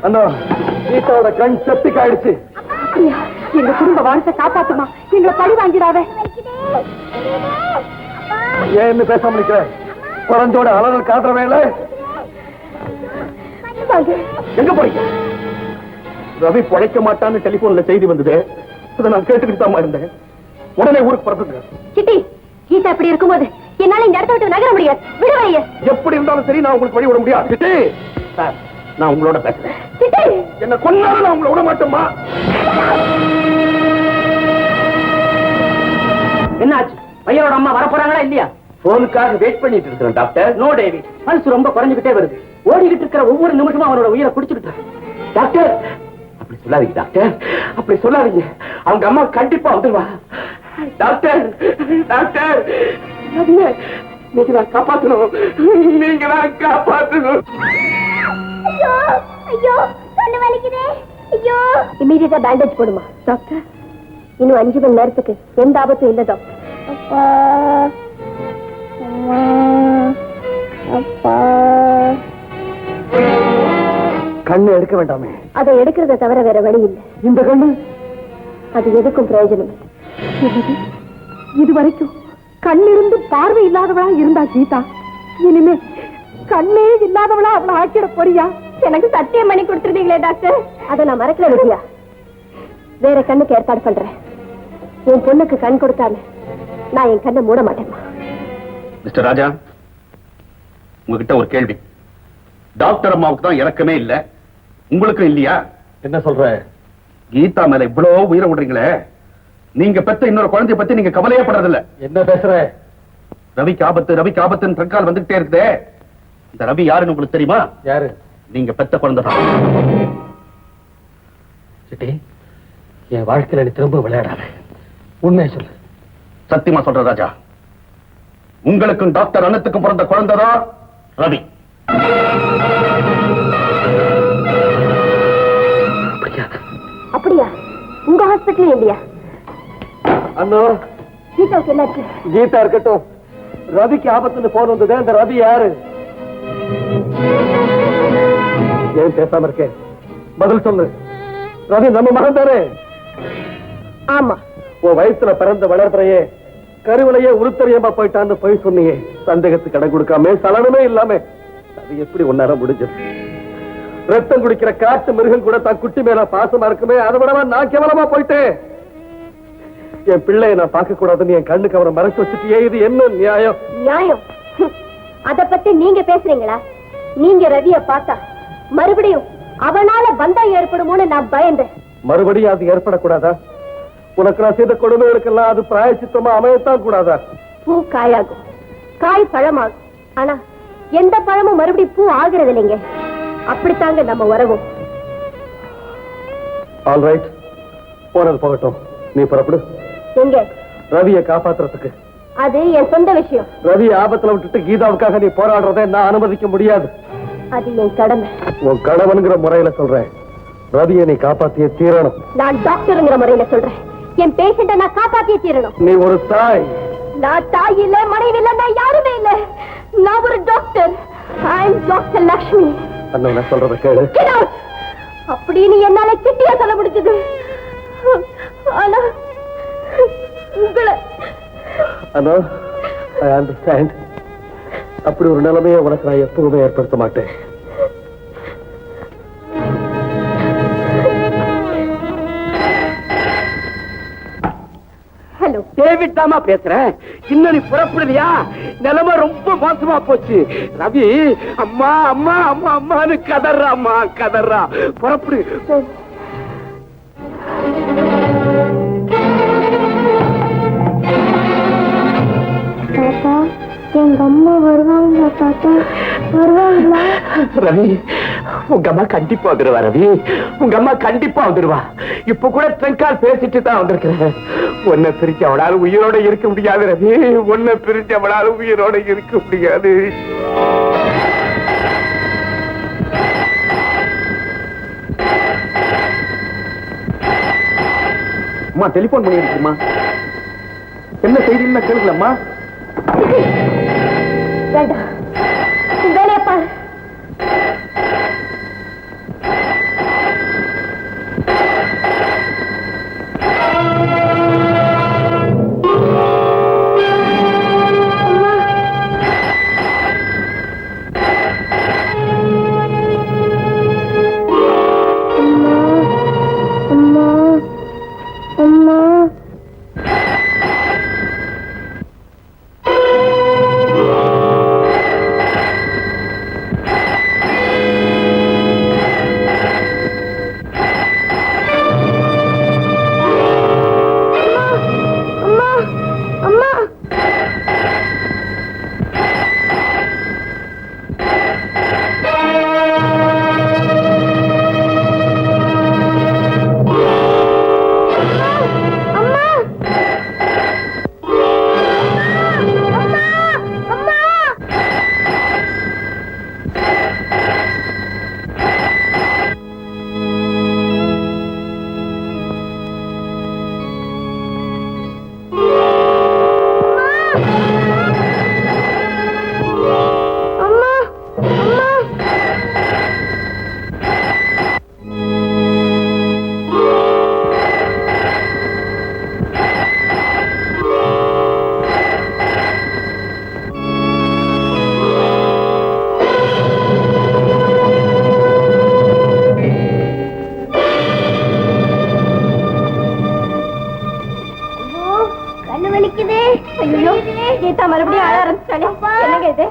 அண்ணா, கீதாவோட கண் செப்டிக் ஆயிடுச்சு. அப்படியா? எங்க குடும்ப வாழ்க்கை காப்பாத்துமா, எங்களை பழி வாங்கிடாத. ஏன்னு பேசாம நிக்கிற? குழந்தையோட அலறல் காட்டுற வேலை எங்க போறீங்க? ரவி பிழைக்க மாட்டான்னு டெலிபோன்ல செய்தி வந்தது. அதை நான் கேட்டுக்கிட்டு தான் இருந்தேன். உடனே ஊருக்கு புறப்பட்டு. சிட்டி, கீதா இப்படி இருக்கும்போது என்னால இந்த இடத்த விட்டு நகர முடியாது. விடுவாங்க. எப்படி இருந்தாலும் சரி, நான் உங்களுக்கு வழி விட முடியாது. சிட்டி, சார், நான் உங்களோட பேசுறேன். சிட்டி, என்ன கொன்னாலும் நான் உங்களை விட மாட்டேம்மா. என்னாச்சு? பையனோட அம்மா வரப்போறாங்களா இல்லையா? போனுக்காக வெயிட் பண்ணிட்டு இருக்கிறேன் டாக்டர். நோ டேவிட், பல்ஸ் ரொம்ப குறைஞ்சுக்கிட்டே வருது. ஓடிக்கிட்டு இருக்கிற ஒவ்வொரு நிமிஷமும் அவனோட உயிரை குடிச்சுக்கிட்டு. டாக்டர், அப்படி சொல்லாதீங்க டாக்டர், அப்படி சொல்லாதீங்க. அவங்க அம்மா கண்டிப்பா வந்துருவா. டாக்டர், டாக்டர், நீங்க நான் காப்பாற்றணும், நீங்க நான் காப்பாற்றணும். ஐயோ ஐயோ கண்ணு வலிக்குதே. ஐயோ, இமீடியட்டா பேண்டேஜ் போடுமா டாக்டர்? இன்னும் 5 மணி நேரத்துக்கு எந்த ஆபத்தும் இல்லை டாக்டர். அப்பா அம்மா அப்பா. கண்ணு எடுக்க வேண்டாமே? அதை எடுக்கிறத தவிர வேற வழி இல்லை. இந்த கண்ணு அது எதுக்கும் பிரயோஜனம் இல்லை. இது வரைக்கும் கண்ணிருந்து பார்வை இல்லாதவளா இருந்தா கீதா, இனிமே கண்ணே இல்லாதவளா அவளை ஆக்கிட போறியா? எனக்கு சத்தியம் பண்ணி கொடுத்துருந்தீங்களே டாக்டர். அதை நான் மறக்கல விதியா. வேற கண்ணுக்கு ஏற்பாடு பண்றேன். என் பொண்ணுக்கு கண் கொடுத்தால நான் என் கண்ணை மூட மாட்டேன். மிஸ்டர் ராஜா, உங்ககிட்ட ஒரு கேள்வி. டாக்டர் அம்மாவுக்கு தான் இறக்கமே இல்ல, உங்களுக்கு இல்லையா? என்ன சொல்ற? கீதா மேல இவ்வளவு உயிரை விடுறீங்களே, நீங்க பெத்த இன்னொரு குழந்தைய பத்தி நீங்க கவலையே படுறதில்ல. என்ன பேசுற? ரவிக்கு ஆபத்து, ரவிக்கு ஆபத்துன்னு ட்ரங்கால் வந்துகிட்டே இருக்குதே. இந்த ரவி யாருன்னு உங்களுக்கு தெரியுமா? யாரு? நீங்க பெத்த குழந்தை தான். சிட்டி, என் வாழ்க்கையில நீ திரும்ப விளையாடாத. உண்மையை சொல்லு. சத்தியமா சொல்ற ராஜா, உங்களுக்கும் டாக்டர் அனத்துக்கும் பிறந்த குழந்தை தான் ரவி. அப்படியா? உங்க ஹாஸ்பிட்டல் இல்லையா? அண்ணா, கீதாவுக்கு என்னாச்சு? கீதா இருக்கட்டும், ரவிக்கு ஆபத்துன்னு போன் வந்தது. அந்த ரவி யாரு? ஏன் பேசாம இருக்க? பதில் சொல்லு. ரவி நம்ம மகன் தானே? ஆமா. உன் வயசுல பிறந்த வளர்ப்பறையே கருவிலையே உருத்தறியமா போயிட்டான்னு போய் சொன்னியே. சந்தேகத்துக்கு இடம் கொடுக்காம, சலனமே இல்லாம அது எப்படி ஒன்னார முடிஞ்சது? ரத்தம் குடிக்கிற காட்டு மிருகம் கூட தான் குட்டி மேல பாசமா இருக்குமே, அதை விடவா நான் கேவலமா போயிட்டேன்? என் பிள்ளைய நான் பார்க்க கூடாதுன்னு என் கண்ணுக்கு அவரை மறைச்சு வச்சுட்டியே, இது என்ன நியாயம்? நியாயம்? அத பத்தி நீங்க பேசுறீங்களா? நீங்க ரவிய பார்த்தா மறுபடியும் அவனால பந்தம் ஏற்படுமோன்னு நான் பயந்தேன். மறுபடியும் அது ஏற்படக்கூடாதா? உனக்கு நான் செய்த கொடுமைகளுக்கெல்லாம் அது பிராயச்சித்தமா அமையத்தான் கூடாதா? பூ காயாகும், காய் பழமாகும். ஆனா எந்த பழமும் மறுபடியும் பூ ஆகிறது இல்லைங்க. அப்படித்தாங்க நம்ம உறவும். ஆல் ரைட், போனது போகட்டும். நீ புறப்படு. எங்க? ரவியை காப்பாத்துறதுக்கு. அது என் சொந்த விஷயம். ரவி ஆபத்துல விட்டுட்டு கீதாவுக்காக நீ போராடுறதை நான் அனுமதிக்க முடியாது. அது என் கடமை. உன் கணவனுங்கிற முறையில சொல்றேன், ரவியை நீ காப்பாத்திய தீரணும். நான் டாக்டருங்கிற முறையில சொல்றேன், என் பேஷண்ட நான் காப்பாத்திய தீரணும். நீ ஒரு தாய். நான் தாய் இல்ல, மனைவி இல்ல, நான் யாருமே இல்ல. நான் ஒரு doctor. I am doctor Lakshmi. அண்ணா, நான் சொல்றத கேளு. அப்படின்னு என்னால கிட்டியா சொல்ல முடிஞ்சது. ஆனா உங்களை அண்ணா, ஐ அண்டர்ஸ்டாண்ட். அப்படி ஒரு நிலைமையை உனக்கு நான் எப்பவுமே ஏற்படுத்த மாட்டேன். ஏவிட்டாமா பேசுறேன். இன்னும் நீ புறப்படலையா? நிலைமை ரொம்ப மோசமா போச்சு. ரவி அம்மா அம்மா அம்மா அம்மான்னு கதறாம்மா, கதறா. புறப்படு. தாத்தா, எங்க அம்மா வருவாங்களா தாத்தா? வருவாங்களா? ரவி, உங்க அம்மா கண்டிப்பா வந்துருவா. ரவி, உங்க அம்மா கண்டிப்பா வந்துருவா. இப்ப கூட ட்ரங்கால் பேசிட்டு தான் வந்திருக்கிறேன். உன்னை பிரிச்சு அவளால உயிரோட இருக்க முடியாது ரவி. உன்னை பிரிச்சு அவளால உயிரோட இருக்க முடியாது. அம்மா டெலிபோன் பண்ணி இருக்குமா? என்ன செய்தின்னு கேளுங்களம்மா. வேண்டாம், வேலையை பாரு. மறுபடியும் அழ ஆரம்பிச்சாலே. என்னங்க இது?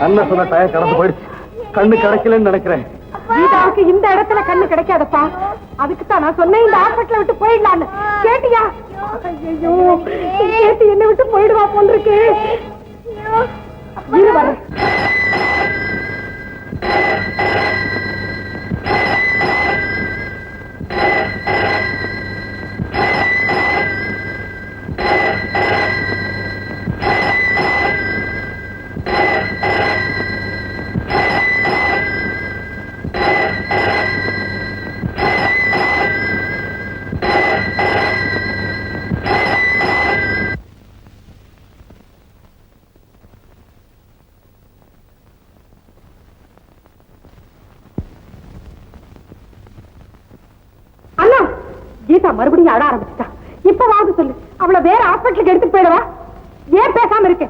அண்ணன் சொன்ன டயம் கடந்து போயிடுச்சு. கண்ணு கிடைக்கலன்னு நினைக்கிறேன். கீதாவுக்கு இந்த இடத்துல கண்ணு கிடைக்காதப்பா. அதுக்குத்தான் நான் சொன்னேன் இந்த ஹாஸ்பிட்டல விட்டு போயிடலான்னு. கேட்டியா? ஐயோ, கேட்டு என்ன விட்டு போயிடுவா போல இருக்கு. இரு வரேன். கீதா மறுபடியும் அழ ஆரம்பிச்சுட்டா. இப்பவாவது சொல்லு, அவளை வேற ஹாஸ்பிட்டலுக்கு எடுத்து போயிடவா? ஏன் பேசாம இருக்க?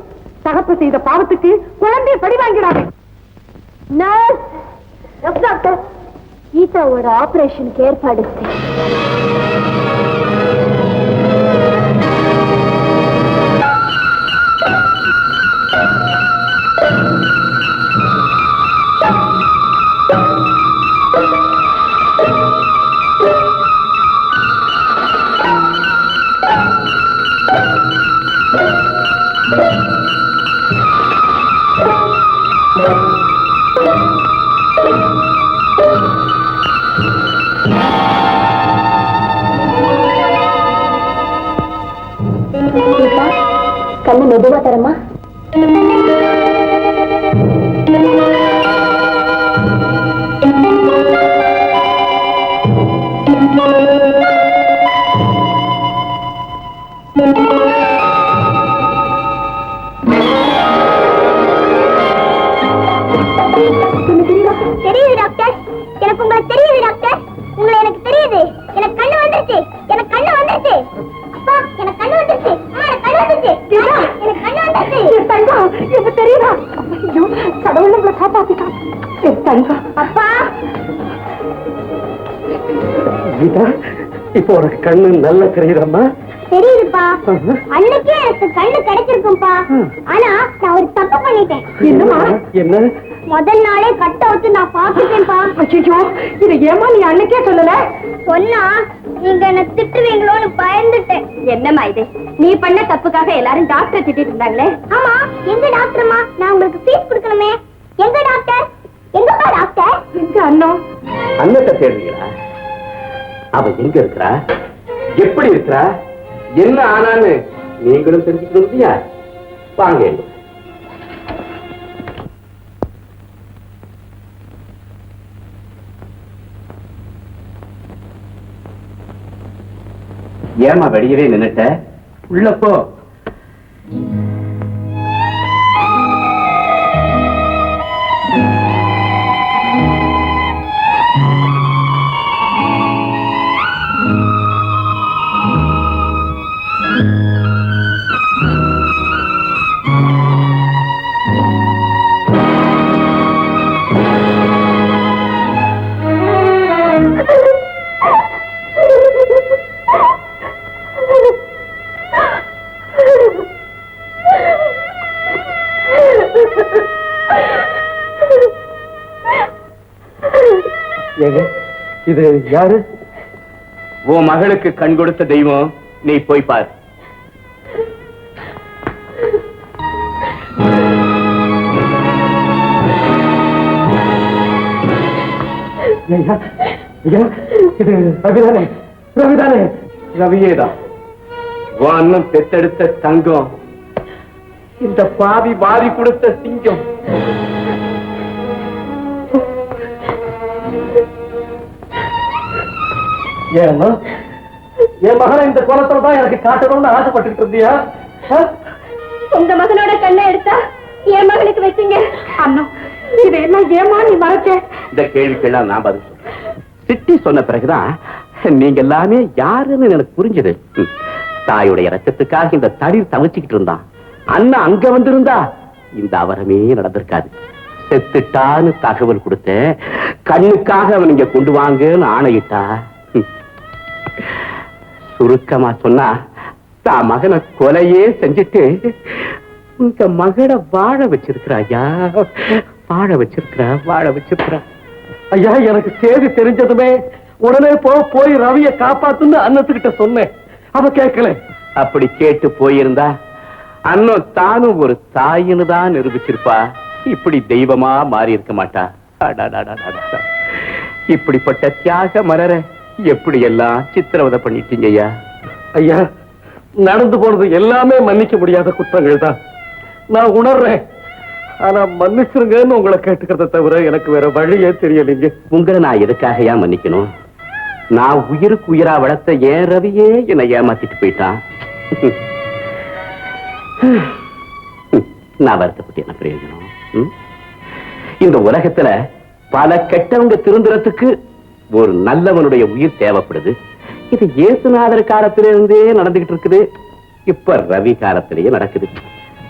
தகப்பு செய்த பாவத்துக்கு குழந்தைய படி வாங்கிடாதே. டாக்டர், கீதாவோட ஆபரேஷனுக்கு ஏற்பாடு கண்ணு மெதுவா தரமா? தெரியுது டாக்டர், எனக்கு உங்களை தெரியுது டாக்டர். உங்களை எனக்கு தெரியுது. எனக்கு கண்ணு வந்துருச்சு, எனக்கு கண்ணு வந்துருச்சு. அப்பா, எனக்கு கண்ணு வந்துருச்சு. எனக்கு கண்ணு வந்துருச்சு. எனக்கு கண்ணு வந்துருச்சு. தங்கம், எனக்கு தெரியுதா? ஐயோ, கடவுள் உங்களை காப்பாத்திட்டான். தங்கம், அப்பா. கீதா, இப்போ உனக்கு கண்ணு நல்லா தெரியுதம்மா? தெரியுது சாரிப்பா, அன்னைக்கே எனக்கு கண்ணு கிடைச்சிருக்கும்பா. ஆனா நான் ஒரு தப்பு பண்ணிட்டேன். என்னமா? என்ன? முதல் நாளே கட்ட வச்சு நான் பாத்துட்டேன்ப்பா. அச்சோ, இதை ஏமா நீ அன்னைக்கே சொல்லல? சொன்னா நீங்க என்ன திட்டுவீங்களோன்னு பயந்துட்டேன். என்னம்மா இது? நீ பண்ண தப்புக்காக எல்லாரும் டாக்டர் திட்டிட்டு இருந்தாங்களே. ஆமா, எங்க டாக்டர்மா? நான் உங்களுக்கு ஃபீஸ் கொடுக்கணுமே. எங்க டாக்டர்? எங்கப்பா டாக்டர்? எங்க அண்ணன்? அண்ணத்தை தேடுறீங்களா? அவ எங்க இருக்கிறா, எப்படி இருக்கிறா, என்ன ஆனான்னு நீங்களும் தெரிஞ்சுக்கிட்டு வாங்க. ஏமா வெளியவே நின்னுட்ட? உள்ளப்போ. இது யாரு? உன் மகளுக்கு கண் கொடுத்த தெய்வம். நீ போய் பார். இது ரவிதானே? ரவிதானே? ரவியேதான். உன் அண்ணன் பெத்தெடுத்த தங்கம், இந்த பாவி வாரி கொடுத்த சிங்கம். ஏன்னா என் மகனை இந்த கோலத்துல தான் எனக்கு காட்டணும்னு ஆசைப்பட்டு இருந்தியா? உங்க மகனோட கண்ணை எடுத்தா என் மகனுக்கு வச்சீங்க. அண்ணா, இதெல்லாம் ஏமா நீ மறைச்ச? இந்த கேள்விக்கெல்லாம் நான் பதில் சொல்றேன். சிட்டி சொன்ன பிறகுதான் நீங்க எல்லாமே யாருன்னு எனக்கு புரிஞ்சது. தாயுடைய ரத்தத்துக்காக இந்த தளிர் தவிச்சுக்கிட்டு இருந்தான். அண்ணன் அங்க வந்திருந்தா இந்த அவரமே நடந்திருக்காது. செத்துட்டான்னு தகவல் கொடுத்த கண்ணுக்காக அவன் இங்க கொண்டு வாங்கன்னு ஆணையிட்டா. சுருக்கமா சொன்னா, தான் மகனை கொலையே செஞ்சுட்டு உங்க மகளை வாழ வச்சிருக்கிறா. ஐயா, வாழ வச்சிருக்கிறா, வாழ வச்சிருக்கிறா. ஐயா, எனக்கு செய்தி தெரிஞ்சதுமே உடனே போய் ரவியை காப்பாத்துன்னு அண்ணத்துக்கிட்ட சொன்னேன். அவ கேட்கல. அப்படி கேட்டு போயிருந்தா அண்ணன் தானும் ஒரு தாயின்னு தான் நிரூபிச்சிருப்பா. இப்படி தெய்வமா மாறி இருக்க மாட்டா. இப்படிப்பட்ட தியாக மலர எப்படி எல்லாம் சித்திரவதை பண்ணிட்டீங்க ஐயா. ஐயா, நடந்து போனது எல்லாமே மன்னிக்க முடியாத குற்றங்கள் தான், நான் உணர்றேன். ஆனா மன்னிச்சிருங்கன்னு உங்களை கேட்டுக்கிறத தவிர எனக்கு வேற வழியே தெரியலைங்க. உங்களை நான் எதுக்காக ஏன் மன்னிக்கணும்? நான் உயிருக்கு உயிரா வளர்த்த ஏன் ரவியே என்னை ஏமாத்திட்டு போயிட்டான். நான் வருத்தப்பட்டு என்ன பிரயோஜனம்? இந்த உலகத்துல பல கெட்டவங்க திருந்துறதுக்கு ஒரு நல்லவனுடைய உயிர் தேவைப்படுது. இது இயேசுநாதர் காலத்திலிருந்தே நடந்துகிட்டு இருக்குது. இப்ப ரவி காலத்திலேயே நடக்குது.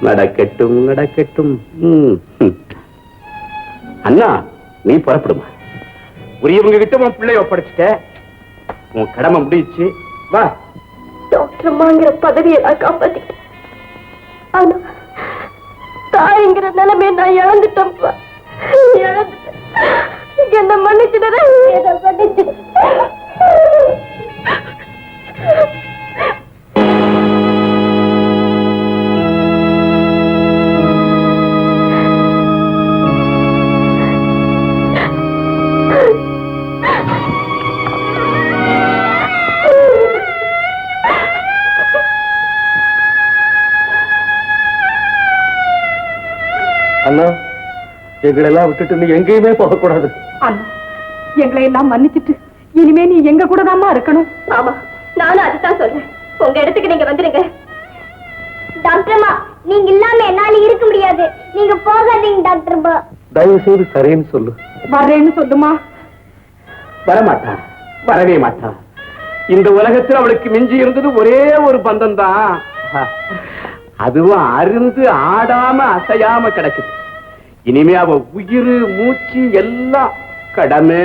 நடக்கட்டும், நடக்கட்டும். அண்ணா, நீ புறப்படுமா. உரியவங்க கிட்ட உன் பிள்ளைய ஒப்படைச்சிட்ட. உன் கடமை முடிச்சு வா. டாக்டர் அம்மாங்கிற பதவியை நான் காப்பாத்திட்டேன். ஆனா தாய்ங்கிற நிலைமை நான் இழந்துட்டேன்ப்பா. என்ன மன்னிச்சுட்டேன். அண்ணா, எங்களெல்லாம் விட்டுட்டு நீ எங்கேயுமே போகக்கூடாது. அண்ணா, எங்களை எல்லாம் மன்னிச்சுட்டு இனிமே நீ எங்க கூட தாமா இருக்கணும். ஆமா, நானும் அதுதான் சொல்றேன். உங்க இடத்துக்கு நீங்க வந்துருங்க. டாக்டர்மா, நீங்க இல்லாம என்னால இருக்க முடியாது. நீங்க போகாதீங்க டாக்டர்மா. தயவு செய்து சரின்னு சொல்லு. வர்றேன்னு சொல்லுமா. வரமாட்டா, வரவே மாட்டா. இந்த உலகத்தில் அவளுக்கு மிஞ்சி இருந்தது ஒரே ஒரு பந்தம் தான். அதுவும் அருந்து ஆடாம அசையாம கிடக்குது. இனிமே அவ உயிர் மூச்சு எல்லாம் கடமை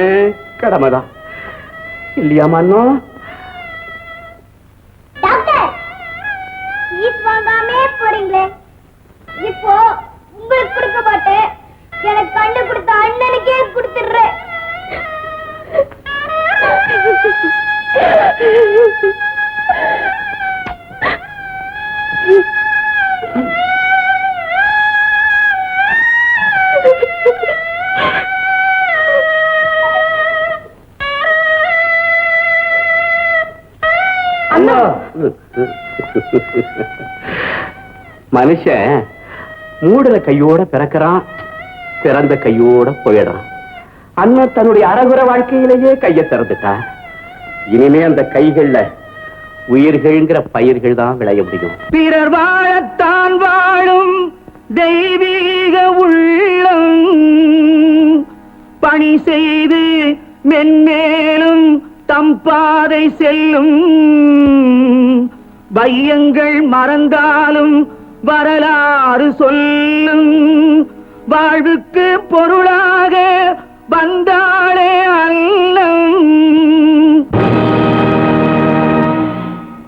கடமைதான் இல்லையாமா? டாக்டர் மனுஷன் மூடல கையோட பிறக்கிறான், பிறந்த கையோட போயிடுறான். அண்ணன் தன்னுடைய அறகுற வாழ்க்கையிலேயே கையை திறந்துட்டா. இனிமே அந்த கைகள்ல உயிர்கள்ங்கிற பயிர்கள் தான் விளைய முடியும். பிறர் வாழத்தான் வாழும் தெய்வீக உள்ளம் பணி செய்து மென்மேலும் தம் பாதை செல்லும். வையங்கள் மறந்தாலும் வரலாறு சொல்லும். வாழ்வுக்கு பொருளாக வந்த